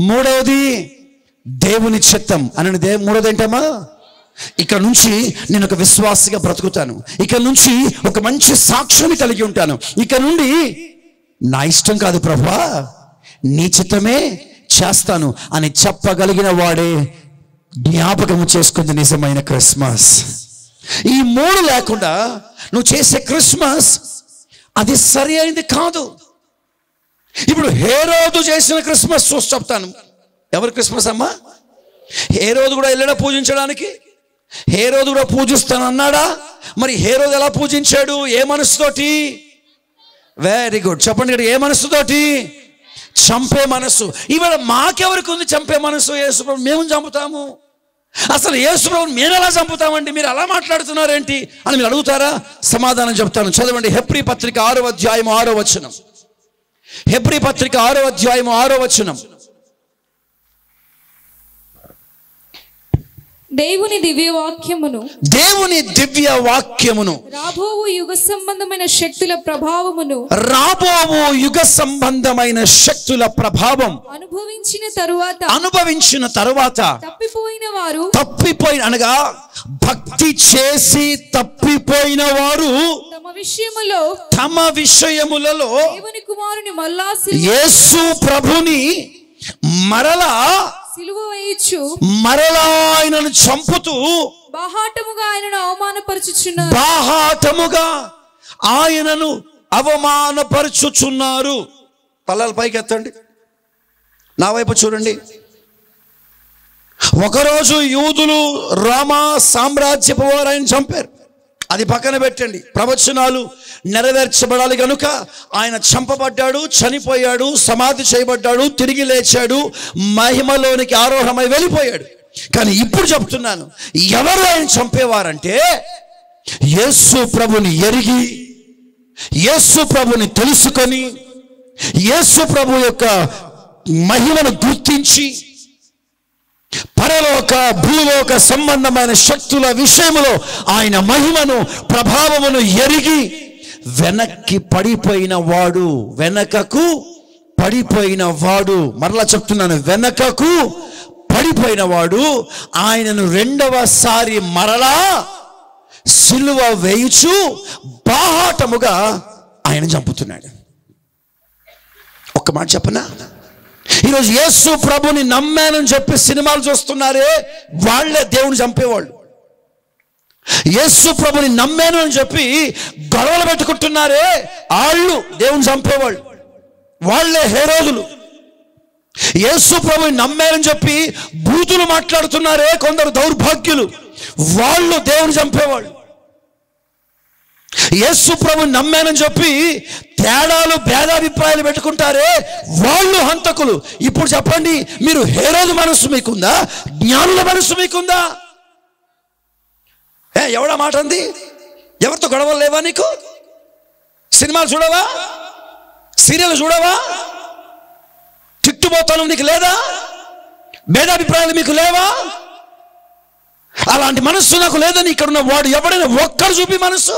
మూడవది దేవుని చిత్తం అనండి. మూడోది ఏంటమ్మా? ఇక్కడ నుంచి నేను ఒక విశ్వాసిగా బ్రతుకుతాను, ఇక్కడ నుంచి ఒక మంచి సాక్ష్యాన్ని కలిగి ఉంటాను, ఇక్కడ నుండి నా ఇష్టం కాదు ప్రభువా నీ చిత్తమే చేస్తాను అని చెప్పగలిగిన వాడే జ్ఞాపకం చేసుకుంది నిజమైన క్రిస్మస్. ఈ మూడు లేకుండా నువ్వు చేసే క్రిస్మస్ అది సరి అయింది కాదు. ఇప్పుడు హేరోదు చేసిన క్రిస్మస్ చూసి చెప్తాను. ఎవరి క్రిస్మస్ అమ్మా? హేరోదు కూడా వెళ్ళాడా పూజించడానికి? హేరోదు కూడా పూజిస్తానన్నాడా? మరి హేరోదు ఎలా పూజించాడు? ఏ మనసుతోటి? వెరీ గుడ్, చెప్పండి ఇక్కడ, ఏ మనసుతోటి? చంపే మనసు. ఇవాళ మాకెవరికి ఉంది చంపే మనసు? యేసుప్రభు మేము చంపుతాము. అసలు యేసుప్రభుని మేము ఎలా చంపుతామండి, మీరు అలా మాట్లాడుతున్నారేంటి అని మీరు అడుగుతారా? సమాధానం చెప్తాను, చదవండి. హెబ్రీ పత్రిక 6వ అధ్యాయం 6వ వచనం. హెబ్రీ పత్రిక 6వ అధ్యాయం 6వ వచనం. దేవుని దివ్య వాక్యమును, దేవుని దివ్య వాక్యమును, రాబోవు యుగ సంబంధమైన శక్తుల ప్రభావమును, రాబోవు యుగ సంబంధమైన శక్తుల ప్రభావం అనుభవించిన తరువాత తప్పిపోయిన అనగా భక్తి చేసి తప్పిపోయిన వారు తమ విషయములలో యేసు ప్రభుని మరలా ఆయనను చంపుతూ బాహాటముగా ఆయనను అవమానపరచుచున్నారు. తలల పైకి ఎత్తండి, నా వైపు చూడండి. ఒకరోజు యూదులు రోమా సామ్రాజ్యపు వారు ఆయన చంపారు. అది పక్కన పెట్టండి, ప్రవచనాలు నెరవేర్చబడాలి కనుక ఆయన చంపబడ్డాడు, చనిపోయాడు, సమాధి చేయబడ్డాడు, తిరిగి లేచాడు, మహిమలోనికి ఆరోహణమై వెళ్ళిపోయాడు. కానీ ఇప్పుడు చెప్తున్నాను, ఎవరు ఆయన చంపేవారంటే యేసు ప్రభుని ఎరిగి, యేసు ప్రభుని తెలుసుకొని, యేసు ప్రభు యొక్క మహిమను గుర్తించి, పరలోక భూలోక సంబంధమైన శక్తుల విషయములో ఆయన మహిమను ప్రభావమును ఎరిగి వెనక్కి పడిపోయిన వాడు, వెనకకు పడిపోయిన వాడు, మరలా చెప్తున్నాను, వెనకకు పడిపోయిన వాడు ఆయనను రెండవసారి మరలా సిలువ వేయుచు బాహాటముగా ఆయన చంపుతున్నాడు. ఒక్క మాట చెప్పనా, ఈరోజు యేసు ప్రభుని నమ్మానని చెప్పి సినిమాలు చూస్తున్నారే, వాళ్ళే దేవుని చంపేవాళ్ళు. యేసు ప్రభుని నమ్మాను అని చెప్పి గొడవలు పెట్టుకుంటున్నారే, వాళ్ళు దేవుని చంపేవాళ్ళు, వాళ్ళే హేరోదులు. యేసు ప్రభుని నమ్మారని చెప్పి బూతులు మాట్లాడుతున్నారే కొందరు దౌర్భాగ్యులు, వాళ్ళు దేవుని చంపేవాళ్ళు. యేసు ప్రభుని నమ్మానని చెప్పి తేడాలు భేదాభిప్రాయాలు పెట్టుకుంటారే, వాళ్ళు హంతకులు. ఇప్పుడు చెప్పండి, మీరు హేరోదు మనస్సు మీకుందా, జ్ఞానుల మనస్సు మీకుందా? ఎవడా మాట అంది? ఎవరితో గొడవలు లేవా నీకు? సినిమాలు చూడవా? సీరియల్ చూడవా? తిట్టుబోతాను నీకు లేదా? భేదాభిప్రాయాలు మీకు లేవా? అలాంటి మనస్సు నాకు లేదని ఇక్కడ ఉన్న వాడు ఎవడైనా ఒక్కరు చూపి మనస్సు.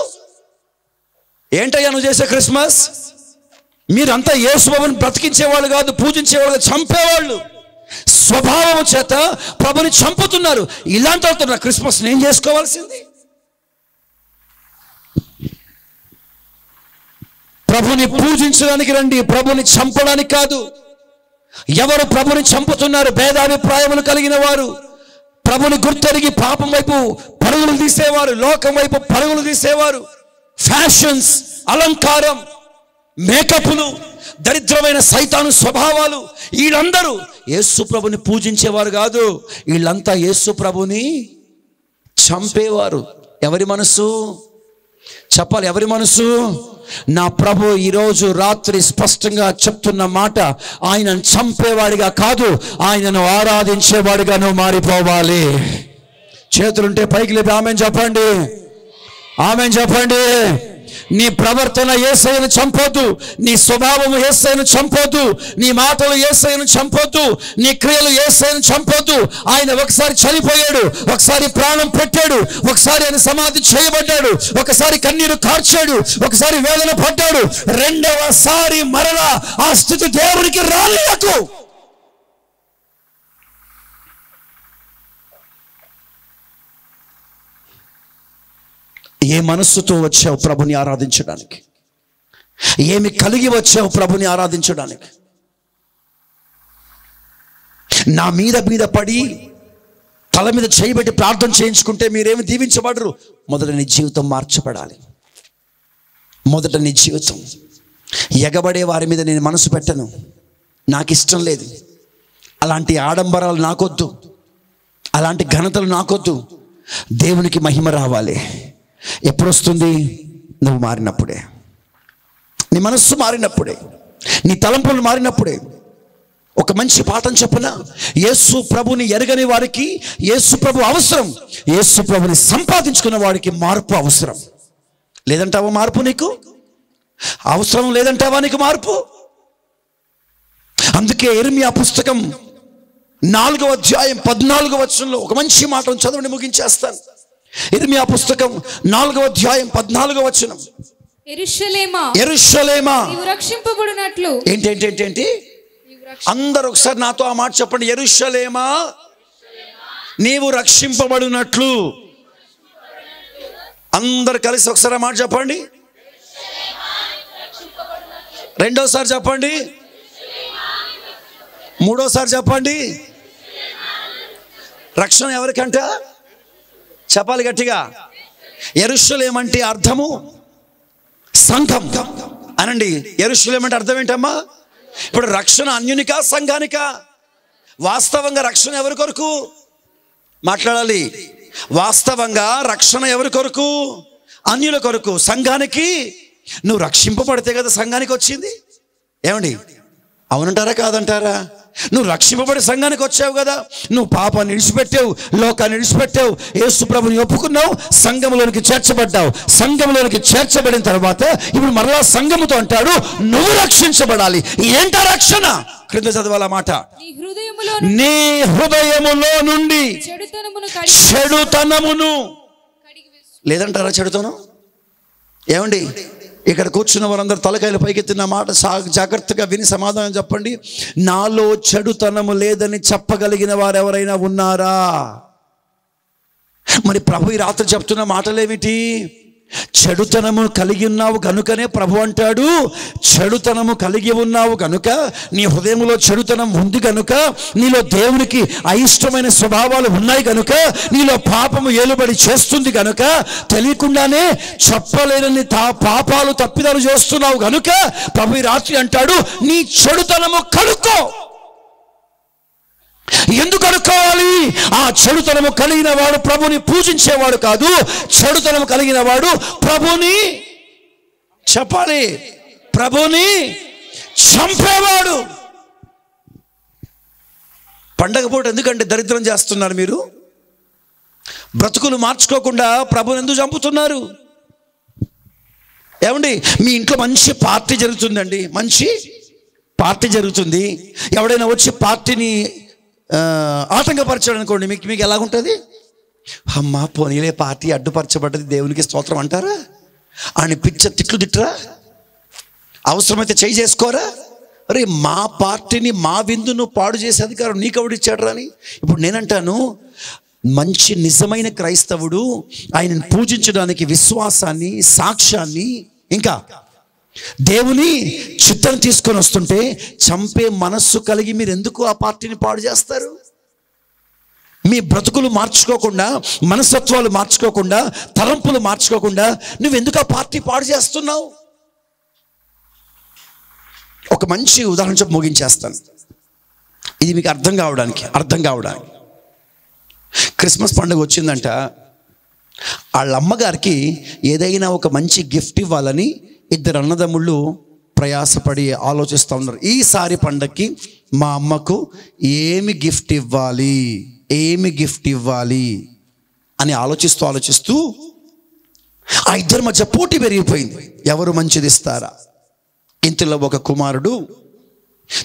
ఏంటయ్యా నువ్వు చేసే క్రిస్మస్? మీరంతా యేసుబాబుని బ్రతికించేవాళ్ళు కాదు, పూజించేవాళ్ళు, చంపేవాళ్ళు. స్వభావం చేత ప్రభుని చంపుతున్నారు. ఇలాంటి అవుతున్న క్రిస్మస్ నేను చేసుకోవాల్సింది. ప్రభుని పూజించడానికి రండి, ప్రభుని చంపడానికి కాదు. ఎవరు ప్రభుని చంపుతున్నారు? భేదాభిప్రాయములు కలిగిన వారు, ప్రభుని గుర్తెరిగి పాపం వైపు పరుగులు తీసేవారు, లోకం వైపు పరుగులు తీసేవారు, ఫ్యాషన్స్, అలంకారం, మేకప్లు, దరిద్రమైన సైతాను స్వభావాలు, వీళ్ళందరూ యేసు ప్రభుని పూజించేవారు కాదు. వీళ్ళంతా యేసు ప్రభుని చంపేవారు. ఎవరి మనసు చెప్పాలి? ఎవరి మనసు? నా ప్రభు ఈరోజు రాత్రి స్పష్టంగా చెప్తున్న మాట, ఆయనను చంపేవాడిగా కాదు, ఆయనను ఆరాధించేవాడిగా నువ్వు మారిపోవాలి. చేతులుంటే పైకి లేపి ఆమెన్ చెప్పండి, ఆమెన్ చెప్పండి. నీ ప్రవర్తన యేసయ్యను చంపొద్దు, నీ స్వభావము యేసయ్యను చంపొద్దు, నీ మాటలు యేసయ్యను చంపొద్దు, నీ క్రియలు యేసయ్యను చంపొద్దు. ఆయన ఒకసారి చనిపోయాడు, ఒకసారి ప్రాణం పెట్టాడు, ఒకసారి ఆయన సమాధి చేయబడ్డాడు, ఒకసారి కన్నీరు కార్చాడు, ఒకసారి వేదన పడ్డాడు, రెండవసారి మరలా ఆ స్థితి దేవునికి రాలేకు. ఏ మనస్సుతో వచ్చావు ప్రభుని ఆరాధించడానికి? ఏమి కలిగి వచ్చావు ప్రభుని ఆరాధించడానికి? నా మీద పడి తల మీద చేయబెట్టి ప్రార్థన చేయించుకుంటే మీరేమి దీవించబడరు. మొదట నీ జీవితం మార్చబడాలి. మొదట నీ జీవితం. ఎగబడే వారి మీద నేను మనసు పెట్టను, నాకు ఇష్టం లేదు. అలాంటి ఆడంబరాలు నాకొద్దు. అలాంటి ఘనతలు నాకొద్దు. దేవునికి మహిమ రావాలి. ఎప్పుడు వస్తుంది? నువ్వు మారినప్పుడే, నీ మనస్సు మారినప్పుడే, నీ తలంపులు మారినప్పుడే. ఒక మంచి పాఠం చెప్పన, యేసు ప్రభుని ఎరగని వారికి యేసు ప్రభు అవసరం. యేసు ప్రభుని సంపాదించుకున్న వాడికి మార్పు అవసరం. లేదంటావా మార్పు? నీకు అవసరం లేదంటావా నీకు మార్పు? అందుకే యెరెమీయా పుస్తకం 4వ అధ్యాయం 14వ వచనంలో ఒక మంచి మాటను చదవండి, ముగించేస్తాను. యెరెమీయా పుస్తకం 4వ అధ్యాయం 14వ వచనం. యెరూషలేమా, యెరూషలేమా, నీవు రక్షింపబడినట్లు. ఏంటి? అందరూ ఒకసారి నాతో ఆ మాట చెప్పండి. యెరూషలేమా, నీవు రక్షింపబడినట్లు. అందరు కలిసి ఒకసారి ఆ మాట చెప్పండి. రెండోసారి చెప్పండి. మూడోసారి చెప్పండి. రక్షణ ఎవరికంట? చెప్పాలి గట్టిగా. యెరూషలేం అంటే అర్థము సంఘం అనండి. యెరూషలేం అంటే అర్థం ఏంటమ్మా? ఇప్పుడు రక్షణ అన్యునికా సంఘానికా? వాస్తవంగా రక్షణ ఎవరి కొరకు మాట్లాడాలి? వాస్తవంగా రక్షణ ఎవరి కొరకు? అన్యుల కొరకు, సంఘానికి. నువ్వు రక్షింపబడితే కదా సంఘానికి వచ్చింది. ఏమండి, అవునంటారా కాదంటారా? నువ్వు రక్షింపబడి సంఘానికి వచ్చావు కదా. నువ్వు పాపాన్ని విడిచిపెట్టావు, లోకాన్ని విడిచిపెట్టావు, యేసు ప్రభుని ఒప్పుకున్నావు, సంఘంలోనికి చేర్చబడ్డావు. సంఘంలోనికి చేర్చబడిన తర్వాత ఇప్పుడు మరలా సంఘముతో అంటాడు నువ్వు రక్షించబడాలి. ఏంటా రక్షణ? క్రింద చదవాల మాట. నీ హృదయములో నుండి చెడుతనమును. లేదంటారా చెడుతనం? ఏమండి, ఇక్కడ కూర్చున్న వారందరూ తలకాయలు పైకెత్తిన మాట జాగ్రత్తగా విని సమాధానం చెప్పండి. నాలో చెడుతనము లేదని చెప్పగలిగిన వారు ఎవరైనా ఉన్నారా? మరి ప్రభు ఈ రాత్రి చెప్తున్న మాటలేమిటి? చెడుతనము కలిగి ఉన్నావు కనుకనే ప్రభు అంటాడు, చెడుతనము కలిగి ఉన్నావు కనుక, నీ హృదయంలో చెడుతనం ఉంది కనుక, నీలో దేవునికి అయిష్టమైన స్వభావాలు ఉన్నాయి కనుక, నీలో పాపము ఏలుబడి చేస్తుంది కనుక, తెలియకుండానే చెప్పలేని పాపాలు తప్పిదాలు చేస్తున్నావు కనుక ప్రభు ఈ రాత్రి అంటాడు నీ చెడుతనము కనుక్కో. ఎందుకు అనుకోవాలి? ఆ చెడుతనము కలిగిన వాడు ప్రభుని పూజించేవాడు కాదు. చెడుతనము కలిగిన వాడు ప్రభుని చెప్పాలి, ప్రభుని చంపేవాడు. పండగ పూట ఎందుకంటే దరిద్రం చేస్తున్నారు మీరు? బ్రతుకులు మార్చుకోకుండా ప్రభుని ఎందుకు చంపుతున్నారు? ఏమండి, మీ ఇంట్లో మంచి పార్టీ జరుగుతుందండి, మంచి పార్టీ జరుగుతుంది. ఎవడైనా వచ్చి పార్టీని ఆటంకపరచాడు అనుకోండి, మీకు ఎలాగుంటుంది? అమ్మా పోనీలే పార్టీ అడ్డుపరచబడ్డది, దేవునికి స్తోత్రం అంటారా? అని పిచ్చ తిట్లు తిట్టరా? అవసరమైతే చేయి చేసుకోరా? అరే మా పార్టీని, మా విందును పాడు చేసే అధికారం నీకెవడిచ్చాడు అని. ఇప్పుడు నేనంటాను, మంచి నిజమైన క్రైస్తవుడు ఆయనను పూజించడానికి విశ్వాసాన్ని, సాక్ష్యాన్ని, ఇంకా దేవుని చిత్తం తీసుకొని వస్తుంటే చంపే మనస్సు కలిగి మీరు ఎందుకు ఆ పార్టీని పాడు చేస్తారు? మీ బ్రతుకులు మార్చుకోకుండా, మనస్తత్వాలు మార్చుకోకుండా, తలంపులు మార్చుకోకుండా నువ్వెందుకు ఆ పార్టీ పాడు చేస్తున్నావు? ఒక మంచి ఉదాహరణ చెప్పి ముగించేస్తాను, ఇది మీకు అర్థం కావడానికి. క్రిస్మస్ పండుగ వచ్చిందంట, వాళ్ళ అమ్మగారికి ఏదైనా ఒక మంచి గిఫ్ట్ ఇవ్వాలని ఇద్దరు అన్నదమ్ముళ్ళు ప్రయాసపడి ఆలోచిస్తూ ఉన్నారు. ఈసారి పండగకి మా అమ్మకు ఏమి గిఫ్ట్ ఇవ్వాలి అని ఆలోచిస్తూ ఆ ఇద్దరి మధ్య పోటీ పెరిగిపోయింది. ఎవరు మంచిది ఇస్తారా? ఇంతలో ఒక కుమారుడు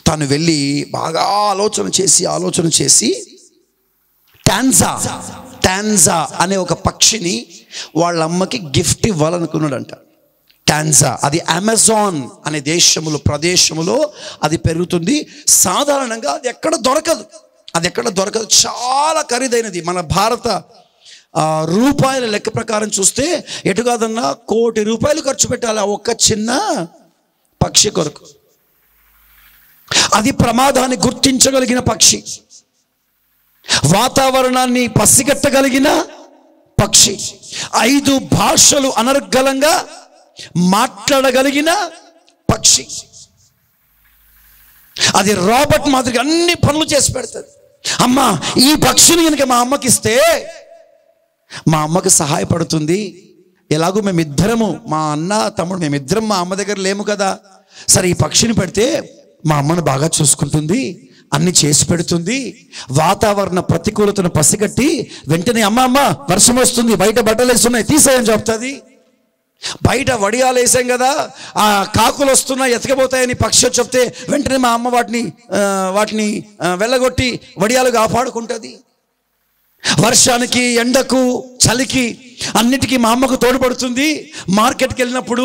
తాను వెళ్ళి బాగా ఆలోచన చేసి టాన్జా అనే ఒక పక్షిని వాళ్ళ అమ్మకి గిఫ్ట్ ఇవ్వాలనుకున్నాడంట. టాన్జా అది అమెజాన్ అనే ప్రదేశములో అది పెరుగుతుంది. సాధారణంగా అది ఎక్కడ దొరకదు, చాలా ఖరీదైనది. మన భారత రూపాయల లెక్క ప్రకారం చూస్తే ఎటు కాదన్నా ₹1,00,00,000 ఖర్చు పెట్టాలి ఆ ఒక్క చిన్న పక్షి కొరకు. అది ప్రమాదాన్ని గుర్తించగలిగిన పక్షి, వాతావరణాన్ని పసిగట్టగలిగిన పక్షి, 5 భాషలు అనర్గళంగా మాట్లాడగలిగిన పక్షి. అది రాబర్ట్ మాదిరిగా అన్ని పనులు చేసి పెడతాది. అమ్మ ఈ పక్షిని కనుక మా అమ్మకి ఇస్తే మా అమ్మకి సహాయపడుతుంది, ఎలాగో మేమిద్దరము, మా అన్న తమ్ముడు మేమిద్దరం మా అమ్మ దగ్గర లేము కదా, సరే ఈ పక్షిని పెడితే మా అమ్మను బాగా చూసుకుంటుంది, అన్ని చేసి పెడుతుంది, వాతావరణ ప్రతికూలతను పసిగట్టి వెంటనే అమ్మ వర్షం వస్తుంది, బయట బట్టలు వేస్తున్నాయి తీసేయని చెప్తుంది. బయట వడియాలు వేసాం కదా, ఆ కాకులు వస్తున్నాయి ఎతకపోతాయని పక్షి చెప్తే వెంటనే మా అమ్మ వాటిని వెళ్ళగొట్టి వడియాలు కాపాడుకుంటుంది. వర్షానికి, ఎండకు, చలికి అన్నిటికీ మా అమ్మకు తోడ్పడుతుంది. మార్కెట్కి వెళ్ళినప్పుడు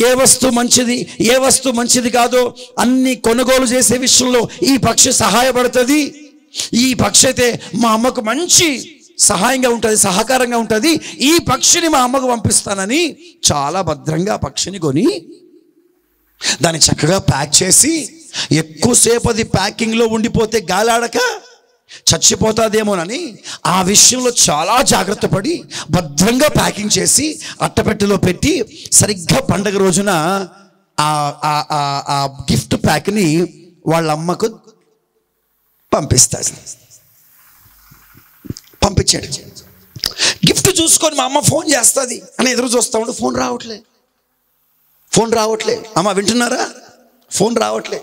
ఏ వస్తువు మంచిది, ఏ వస్తువు మంచిది కాదో అన్ని కొనుగోలు చేసే విషయంలో ఈ పక్షి సహాయపడుతుంది. ఈ పక్షి అయితే మా అమ్మకు మంచి సహాయంగా ఉంటుంది, సహకారంగా ఉంటుంది. ఈ పక్షిని మా అమ్మకు పంపిస్తానని చాలా భద్రంగా పక్షిని కొని దాన్ని చక్కగా ప్యాక్ చేసి, ఎక్కువసేపు అది ప్యాకింగ్లో ఉండిపోతే గాలాడక చచ్చిపోతాదేమోనని ఆ విషయంలో చాలా జాగ్రత్త పడి భద్రంగా ప్యాకింగ్ చేసి అట్టపెట్టెలో పెట్టి సరిగ్గా పండగ రోజున ఆ గిఫ్ట్ ప్యాక్ని వాళ్ళ అమ్మకు పంపించాడు. గిఫ్ట్ చూసుకొని మా అమ్మ ఫోన్ చేస్తుంది అని ఎదురు చూస్తా ఉంటే ఫోన్ రావట్లే. అమ్మ వింటున్నారా? ఫోన్ రావట్లే.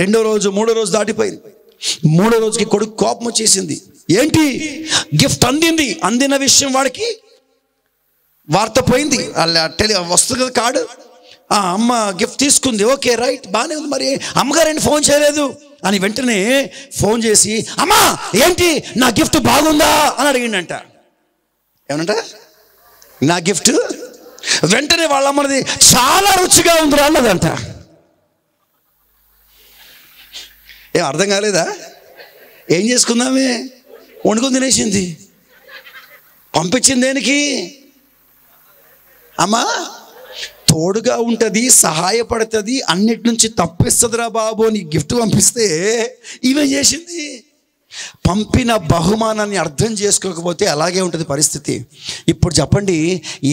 రెండో రోజు, మూడో రోజు దాటిపోయింది. మూడో రోజుకి కొడుకు కోపం వచ్చేసింది. ఏంటి, గిఫ్ట్ అందిన విషయం వాడికి వార్త పోయింది, వస్తుంది కదా కార్డు, అమ్మ గిఫ్ట్ తీసుకుంది, ఓకే రైట్ బాగానే ఉంది, మరి అమ్మగారేంటి ఫోన్ చేయలేదు అని వెంటనే ఫోన్ చేసి అమ్మా ఏంటి నా గిఫ్ట్ బాగుందా అని అడిగిండంట. ఏమనంట, నా గిఫ్ట్? వెంటనే వాళ్ళ అమ్మది చాలా రుచిగా ఉందిరా అన్నదంట. ఏం అర్థం కాలేదా? ఏం చేసుకుందామే, వండుకొని తినేసింది. పంపించింది దేనికి? అమ్మా తోడుగా ఉంటుంది, సహాయపడుతుంది, అన్నిటి నుంచి తప్పిస్తుందిరా బాబు నీ గిఫ్ట్ పంపిస్తే ఈమె చేసింది. పంపిన బహుమానాన్ని అర్థం చేసుకోకపోతే అలాగే ఉంటుంది పరిస్థితి. ఇప్పుడు చెప్పండి,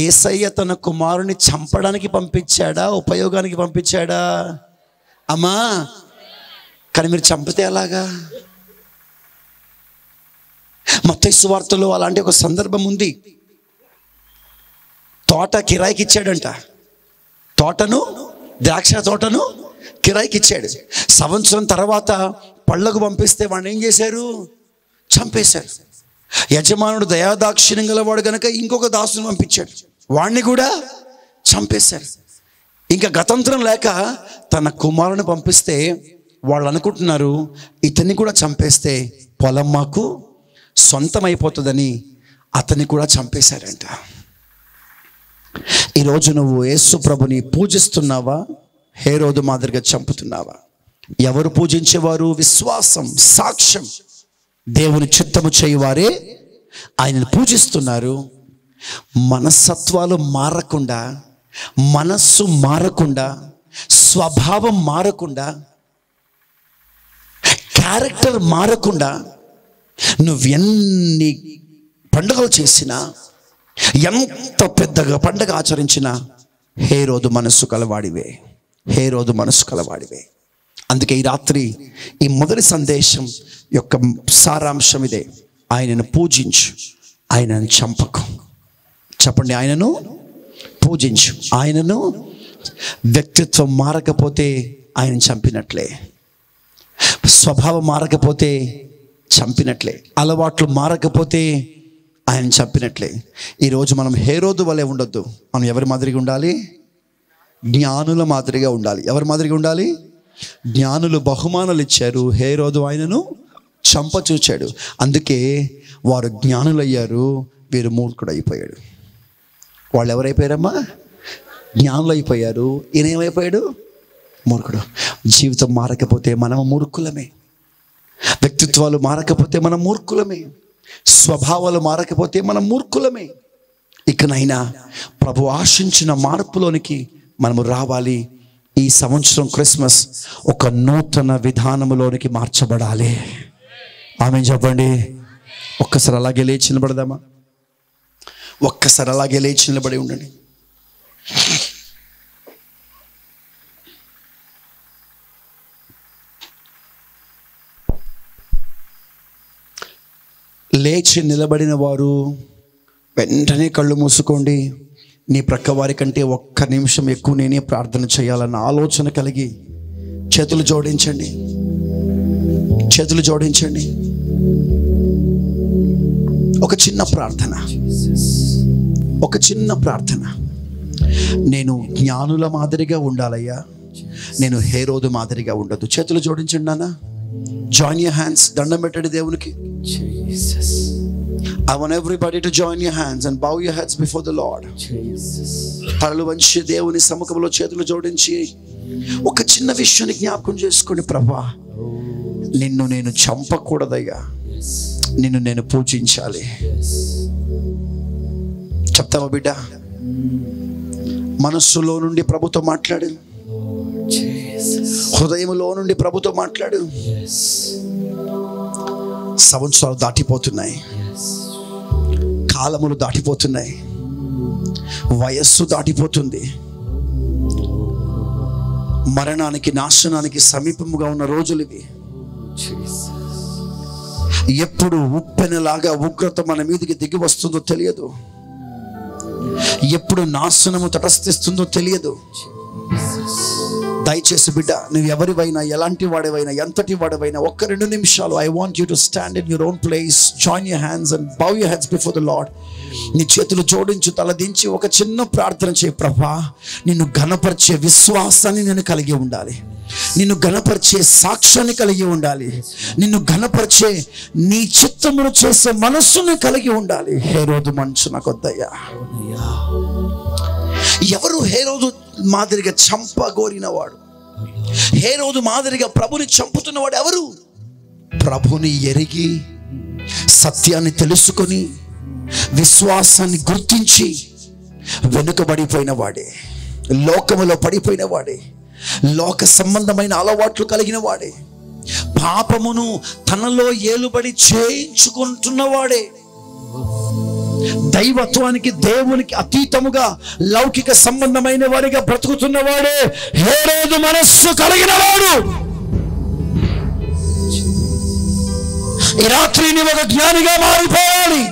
యేసయ్య తన కుమారుని చంపడానికి పంపించాడా, ఉపయోగానికి పంపించాడా? అమ్మా కానీ మీరు చంపితే ఎలాగా? మత్తయి సువార్తలో అలాంటి ఒక సందర్భం ఉంది. తోట కిరాయికి ఇచ్చాడంట. ద్రాక్ష తోటను కిరాయికి ఇచ్చాడు. సంవత్సరం తర్వాత పళ్ళకు పంపిస్తే వాడిని ఏం చేశారు? చంపేశారు. యజమానుడు దయాదాక్షిణ్యం గలవాడు కనుక ఇంకొక దాసుని పంపించాడు, వాడిని కూడా చంపేశారు. ఇంకా గతంతరం లేక తన కుమారుని పంపిస్తే వాళ్ళు అనుకుంటున్నారు ఇతన్ని కూడా చంపేస్తే పొలం మాకు సొంతం అయిపోతుందని అతన్ని కూడా చంపేశారంట. ఈరోజు నువ్వు యేసు ప్రభుని పూజిస్తున్నావా, హేరోదు మాదిరిగా చంపుతున్నావా? ఎవరు పూజించేవారు? విశ్వాసం, సాక్ష్యం, దేవుని చిత్తము చేయువారే ఆయనను పూజిస్తున్నారు. మనస్తత్వాలు మారకుండా, మనస్సు మారకుండా, స్వభావం మారకుండా, క్యారెక్టర్ మారకుండా నువ్వెన్ని పండుగలు చేసినా, ఎంత పెద్దగా పండుగ ఆచరించినా హేరోదు మనస్సు కలవాడివే. అందుకే ఈ రాత్రి ఈ మొదటి సందేశం యొక్క సారాంశం ఇదే: ఆయనను పూజించు, ఆయనను చంపకు. చెప్పండి, ఆయనను పూజించు, ఆయనను. వ్యక్తిత్వం మారకపోతే ఆయన చంపినట్లే, స్వభావం మారకపోతే చంపినట్లే, అలవాట్లు మారకపోతే ఆయన చంపినట్లే. ఈరోజు మనం హేరోదు వలె ఉండొద్దు. మనం ఎవరి మాదిరిగా ఉండాలి? జ్ఞానుల మాదిరిగా ఉండాలి. ఎవరి మాదిరిగా ఉండాలి? జ్ఞానులు బహుమానాలు ఇచ్చారు, హేరోదు ఆయనను చంపచూచాడు. అందుకే వారు జ్ఞానులయ్యారు, వీరు మూర్ఖుడు అయిపోయాడు. వాళ్ళు ఎవరైపోయారమ్మా? జ్ఞానులు అయిపోయారు, ఈయన ఏమైపోయాడు? మూర్ఖుడు. జీవితం మారకపోతే మనం మూర్ఖులమే, వ్యక్తిత్వాలు మారకపోతే మనం మూర్ఖులమే, స్వభావాలు మారకపోతే మనం మూర్ఖులమే. ఇకనైనా ప్రభు ఆశించిన మార్పులోనికి మనము రావాలి. ఈ సంవత్సరం క్రిస్మస్ ఒక నూతన విధానములోనికి మార్చబడాలి. ఆమేన్ చెప్పండి. ఒక్కసారి అలాగే లేచి నిలబడదామా? ఒక్కసారి అలాగే లేచి నిలబడి ఉండండి. లేచి నిలబడిన వారు వెంటనే కళ్ళు మూసుకోండి. నీ ప్రక్క వారి కంటే ఒక్క నిమిషం ఎక్కువ నేనే ప్రార్థన చేయాలన్న ఆలోచన కలిగి చేతులు జోడించండి. చేతులు జోడించండి. ఒక చిన్న ప్రార్థన, ఒక చిన్న ప్రార్థన. నేను జ్ఞానుల మాదిరిగా ఉండాలయ్యా, నేను హేరోదు మాదిరిగా ఉండదు. చేతులు జోడించండి నాన్న. Join your hands. దండం పెట్టండి దేవునికి. I want everybody to join your hands and bow your heads before the Lord. తలలు వంచి దేవుని సముఖంలో చేతులు జోడించి ఒక చిన్న విషయాన్ని జ్ఞాపకం చేసుకోండి. ప్రభువా, నిన్ను నేను చంపకూడదయ్యా, నిన్ను నేను పూజించాలి. చెప్తావా బిడ్డ? మనస్సులో నుండి ప్రభుతో మాట్లాడు, హృదయంలో నుండి ప్రభుతో మాట్లాడు. సంవత్సరాలు దాటిపోతున్నాయి, కాలములు దాటిపోతున్నాయి, వయస్సు దాటిపోతుంది, మరణానికి నాశనానికి సమీపముగా ఉన్న రోజులు ఇవి. ఎప్పుడు ఉప్పెనలాగా ఉగ్రత మన మీదకి దిగి వస్తుందో తెలియదు, ఎప్పుడు నాశనము తటస్థిస్తుందో తెలియదు. దయచేసి బిడ్డ, నువ్వు ఎవరివైనా, ఎలాంటి వాడివైనా, ఎంతటి వాడివైనా, ఒక్క 2 నిమిషాలు I want you to stand in your own place, join your hands and bow your heads before the lord. నీ చేతులు జోడించు, తలదించి ఒక చిన్న ప్రార్థన చేయి. ప్రభా, నిన్ను ఘనపరిచే విశ్వాసాన్ని నేను కలిగి ఉండాలి, నిన్ను ఘనపరిచే సాక్ష్యాన్ని కలిగి ఉండాలి, నిన్ను ఘనపరిచే నీ చిత్తమును చేసే మనస్సును కలిగి ఉండాలి. హేరోదు మనసు నాకొద్దయ్యా. ఎవరు హేరోదు మాదిరిగా చంపగోరినవాడు? హేరోదు మాదిరిగా ప్రభుని చంపుతున్నవాడు ఎవరు? ప్రభుని ఎరిగి, సత్యాన్ని తెలుసుకొని, విశ్వాసాన్ని గుర్తించి వెనుకబడిపోయిన వాడే, లోకములో పడిపోయిన వాడే, లోక సంబంధమైన అలవాట్లు కలిగిన వాడే, పాపమును తనలో ఏలుబడి చేయించుకుంటున్నవాడే, దైవత్వానికి దేవునికి అతీతముగా లౌకిక సంబంధమైన వాడిగా బ్రతుకుతున్నవాడే హేరోదు మనస్సు కలిగిన వాడు. ఈ రాత్రి నీవు ఒక జ్ఞానిగా మారిపోవాలి.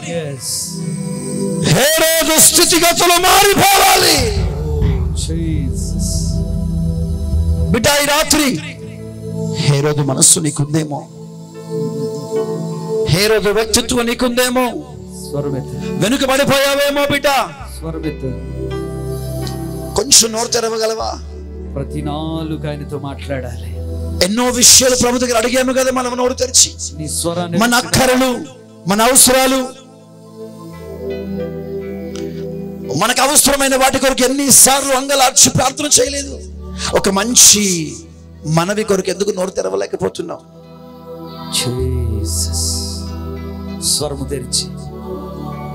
హేరోదు స్థితిగతులు మారిపోవాలి. బిడ్డ, ఈ రాత్రి హేరోదు మనస్సు నీకుందేమో, హేరోదు వ్యక్తిత్వం నీకుందేమో, వెనుకబడిపోయావేమో బిడ్డ. కొంచెం నోరు తెరవగలవా? ప్రతి నాలుగు ఆయనతో మాట్లాడాలి. ఎన్నో విషయాలు ప్రభు దగ్గర అడిగాము కదా మనం నోరు తెరిచి. మన అక్కరలు, మన అవసరాలు, మనకు అవసరమైన వాటి కొరకు ఎన్నిసార్లు అంగలార్చి ప్రార్థన చేయలేదు. ఒక మంచి మనవి కొరకు ఎందుకు నోరు తెరవలేకపోతున్నాం? స్వరము తెరిచి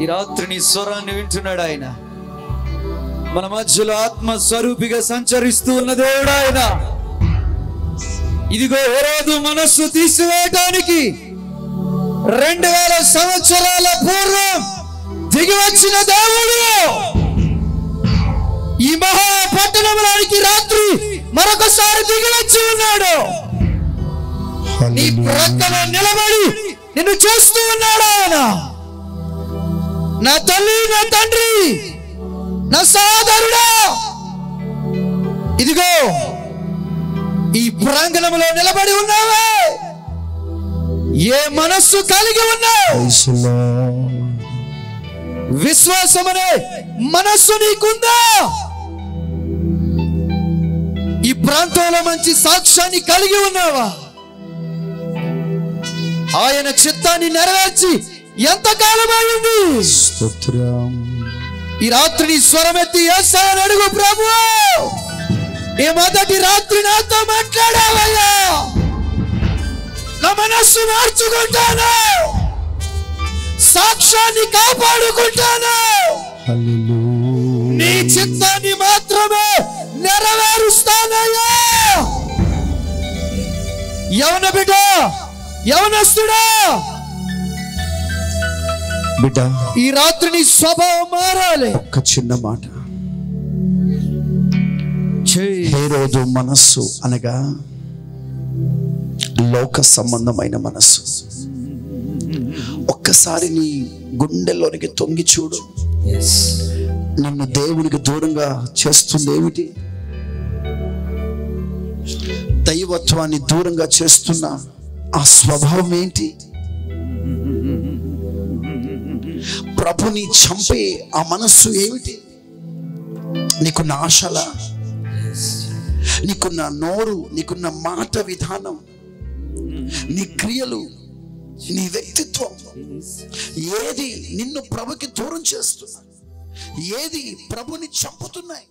ఈ రాత్రి నీ స్వరాన్ని వింటున్నాడు ఆయన. మన మధ్యలో ఆత్మ స్వరూపిగా సంచరిస్తూ ఉన్న దేవుడు ఆయన. ఇదిగో హేరోదు మనస్సు తీసివేయటానికి 2000 సంవత్సరాల పూర్వం దిగి వచ్చిన దేవుడు ఈ మహాపట్టణంలోనికి రాత్రి మరొకసారి దిగి వచ్చి ఉన్నాడు. నీ ప్రక్కన నిలబడి నిన్ను చూస్తూ ఉన్నాడు ఆయన. నా తల్లి, నా తండ్రి, నా సోదరుడా, ఇదిగో ఈ ప్రాంగణంలో నిలబడి ఉన్నావే. ఏ మనస్సు కలిగి ఉన్నావు? విశ్వాసమనే మనస్సు నీకుందా? ఈ ప్రాంతంలో మంచి సాక్ష్యాన్ని కలిగి ఉన్నావా? ఆయన చిత్తాన్ని నెరవేర్చి ఎంతకాలమైంది? ఈ రాత్రి నీ స్వరమెత్తి యేసయ్యని అడుగు. ప్రభు, ఈ మొదటి రాత్రి నాతో మాట్లాడావయ్యా. నా మనస్సు మార్చుకుంటాను, సాక్ష్యాన్ని కాపాడుకుంటాను, నీ చిత్తాన్ని మాత్రమే నెరవేరుస్తానయ్యా. యవన బిడ్డ, యవనస్తుడా, బిడ్డ, ఈ రాత్రి నీ స్వభావం మారాలి. ఒక చిన్న మాట. హేరోదు మనస్సు అనగా లోక సంబంధమైన మనస్సు. ఒక్క ఒక్కసారి నీ గుండెల్లోనికి తొంగి చూడు. నిన్ను దేవునికి దూరంగా చేస్తుంది ఏమిటి? దైవత్వాన్ని దూరంగా చేస్తున్న ఆ స్వభావం ఏంటి? ప్రభుని చంపే ఆ మనస్సు ఏమిటి? నీకున్న ఆశల, నీకున్న నోరు, నీకున్న మాట విధానం, నీ క్రియలు, నీ వ్యక్తిత్వం, ఏది నిన్ను ప్రభుకి దూరం చేస్తున్నా? ఏది ప్రభుని చంపుతున్నాయి?